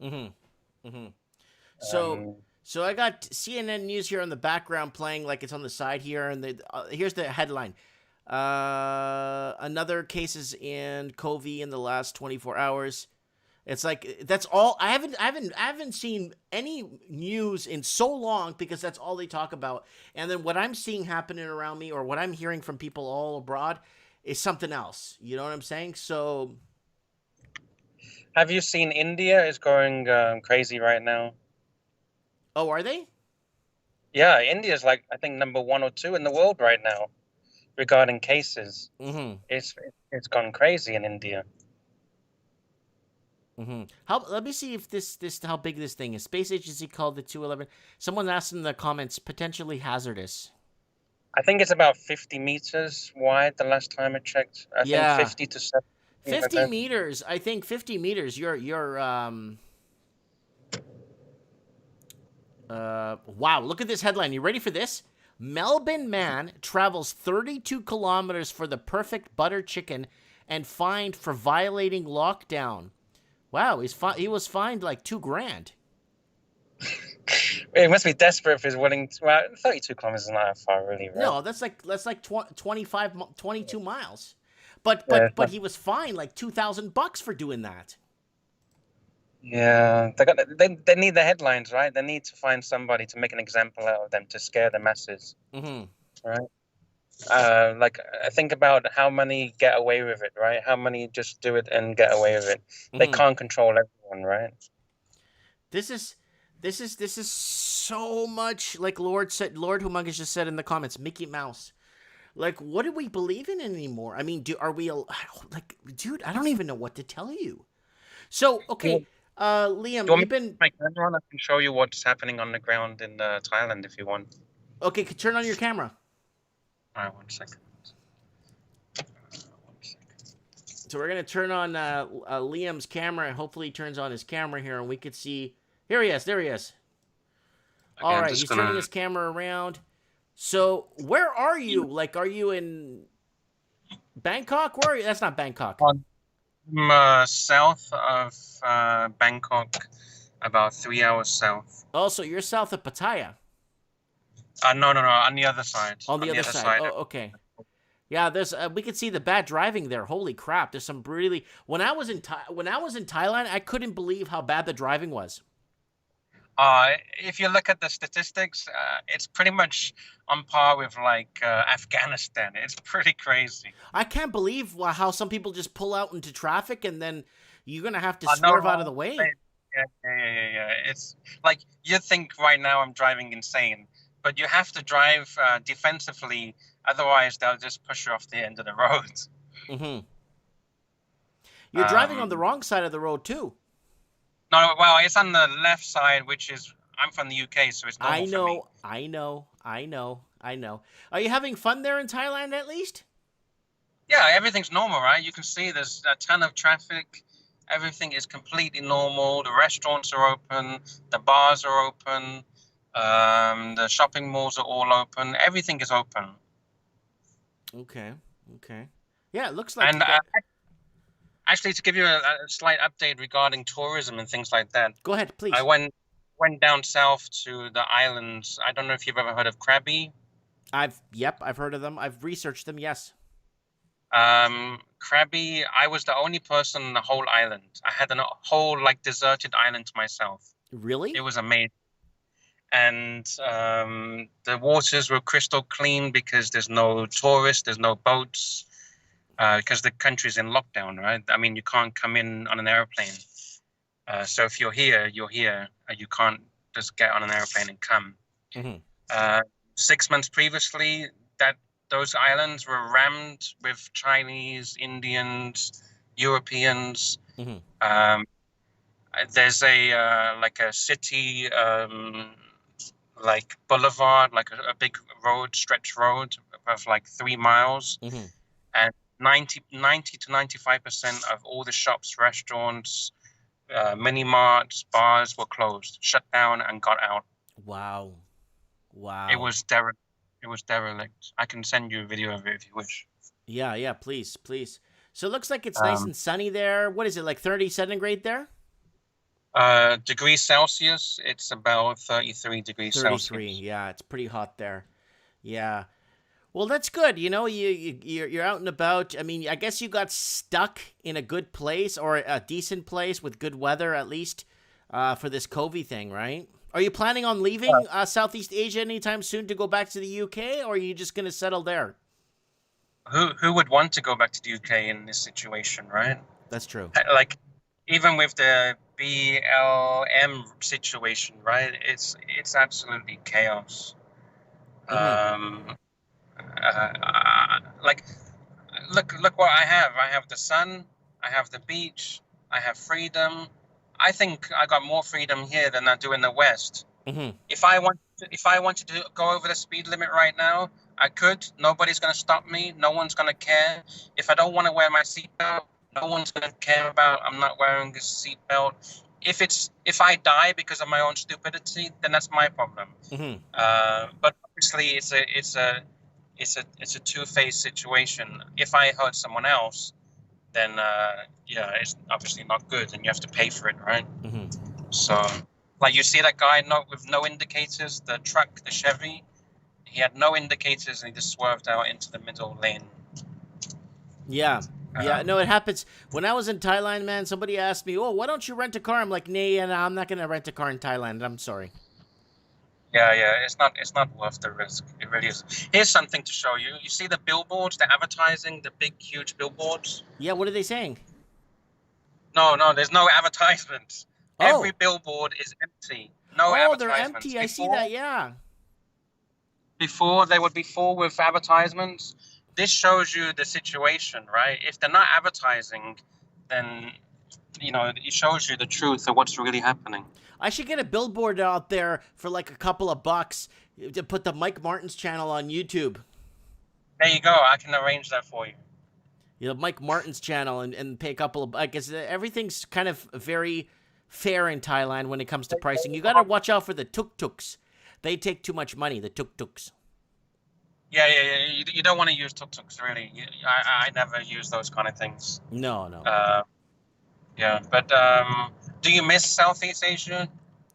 Mm-hmm. Mm-hmm. So I got CNN News here on the background playing like it's on the side here, and here's the headline. Another cases in COVID in the last 24 hours. It's like that's all. I haven't seen any news in so long because that's all they talk about. And then what I'm seeing happening around me, or what I'm hearing from people all abroad, is something else. You know what I'm saying? So, Have you seen India is going crazy right now? oh, are they? Yeah, India is like I think number 1 or 2 in the world right now regarding cases. Mm-hmm. It's gone crazy in India. Mm-hmm. Let me see if this how big this thing is. Space agency called the 211. Someone asked in the comments, potentially hazardous. I think it's about 50 meters wide the last time I checked. I think 50 to 70. 50 meters. I think 50 meters. Wow, look at this headline. You ready for this? Melbourne man travels 32 kilometers for the perfect butter chicken and fined for violating lockdown. Wow, he was fined like $2,000. It must be desperate if he's willing to. Well, 32 kilometers is not that far, really, right? No, that's like 22 miles. But he was fined like $2,000 for doing that. Yeah, they need the headlines, right? They need to find somebody to make an example out of them to scare the masses, Mm-hmm. right? Like I think about how many get away with it, right? How many just do it and get away with it? They can't control everyone, right? This is so much like Lord Humongous just said in the comments, Mickey Mouse. Like, what do we believe in anymore? I mean, are we like, dude? I don't even know what to tell you. So, okay, Liam, you've been. My camera, I can show you what's happening on the ground in Thailand if you want. Okay, turn on your camera. All right, 1 second. So we're gonna turn on Liam's camera, and hopefully he turns on his camera here, and we could see. Here he is. There he is. Okay, all right, he's turning his camera around. So, where are you? Like, are you in Bangkok? Where are you? That's not Bangkok. I'm south of Bangkok, about 3 hours south. Oh, so you're south of Pattaya. No, on the other side. On the other side. Oh, okay. Yeah, there's we could see the bad driving there. Holy crap! There's some really. When I was in Thailand, I couldn't believe how bad the driving was. If you look at the statistics, it's pretty much on par with like Afghanistan. It's pretty crazy. I can't believe how some people just pull out into traffic and then you're gonna have to swerve out of the way. Yeah. It's like you think right now I'm driving insane, but you have to drive defensively. Otherwise, they'll just push you off the end of the road. Mm-hmm. You're driving on the wrong side of the road too. No, well, it's on the left side, which is I'm from the UK, so it's normal for me. I know. Are you having fun there in Thailand at least? Yeah, everything's normal, right? You can see there's a ton of traffic. Everything is completely normal. The restaurants are open. The bars are open. The shopping malls are all open. Everything is open. Okay. Yeah, it looks like. And actually, to give you a slight update regarding tourism and things like that. Go ahead, please. I went down south to the islands. I don't know if you've ever heard of Krabi. I've heard of them. I've researched them. Yes. Krabi, I was the only person on the whole island. I had a whole like deserted island to myself. Really? It was amazing. And the waters were crystal clean because there's no tourists, there's no boats, because the country's in lockdown, right? I mean, you can't come in on an airplane. So if you're here, you're here. You can't just get on an airplane and come. Mm-hmm. 6 months previously, those islands were rammed with Chinese, Indians, Europeans. Mm-hmm. There's a city like boulevard, like a big stretch road of like 3 miles, mm-hmm. and 90 to 95% of all the shops, restaurants, mini marts, bars were closed, shut down, and got out. Wow. It was derelict. I can send you a video of it if you wish. Yeah, please. So it looks like it's nice and sunny there. What is it, like 30 centigrade there? Degrees Celsius, it's about 33 degrees 33, Celsius. Yeah, it's pretty hot there. Yeah. Well, that's good. You're out and about. I mean, I guess you got stuck in a good place or a decent place with good weather, at least, for this COVID thing, right? Are you planning on leaving Southeast Asia anytime soon to go back to the UK, or are you just going to settle there? Who would want to go back to the UK in this situation, right? That's true. Like, even with the BLM situation, right? It's absolutely chaos. Like, look what I have. I have the sun. I have the beach. I have freedom. I think I got more freedom here than I do in the West. Mm-hmm. If I wanted to go over the speed limit right now, I could. Nobody's going to stop me. No one's going to care. If I don't want to wear my seatbelt, no one's going to care about I'm not wearing a seatbelt. If I die because of my own stupidity, then that's my problem. Mm-hmm. But obviously, it's a two-phase situation. If I hurt someone else, then it's obviously not good, and you have to pay for it, right? Mm-hmm. So, like, you see that guy with no indicators, the truck, the Chevy, he had no indicators and he just swerved out into the middle lane. Yeah. Yeah, no, it happens. When I was in Thailand, man, somebody asked me, "Oh, why don't you rent a car?" I'm like, "Nah, I'm not gonna rent a car in Thailand. I'm sorry." Yeah, it's not worth the risk. It really is. Here's something to show you. You see the billboards, the advertising, the big, huge billboards? Yeah, what are they saying? No, there's no advertisements. Oh. Every billboard is empty. No advertisements. They're empty. I see that, yeah. Before, they would be full with advertisements. This shows you the situation, right? If they're not advertising, then, it shows you the truth of what's really happening. I should get a billboard out there for like a couple of bucks to put the Mike Martin's channel on YouTube. There you go. I can arrange that for you. Mike Martin's channel and pay a couple of, I guess everything's kind of very fair in Thailand when it comes to pricing. You got to watch out for the tuk-tuks. They take too much money, the tuk-tuks. Yeah. You don't want to use tuk-tuks, really. I never use those kind of things. No. Yeah, but do you miss Southeast Asia?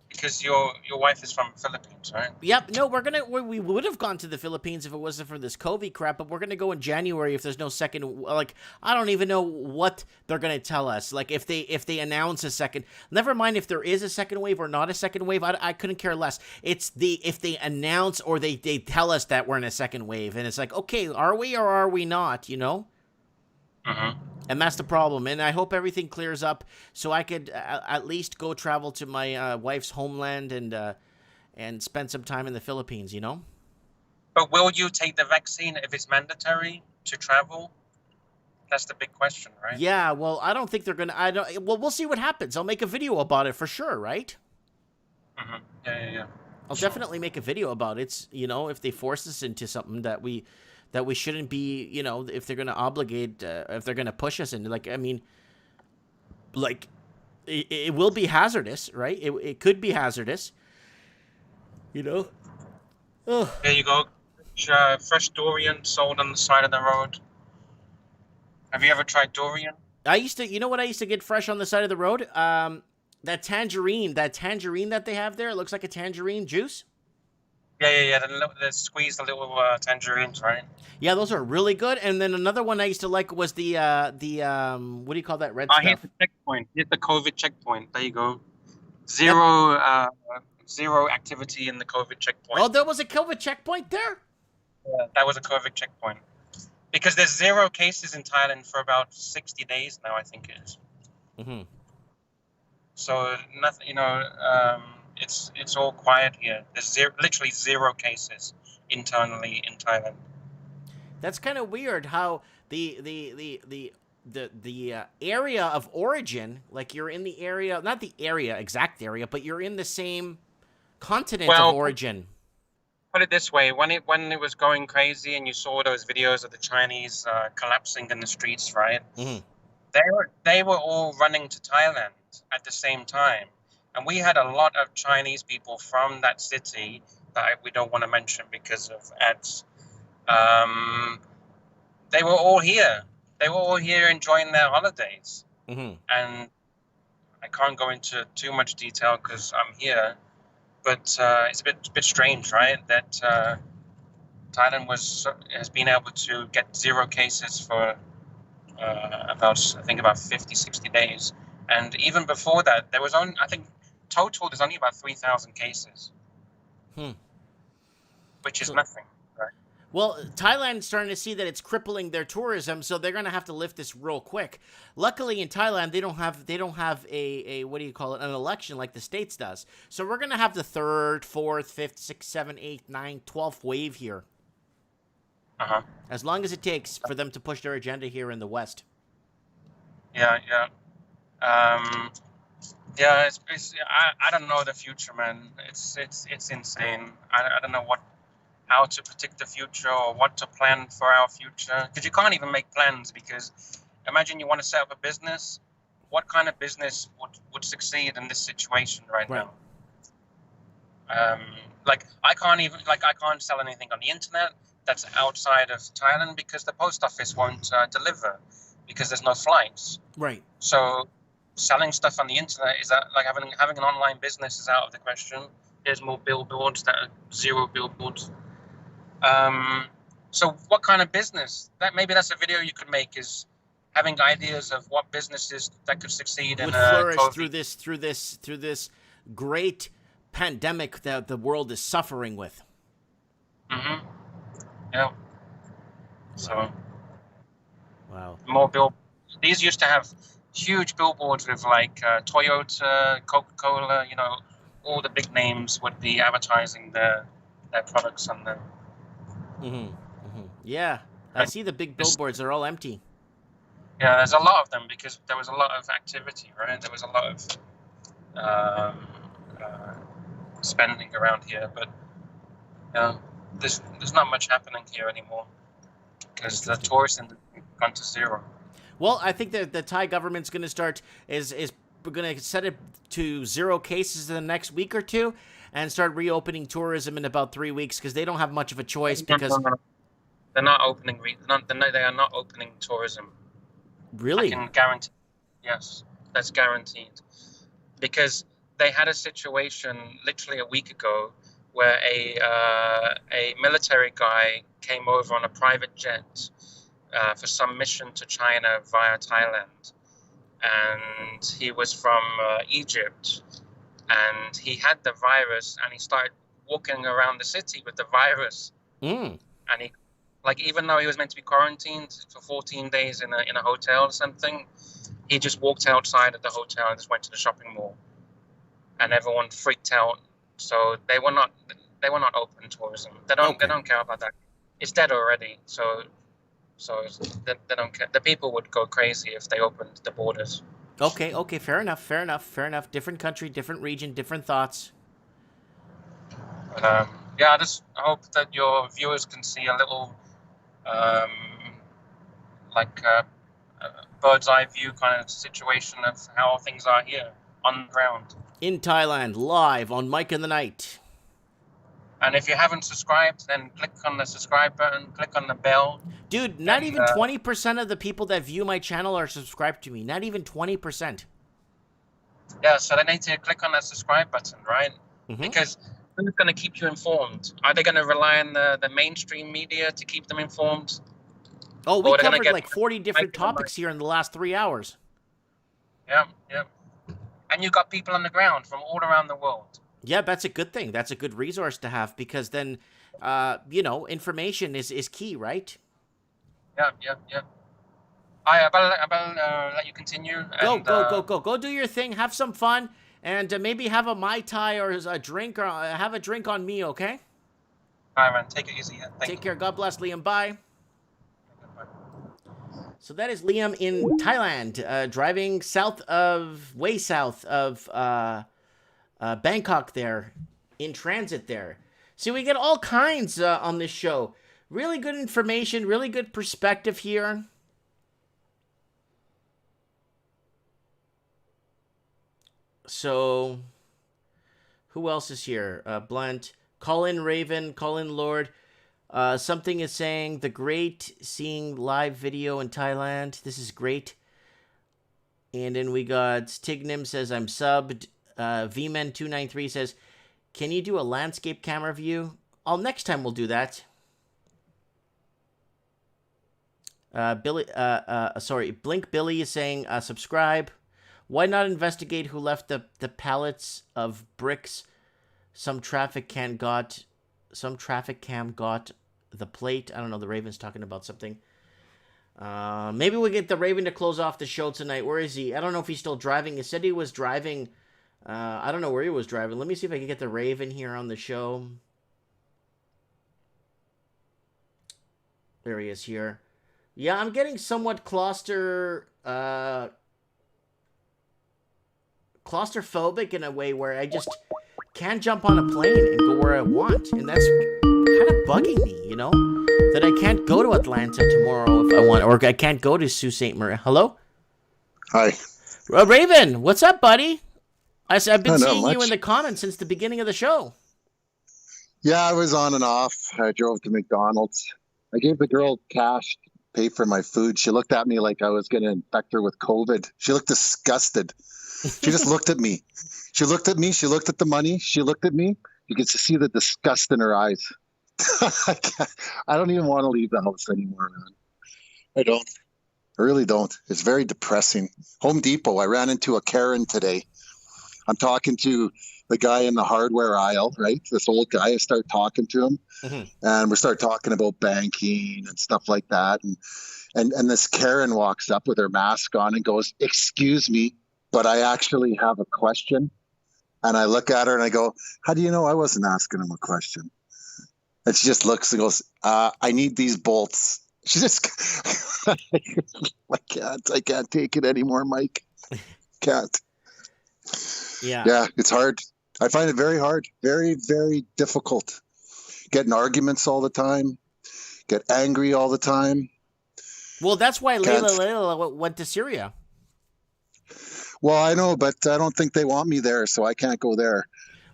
Because your wife is from Philippines, right? Yep. No, we would have gone to the Philippines if it wasn't for this COVID crap, but we're gonna go in January if there's no second. Like, I don't even know what they're gonna tell us. Like, if they announce a second, never mind if there is a second wave or not a second wave. I couldn't care less. It's if they announce or they tell us that we're in a second wave, and it's like, okay, are we or are we not? Mm-hmm. And that's the problem. And I hope everything clears up so I could at least go travel to my wife's homeland and spend some time in the Philippines, But will you take the vaccine if it's mandatory to travel? That's the big question, right? Yeah, well, I don't think they're going to... Well, we'll see what happens. I'll make a video about it for sure, right? Mm-hmm. Yeah. I'll definitely make a video about it, if they force us into something that we shouldn't be, if they're going to obligate, if they're going to push us into, it will be hazardous, right? It could be hazardous, Oh. There you go. Fresh durian sold on the side of the road. Have you ever tried durian? I used to, what I used to get fresh on the side of the road? That tangerine that they have there, it looks like a tangerine juice. Yeah. The squeeze the little tangerines, right? Yeah, those are really good. And then another one I used to like was the what do you call that red stuff? Here's the checkpoint. Here's the COVID checkpoint. There you go. Zero activity in the COVID checkpoint. Oh, there was a COVID checkpoint there? Yeah, that was a COVID checkpoint. Because there's 0 cases in Thailand for about 60 days now, I think it is. Mm-hmm. So nothing, it's all quiet here. There's literally 0 cases internally in Thailand. That's kind of weird how the area of origin, like you're in the area, not the exact area, but you're in the same continent of origin. Put it this way, when it was going crazy and you saw those videos of the Chinese collapsing in the streets, right? Mm-hmm. They were all running to Thailand at the same time. And we had a lot of Chinese people from that city that we don't want to mention because of ads. They were all here. They were all here enjoying their holidays. Mm-hmm. And I can't go into too much detail because I'm here. But it's a bit strange, right? That Thailand has been able to get 0 cases for about 50, 60 days. And even before that, there was only, I think, total there's only about 3,000 cases, which is nothing. Right? Well, Thailand's starting to see that it's crippling their tourism, so they're going to have to lift this real quick. Luckily, in Thailand, they don't have a what do you call it, an election like the States does. So we're going to have the 3rd, 4th, 5th, 6th, 7th, 8th, 9th, 12th wave here. As long as it takes for them to push their agenda here in the West. Yeah. Yeah, I don't know the future, man. It's insane. I don't know how to predict the future or what to plan for our future, because you can't even make plans. Because imagine you want to set up a business. What kind of business would succeed in this situation right now? I can't sell anything on the internet that's outside of Thailand because the post office won't deliver because there's no flights. Right. So selling stuff on the internet is like having an online business is out of the question. There's more billboards that are 0 billboards. So what kind of business? Maybe that's a video you could make, is having ideas of what businesses that could succeed would in flourish COVID. through this great pandemic that the world is suffering with. Yeah. So. Wow. More These used to have huge billboards with like Toyota, Coca-Cola, all the big names would be advertising their products on them. Yeah, I see the big billboards are all empty. Yeah, there's a lot of them because there was a lot of activity, right? There was a lot of spending around here, but there's not much happening here anymore because the tourist industry gone to 0. Well, I think that the Thai government's going to start is going to set it to 0 cases in the next week or 2 and start reopening tourism in about 3 weeks because they don't have much of a choice because they're not opening. They are not opening tourism. Really? I can guarantee. Yes, that's guaranteed, because they had a situation literally a week ago where a military guy came over on a private jet for some mission to China via Thailand, and he was from Egypt, and he had the virus, and he started walking around the city with the virus, and he, even though he was meant to be quarantined for 14 days in a hotel or something, he just walked outside of the hotel and just went to the shopping mall, and everyone freaked out. So they were not open tourism. They don't care about that. It's dead already. So they don't care. The people would go crazy if they opened the borders. Okay, fair enough. Different country, different region, different thoughts. I just hope that your viewers can see a little, bird's eye view kind of situation of how things are here on the ground. In Thailand, live on Mike in the Night. And if you haven't subscribed, then click on the subscribe button, click on the bell. Dude, not even 20% of the people that view my channel are subscribed to me. Not even 20%. Yeah, so they need to click on that subscribe button, right? Because who's going to keep you informed? Are they going to rely on the mainstream media to keep them informed? Oh, we covered like 40 different topics here in the last 3 hours. Yeah. And you got people on the ground from all around the world. Yeah, that's a good thing. That's a good resource to have because then, information is key, right? Yeah. I'll let you continue. Go do your thing. Have some fun. And maybe have a Mai Tai or a drink or have a drink on me, okay? All right, man. Take it easy. Take care. God bless, Liam. Bye. So that is Liam in Thailand, driving way south of Bangkok there, in transit there. See, we get all kinds on this show. Really good information, really good perspective here. So, who else is here? Blunt, Colin Raven, Colin Lord. Something is saying, the great seeing live video in Thailand. This is great. And then we got Stignim says, I'm subbed. VMen293 says, can you do a landscape camera view? Next time we'll do that. Blink Billy is saying subscribe. Why not investigate who left the pallets of bricks? Some traffic cam got the plate. I don't know. The Raven's talking about something. Maybe we get the Raven to close off the show tonight. Where is he? I don't know if he's still driving. He said he was driving. I don't know where he was driving. Let me see if I can get the Raven here on the show. There he is here. Yeah, I'm getting somewhat claustrophobic in a way where I just can't jump on a plane and go where I want. And that's kind of bugging me, you know? That I can't go to Atlanta tomorrow if I want, or I can't go to Sault Ste. Marie. Hello? Hi. Raven, what's up, buddy? I've been Not seeing much. you in the comments since the beginning of the show. Yeah, I was on and off. I drove to McDonald's. I gave the girl cash to pay for my food. She looked at me like I was going to infect her with COVID. She looked disgusted. She just looked at me. She looked at me. She looked at the money. She looked at me. You could see the disgust in her eyes. I don't even want to leave the house anymore, man. I don't. I really don't. It's very depressing. Home Depot. I ran into a Karen today. I'm talking to the guy in the hardware aisle, right? This old guy. I start talking to him, and we start talking about banking and stuff like that. And this Karen walks up with her mask on and goes, "Excuse me, but I actually have a question." And I look at her and I go, "How do you know I wasn't asking him a question?" And she just looks and goes, "I need these bolts." She just, I can't take it anymore, Mike. Can't. Yeah, it's hard. I find it very hard, very, very difficult. Get in arguments all the time, get angry all the time. Well, that's why Layla went to Syria. Well, I know, but I don't think they want me there, so I can't go there.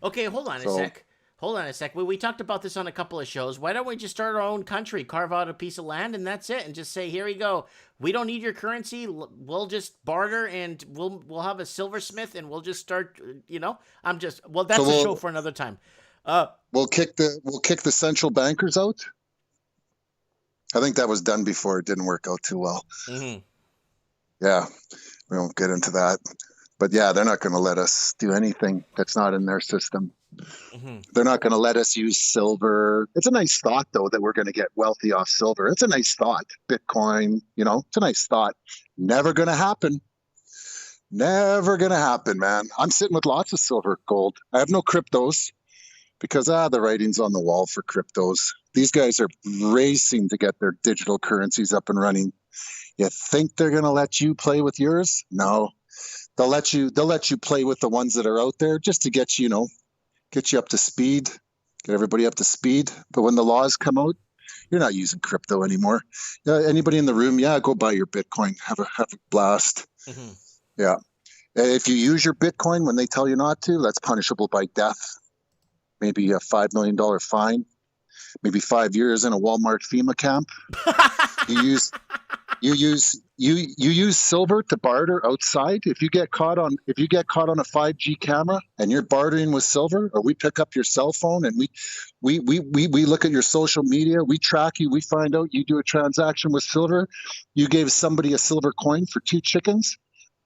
Okay, hold on a sec. We talked about this on a couple of shows. Why don't we just start our own country, carve out a piece of land, and that's it, and just say, here we go. We don't need your currency. We'll just barter, and we'll have a silversmith, and we'll just start. You know, that's a show for another time. We'll kick the central bankers out. I think that was done before. It didn't work out too well. Mm-hmm. Yeah, we won't get into that. But yeah, they're not going to let us do anything that's not in their system. Mm-hmm. They're not going to let us use silver. It's a nice thought, though, that we're going to get wealthy off silver. It's a nice thought. Bitcoin, it's a nice thought. Never going to happen. Never going to happen, man. I'm sitting with lots of silver, gold. I have no cryptos because the writing's on the wall for cryptos. These guys are racing to get their digital currencies up and running. You think they're going to let you play with yours? No. They'll let you play with the ones that are out there just to get you, get you up to speed, get everybody up to speed. But when the laws come out, you're not using crypto anymore. Anybody in the room, go buy your Bitcoin, have a blast. Mm-hmm. Yeah. If you use your Bitcoin when they tell you not to, that's punishable by death. Maybe a $5 million fine, maybe 5 years in a Walmart FEMA camp. You use silver to barter outside. If you get caught on a 5G camera and you're bartering with silver, or we pick up your cell phone and we look at your social media, we track you, we find out you do a transaction with silver, you gave somebody a silver coin for 2 chickens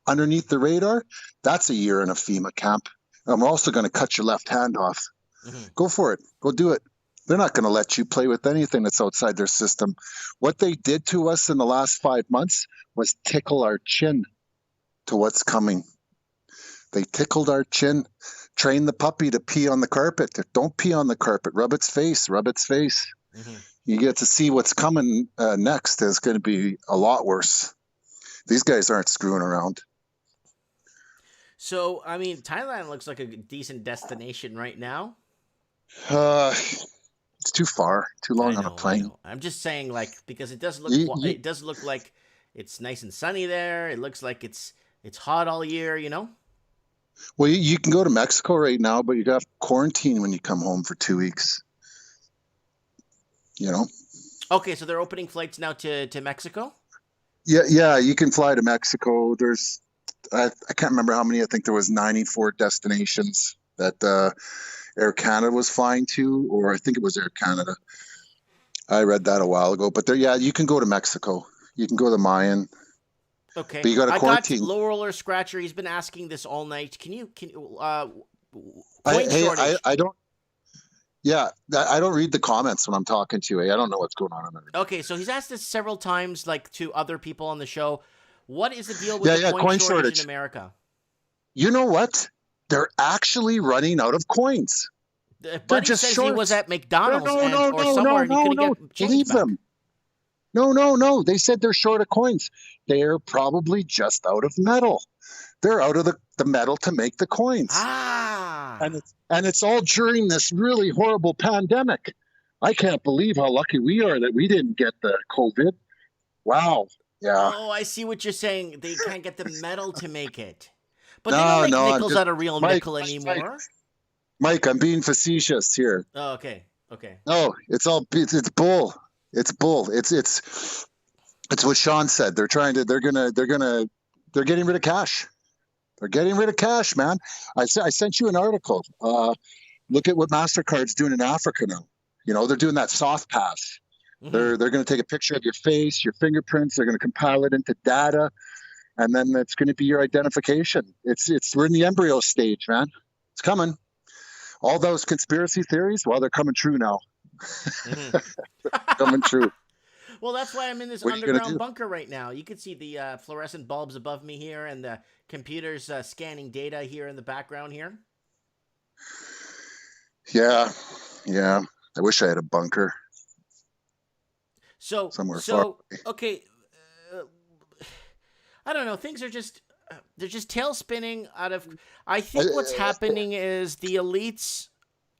underneath the radar, that's a year in a FEMA camp. And we're also going to cut your left hand off. Mm-hmm. Go for it. Go do it. They're not going to let you play with anything that's outside their system. What they did to us in the last 5 months was tickle our chin to what's coming. They tickled our chin, trained the puppy to pee on the carpet. Don't pee on the carpet. Rub its face. Mm-hmm. You get to see what's coming next is going to be a lot worse. These guys aren't screwing around. So, I mean, Thailand looks like a decent destination right now. It's too far, too long on a plane. I'm just saying, because it does look like it's nice and sunny there. It looks like it's hot all year, Well, you can go to Mexico right now, but you got to quarantine when you come home for 2 weeks. Okay, so they're opening flights now to Mexico? Yeah, you can fly to Mexico. There's, I can't remember how many. I think there was 94 destinations that Air Canada was flying to, or I think it was Air Canada. I read that a while ago. But you can go to Mexico. You can go to the Mayan. Okay. But you got to I quarantine. got Low Roller Scratcher. He's been asking this all night. Can you I shortage? don't. Yeah, I don't read the comments when I'm talking to you. I don't know what's going on. Okay, so he's asked this several times, like to other people on the show. What is the deal with the coin shortage in America? You know what? They're actually running out of coins. Buddy says he was at McDonald's or somewhere and he couldn't get change Leave back. them. No. They said they're short of coins. They're probably just out of metal. They're out of the metal to make the coins. And it's all during this really horrible pandemic. I can't believe how lucky we are that we didn't get the COVID. Wow. Yeah. Oh, I see what you're saying. They can't get the metal to make it. But they don't make nickels out of real nickel anymore. Mike, I'm being facetious here. Oh, okay. No, it's bull. It's bull. It's what Sean said. They're getting rid of cash. They're getting rid of cash, man. I sent you an article. Look at what MasterCard's doing in Africa now. You know, they're doing that soft pass. Mm-hmm. They're going to take a picture of your face, your fingerprints. They're going to compile it into data, and then it's going to be your identification. We're in the embryo stage, man. It's coming. All those conspiracy theories, well, they're coming true now. Mm-hmm. Coming true. Well, that's why I'm in this underground bunker right now. You can see the fluorescent bulbs above me here and the computers scanning data here in the background here. Yeah. I wish I had a bunker. Somewhere far. Okay. I don't know. Things are just they're just tail spinning out of. I think what's happening is the elites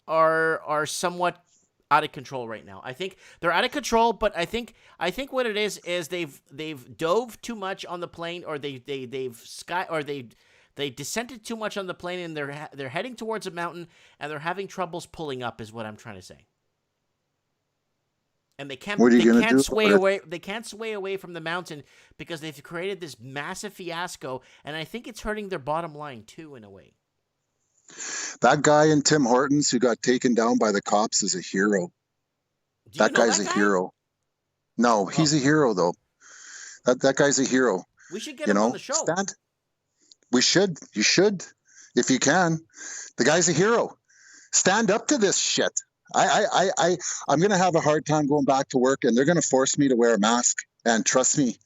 are somewhat out of control right now. I think they're out of control, but I think what it is they've dove too much on the plane, or they descended too much on the plane, and they're heading towards a mountain, and they're having troubles pulling up, is what I'm trying to say. And they can't sway away. They can't sway away from the mountain because they've created this massive fiasco, and I think it's hurting their bottom line too, in a way. That guy in Tim Hortons who got taken down by the cops is a hero. That guy's a hero. No, he's a hero though. That guy's a hero. We should get him on the show. We should. You should, if you can. The guy's a hero. Stand up to this shit. I'm going to have a hard time going back to work, and they're going to force me to wear a mask. And trust me,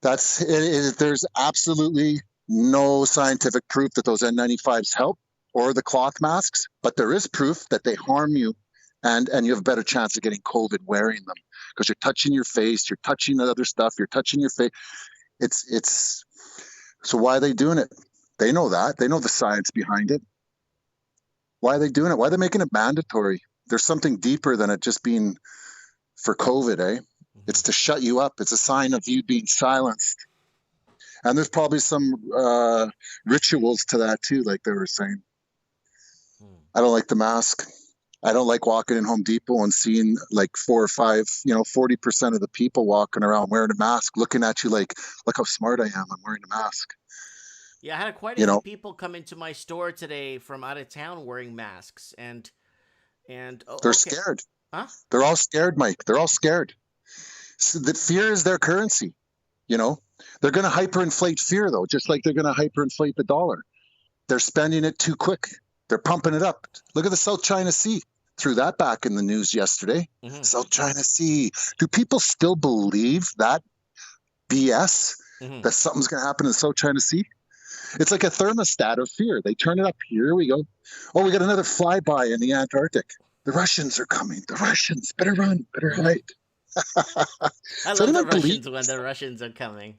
there's absolutely no scientific proof that those N95s help or the cloth masks, but there is proof that they harm you, and you have a better chance of getting COVID wearing them because you're touching your face, you're touching the other stuff, you're touching your face. It's so why are they doing it? They know that. They know the science behind it. Why are they doing it? Why are they making it mandatory? There's something deeper than it just being for COVID, eh? Mm-hmm. It's to shut you up. It's a sign of you being silenced. And there's probably some rituals to that too, like they were saying. I don't like the mask. I don't like walking in Home Depot and seeing like 4 or 5, 40% of the people walking around wearing a mask, looking at you like, look how smart I am. I'm wearing a mask. Yeah, I had quite a few people come into my store today from out of town wearing masks, and they're scared. Huh? They're all scared, Mike. They're all scared. So the fear is their currency. They're going to hyperinflate fear, though, just like they're going to hyperinflate the dollar. They're spending it too quick. They're pumping it up. Look at the South China Sea. Threw that back in the news yesterday. Mm-hmm. South China Sea. Do people still believe that BS that something's going to happen in the South China Sea? It's like a thermostat of fear. They turn it up. Here we go. Oh, we got another flyby in the Antarctic. The Russians are coming. The Russians. Better run. Better hide. I love the Russians when the Russians are coming.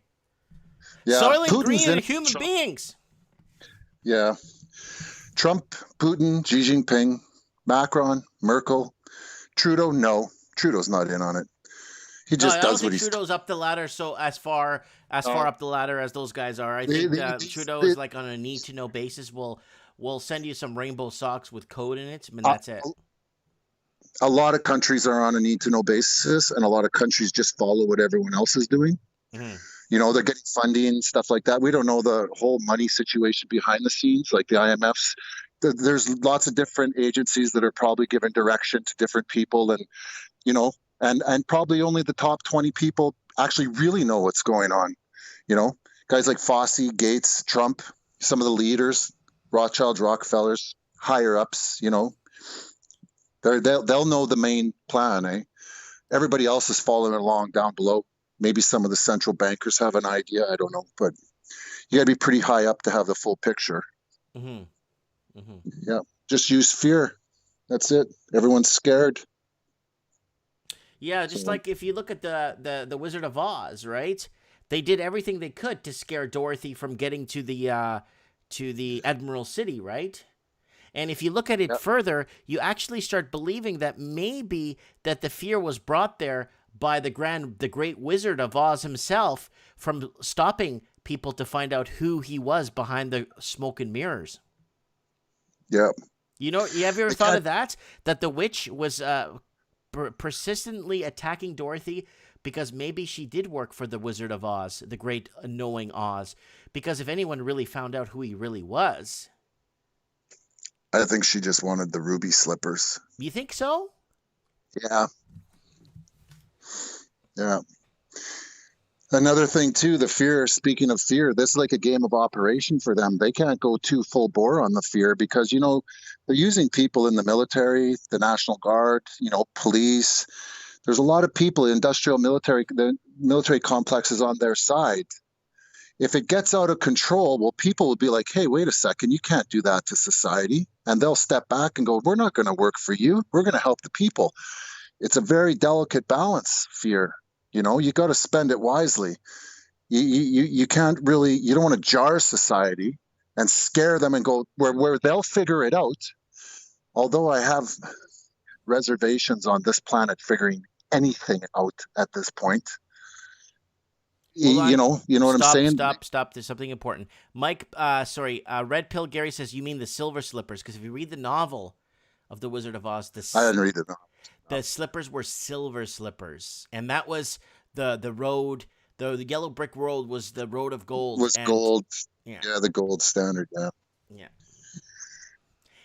Yeah, Soylent Green and human beings. Yeah. Trump, Putin, Xi Jinping, Macron, Merkel, Trudeau. No, Trudeau's not in on it. He just does what he's. Trudeau's up the ladder, so as far up the ladder as those guys are. I think Trudeau is like on a need-to-know basis. We'll send you some rainbow socks with code in it, and that's it. A lot of countries are on a need-to-know basis, and a lot of countries just follow what everyone else is doing. Mm-hmm. They're getting funding, stuff like that. We don't know the whole money situation behind the scenes, like the IMF's. There's lots of different agencies that are probably giving direction to different people, and and probably only the top 20 people actually really know what's going on. You know, guys like Fossey, Gates, Trump, some of the leaders, Rothschilds, Rockefellers, higher ups, you know, they'll know the main plan, eh? Everybody else is following along down below. Maybe some of the central bankers have an idea. I don't know, but you got to be pretty high up to have the full picture. Yeah, just use fear. That's it. Everyone's scared. Yeah, just like if you look at the Wizard of Oz, right? They did everything they could to scare Dorothy from getting to the Emerald City, right? And if you look at it further, you actually start believing that maybe that the fear was brought there by the great Wizard of Oz himself from stopping people to find out who he was behind the smoke and mirrors. Yeah. You know, have you ever thought of that? That the witch was persistently attacking Dorothy because maybe she did work for the Wizard of Oz, the great knowing Oz. Because if anyone really found out who he really was... I think she just wanted the ruby slippers. You think so? Yeah. Yeah. Another thing too, the fear, speaking of fear, this is like a game of operation for them. They can't go too full bore on the fear because, you know, they're using people in the military, the National Guard, you know, police. There's a lot of people, industrial military, the military complex is on their side. If it gets out of control, well, people will be like, hey, wait a second, you can't do that to society. And they'll step back and go, we're not going to work for you. We're going to help the people. It's a very delicate balance, fear. You know, you got to spend it wisely. You can't really, you don't want to jar society and scare them and go where they'll figure it out. Although I have reservations on this planet figuring anything out at this point. You know what I'm saying? Stop. There's something important. Mike, Red Pill Gary says, you mean the silver slippers? Because if you read the novel of The Wizard of Oz, I didn't read it. No. The slippers were silver slippers. And that was the road, the yellow brick road was the road of gold. Gold. Yeah, the gold standard, yeah. Yeah.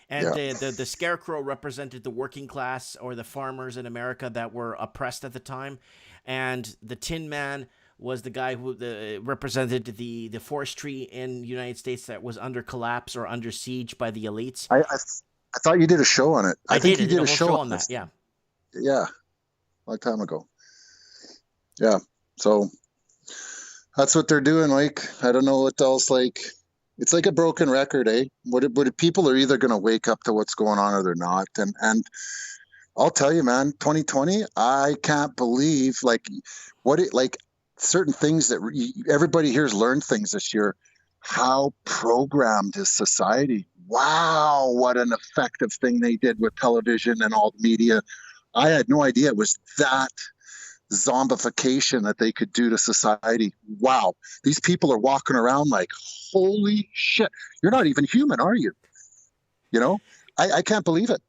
And the scarecrow represented the working class or the farmers in America that were oppressed at the time. And the Tin Man was the guy who represented the forestry in the United States that was under collapse or under siege by the elites. I thought you did a show on it. I think you did a show on that, yeah. Yeah, a long time ago. Yeah, so that's what they're doing, like. I don't know what else, like. It's like a broken record, eh? What people are either going to wake up to what's going on or they're not. And I'll tell you, man, 2020, I can't believe, like, certain things that everybody here's learned things this year. How programmed is society? Wow, what an effective thing they did with television and all the media. I had no idea it was that zombification that they could do to society. Wow, these people are walking around like, holy shit, you're not even human, are you? You know, I can't believe it.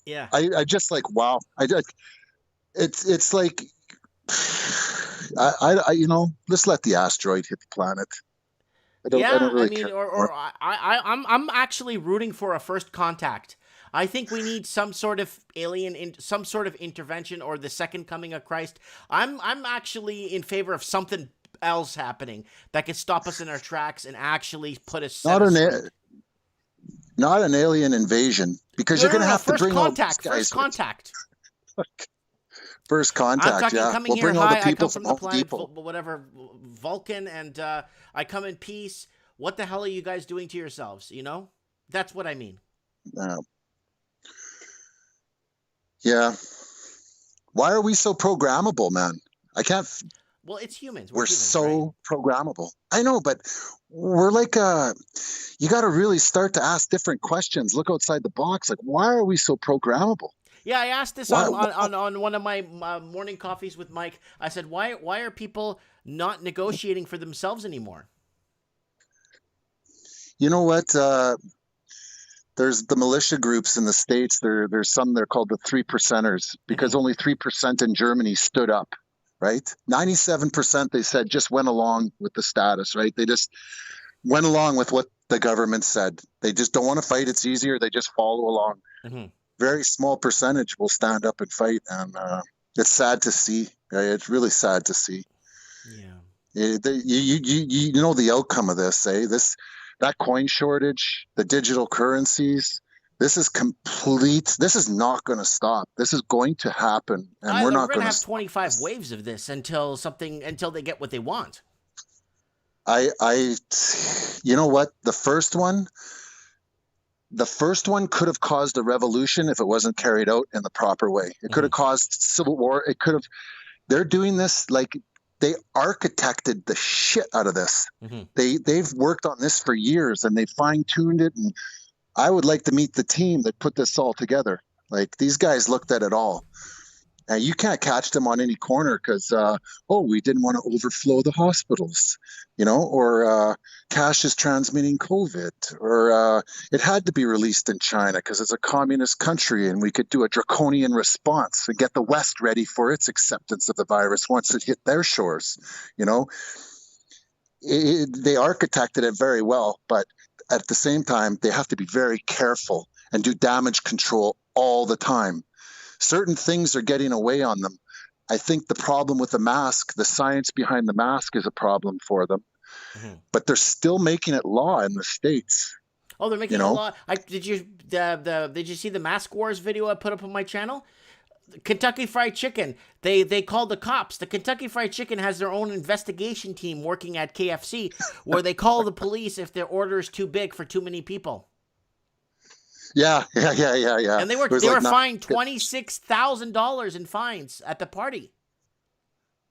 Yeah, I just like, wow. It's like, I you know, let's let the asteroid hit the planet. I don't really care. I'm actually rooting for a first contact. I think we need some sort of some sort of intervention or the second coming of Christ. I'm actually in favor of something else happening that could stop us in our tracks and actually put us not an alien invasion, because you're going to have to bring all these guys. First contact. First contact, I'm talking, yeah. Coming we'll bring here all the high, people I come from the planet, whatever, Vulcan, and I come in peace. What the hell are you guys doing to yourselves? You know, that's what I mean. Yeah. Why are we so programmable, man? I can't. Well, it's humans. We're humans, so right? programmable. I know, but we're like, you got to really start to ask different questions. Look outside the box. Like, why are we so programmable? Yeah, I asked this on one of my morning coffees with Mike. I said, why are people not negotiating for themselves anymore? You know what? There's the militia groups in the States. There's some, they're called the 3%ers, because only 3% in Germany stood up, right? 97%, they said, just went along with the status, right? They just went along with what the government said. They just don't want to fight. It's easier. They just follow along. Mm-hmm. Very small percentage will stand up and fight. And it's sad to see. Right? It's really sad to see. Yeah. You know the outcome of this, eh? That coin shortage, the digital currencies. This is complete. This is not going to stop. This is going to happen, and we're We're not going to going have to 25 waves of this until they get what they want. You know what? The first one could have caused a revolution if it wasn't carried out in the proper way. It could have caused civil war. It could have. They're doing this like they architected the shit out of this. They've worked on this for years and they fine-tuned it. And I would like to meet the team that put this all together. Like these guys looked at it all. And you can't catch them on any corner because, we didn't want to overflow the hospitals, or cash is transmitting COVID, or it had to be released in China because it's a communist country and we could do a draconian response and get the West ready for its acceptance of the virus once it hit their shores. They architected it very well, but at the same time, they have to be very careful and do damage control all the time. Certain things are getting away on them. I think the problem with the mask, the science behind the mask is a problem for them, but they're still making it law in the States. Oh, they're making it law. Did you see the mask wars video I put up on my channel? Kentucky Fried Chicken. They called the cops. The Kentucky Fried Chicken has their own investigation team working at KFC where they call the police if their order is too big for too many people. Yeah. And they were fined $26,000 in fines at the party.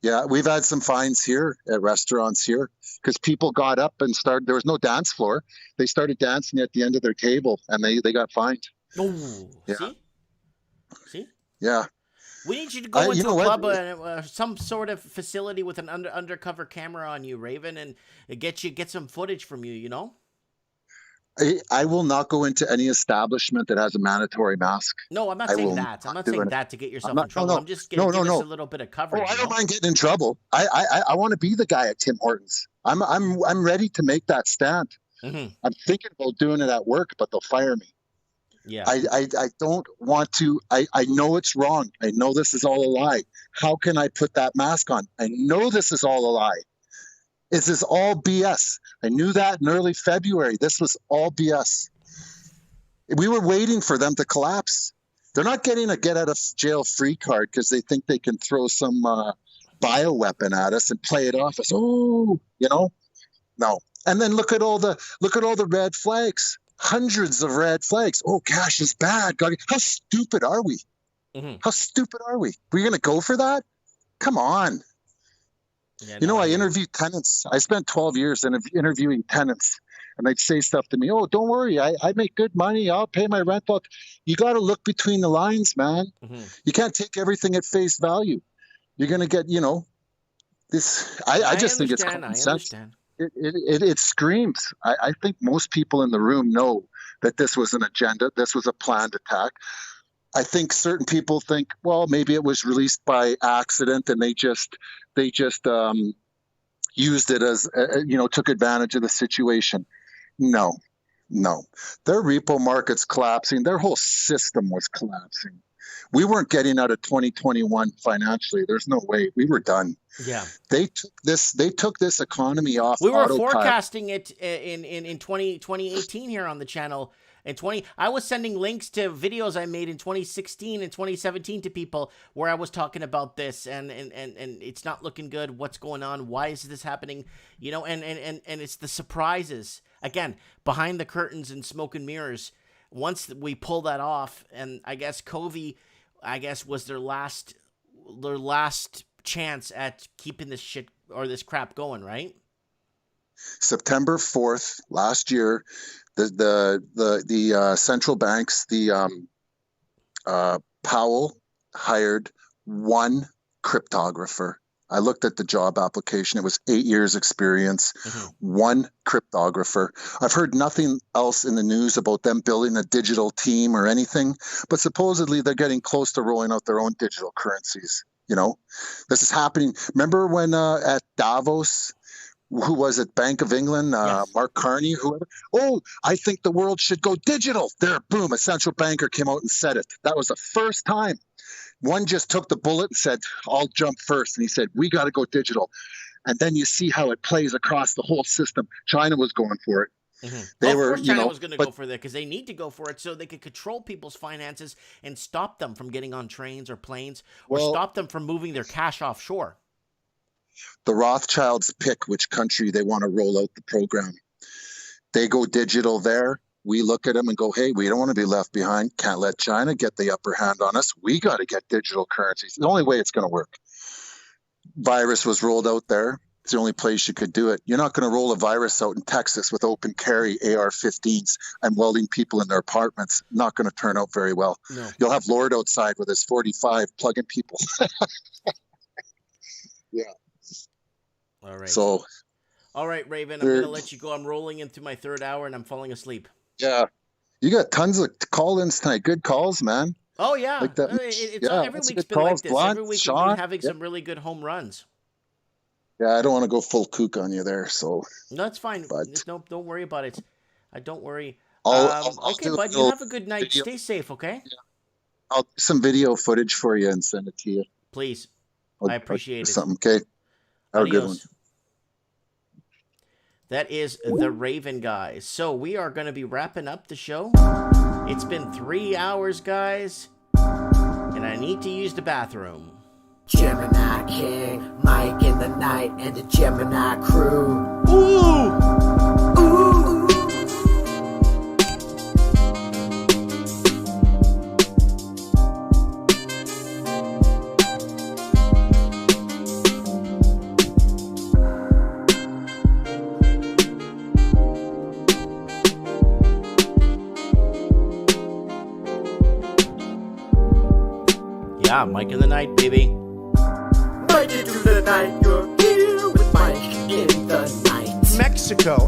Yeah, we've had some fines here at restaurants here because people got up and started. There was no dance floor. They started dancing at the end of their table, and they got fined. Oh, yeah. See? Yeah. We need you to go into a club, some sort of facility with an undercover camera on you, Raven, and get some footage from you. I will not go into any establishment that has a mandatory mask. No, I'm not saying that. I'm not saying that to get yourself in trouble. I'm just going to give us a little bit of coverage. I don't mind getting in trouble. I want to be the guy at Tim Hortons. I'm ready to make that stand. I'm thinking about doing it at work, but they'll fire me. Yeah. I don't want to. I know it's wrong. I know this is all a lie. How can I put that mask on? I know this is all a lie. This is all BS. I knew that in early February. This was all BS. We were waiting for them to collapse. They're not getting a get out of jail free card because they think they can throw some bioweapon at us and play it off as, no. And then look at all the red flags. Hundreds of red flags. Oh, cash is bad. How stupid are we? How stupid are we? We're going to go for that? Come on. Yeah, I interviewed tenants. I spent 12 years interviewing tenants, and they'd say stuff to me. Oh, don't worry. I make good money. I'll pay my rent. Look, you got to look between the lines, man. You can't take everything at face value. You're going to get, this. I just think it's common sense. It screams. I think most people in the room know that this was an agenda. This was a planned attack. I think certain people think, well, maybe it was released by accident and they just used it as, took advantage of the situation. No. Their repo market's collapsing. Their whole system was collapsing. We weren't getting out of 2021 financially. There's no way. We were done. Yeah. They took this economy off. We were forecasting it in 2018 here on the channel. I was sending links to videos I made in 2016 and 2017 to people where I was talking about this and it's not looking good. What's going on? Why is this happening? And it's the surprises. Again, behind the curtains and smoke and mirrors. Once we pull that off, and I guess COVID, was their last chance at keeping this shit or this crap going, right? September 4th last year, the central banks, Powell hired one cryptographer. I looked at the job application. It was 8 years experience, one cryptographer. I've heard nothing else in the news about them building a digital team or anything, but supposedly they're getting close to rolling out their own digital currencies. This is happening. Remember when at Davos, who was it? Bank of England, Yes. Mark Carney, whoever. Oh, I think the world should go digital. There, boom, a central banker came out and said it. That was the first time. One just took the bullet and said, I'll jump first. And he said, we got to go digital. And then you see how it plays across the whole system. China was going for it. Mm-hmm. They of were, course, you China know, was going to but go for that because they need to go for it so they could control people's finances and stop them from getting on trains or planes, or Well- stop them from moving their cash offshore. the Rothschilds pick which country they want to roll out the program. They go digital there. We look at them and go, hey, we don't want to be left behind. Can't let China get the upper hand on us. We got to get digital currencies. The only way it's going to work. Virus was rolled out there. It's the only place you could do it. You're not going to roll a virus out in Texas with open carry AR-15s and welding people in their apartments. Not going to turn out very well. No. You'll have Lord outside with his 45 plugging people. Yeah. All right. So, All right, Raven, I'm going to let you go. I'm rolling into my third hour and I'm falling asleep. yeah. You got tons of call-ins tonight. Good calls, man. Oh, yeah. Like that. It's Yeah, every lots of week's good been like calls. this. Blunt, Every week we've Sean. been having Yeah. some really good home runs. Yeah, I don't want to go full kook on you there. So, No, that's fine. But- No, don't worry about it. Don't worry. I'll Okay, do a bud, you little have a good night. video. Stay safe, okay? I'll do some video footage for you and send it to you. Please. I'll I appreciate do it. something, okay? Have a good one. Adios. That is the Raven, guys. So we are going to be wrapping up the show. It's been 3 hours, guys, and I need to use the bathroom. Gemini King, Mike in the night, and the Gemini crew. Ooh! Ooh. Yeah, Mike in the night, baby. Mike into the night, you're here with Mike in the night. Mexico.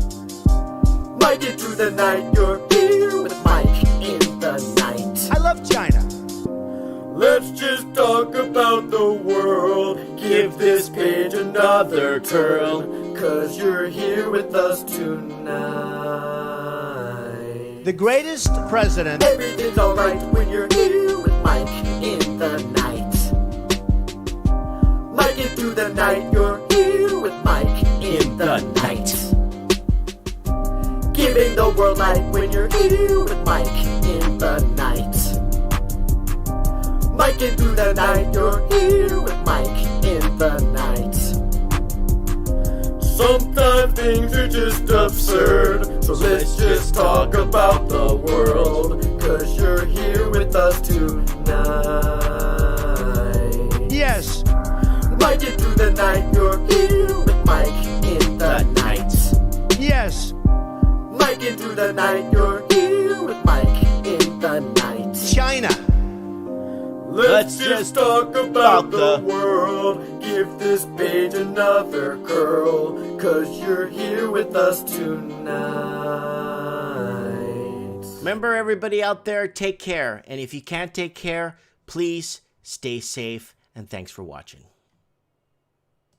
Mike into the night, you're here with Mike in the night. I love China. Let's just talk about the world. Give this page another curl, 'cause you're here with us tonight. The greatest president. Everything's alright when you're here with Mike in the night. Mike in through the night, you're here with Mike in the night. Giving the world light when you're here with Mike in the night. Mike in through the night, you're here with Mike in the night. Sometimes things are just absurd, so let's just talk about the world, 'cause you're here with us tonight. Yes. Mike in through the night, you're here with Mike in the night. Yes. Mike in through the night, you're here with Mike in the night. China. Let's just talk about the world. Give this page another curl, 'cause you're here with us tonight. Remember, everybody out there, take care. And if you can't take care, please stay safe. And thanks for watching.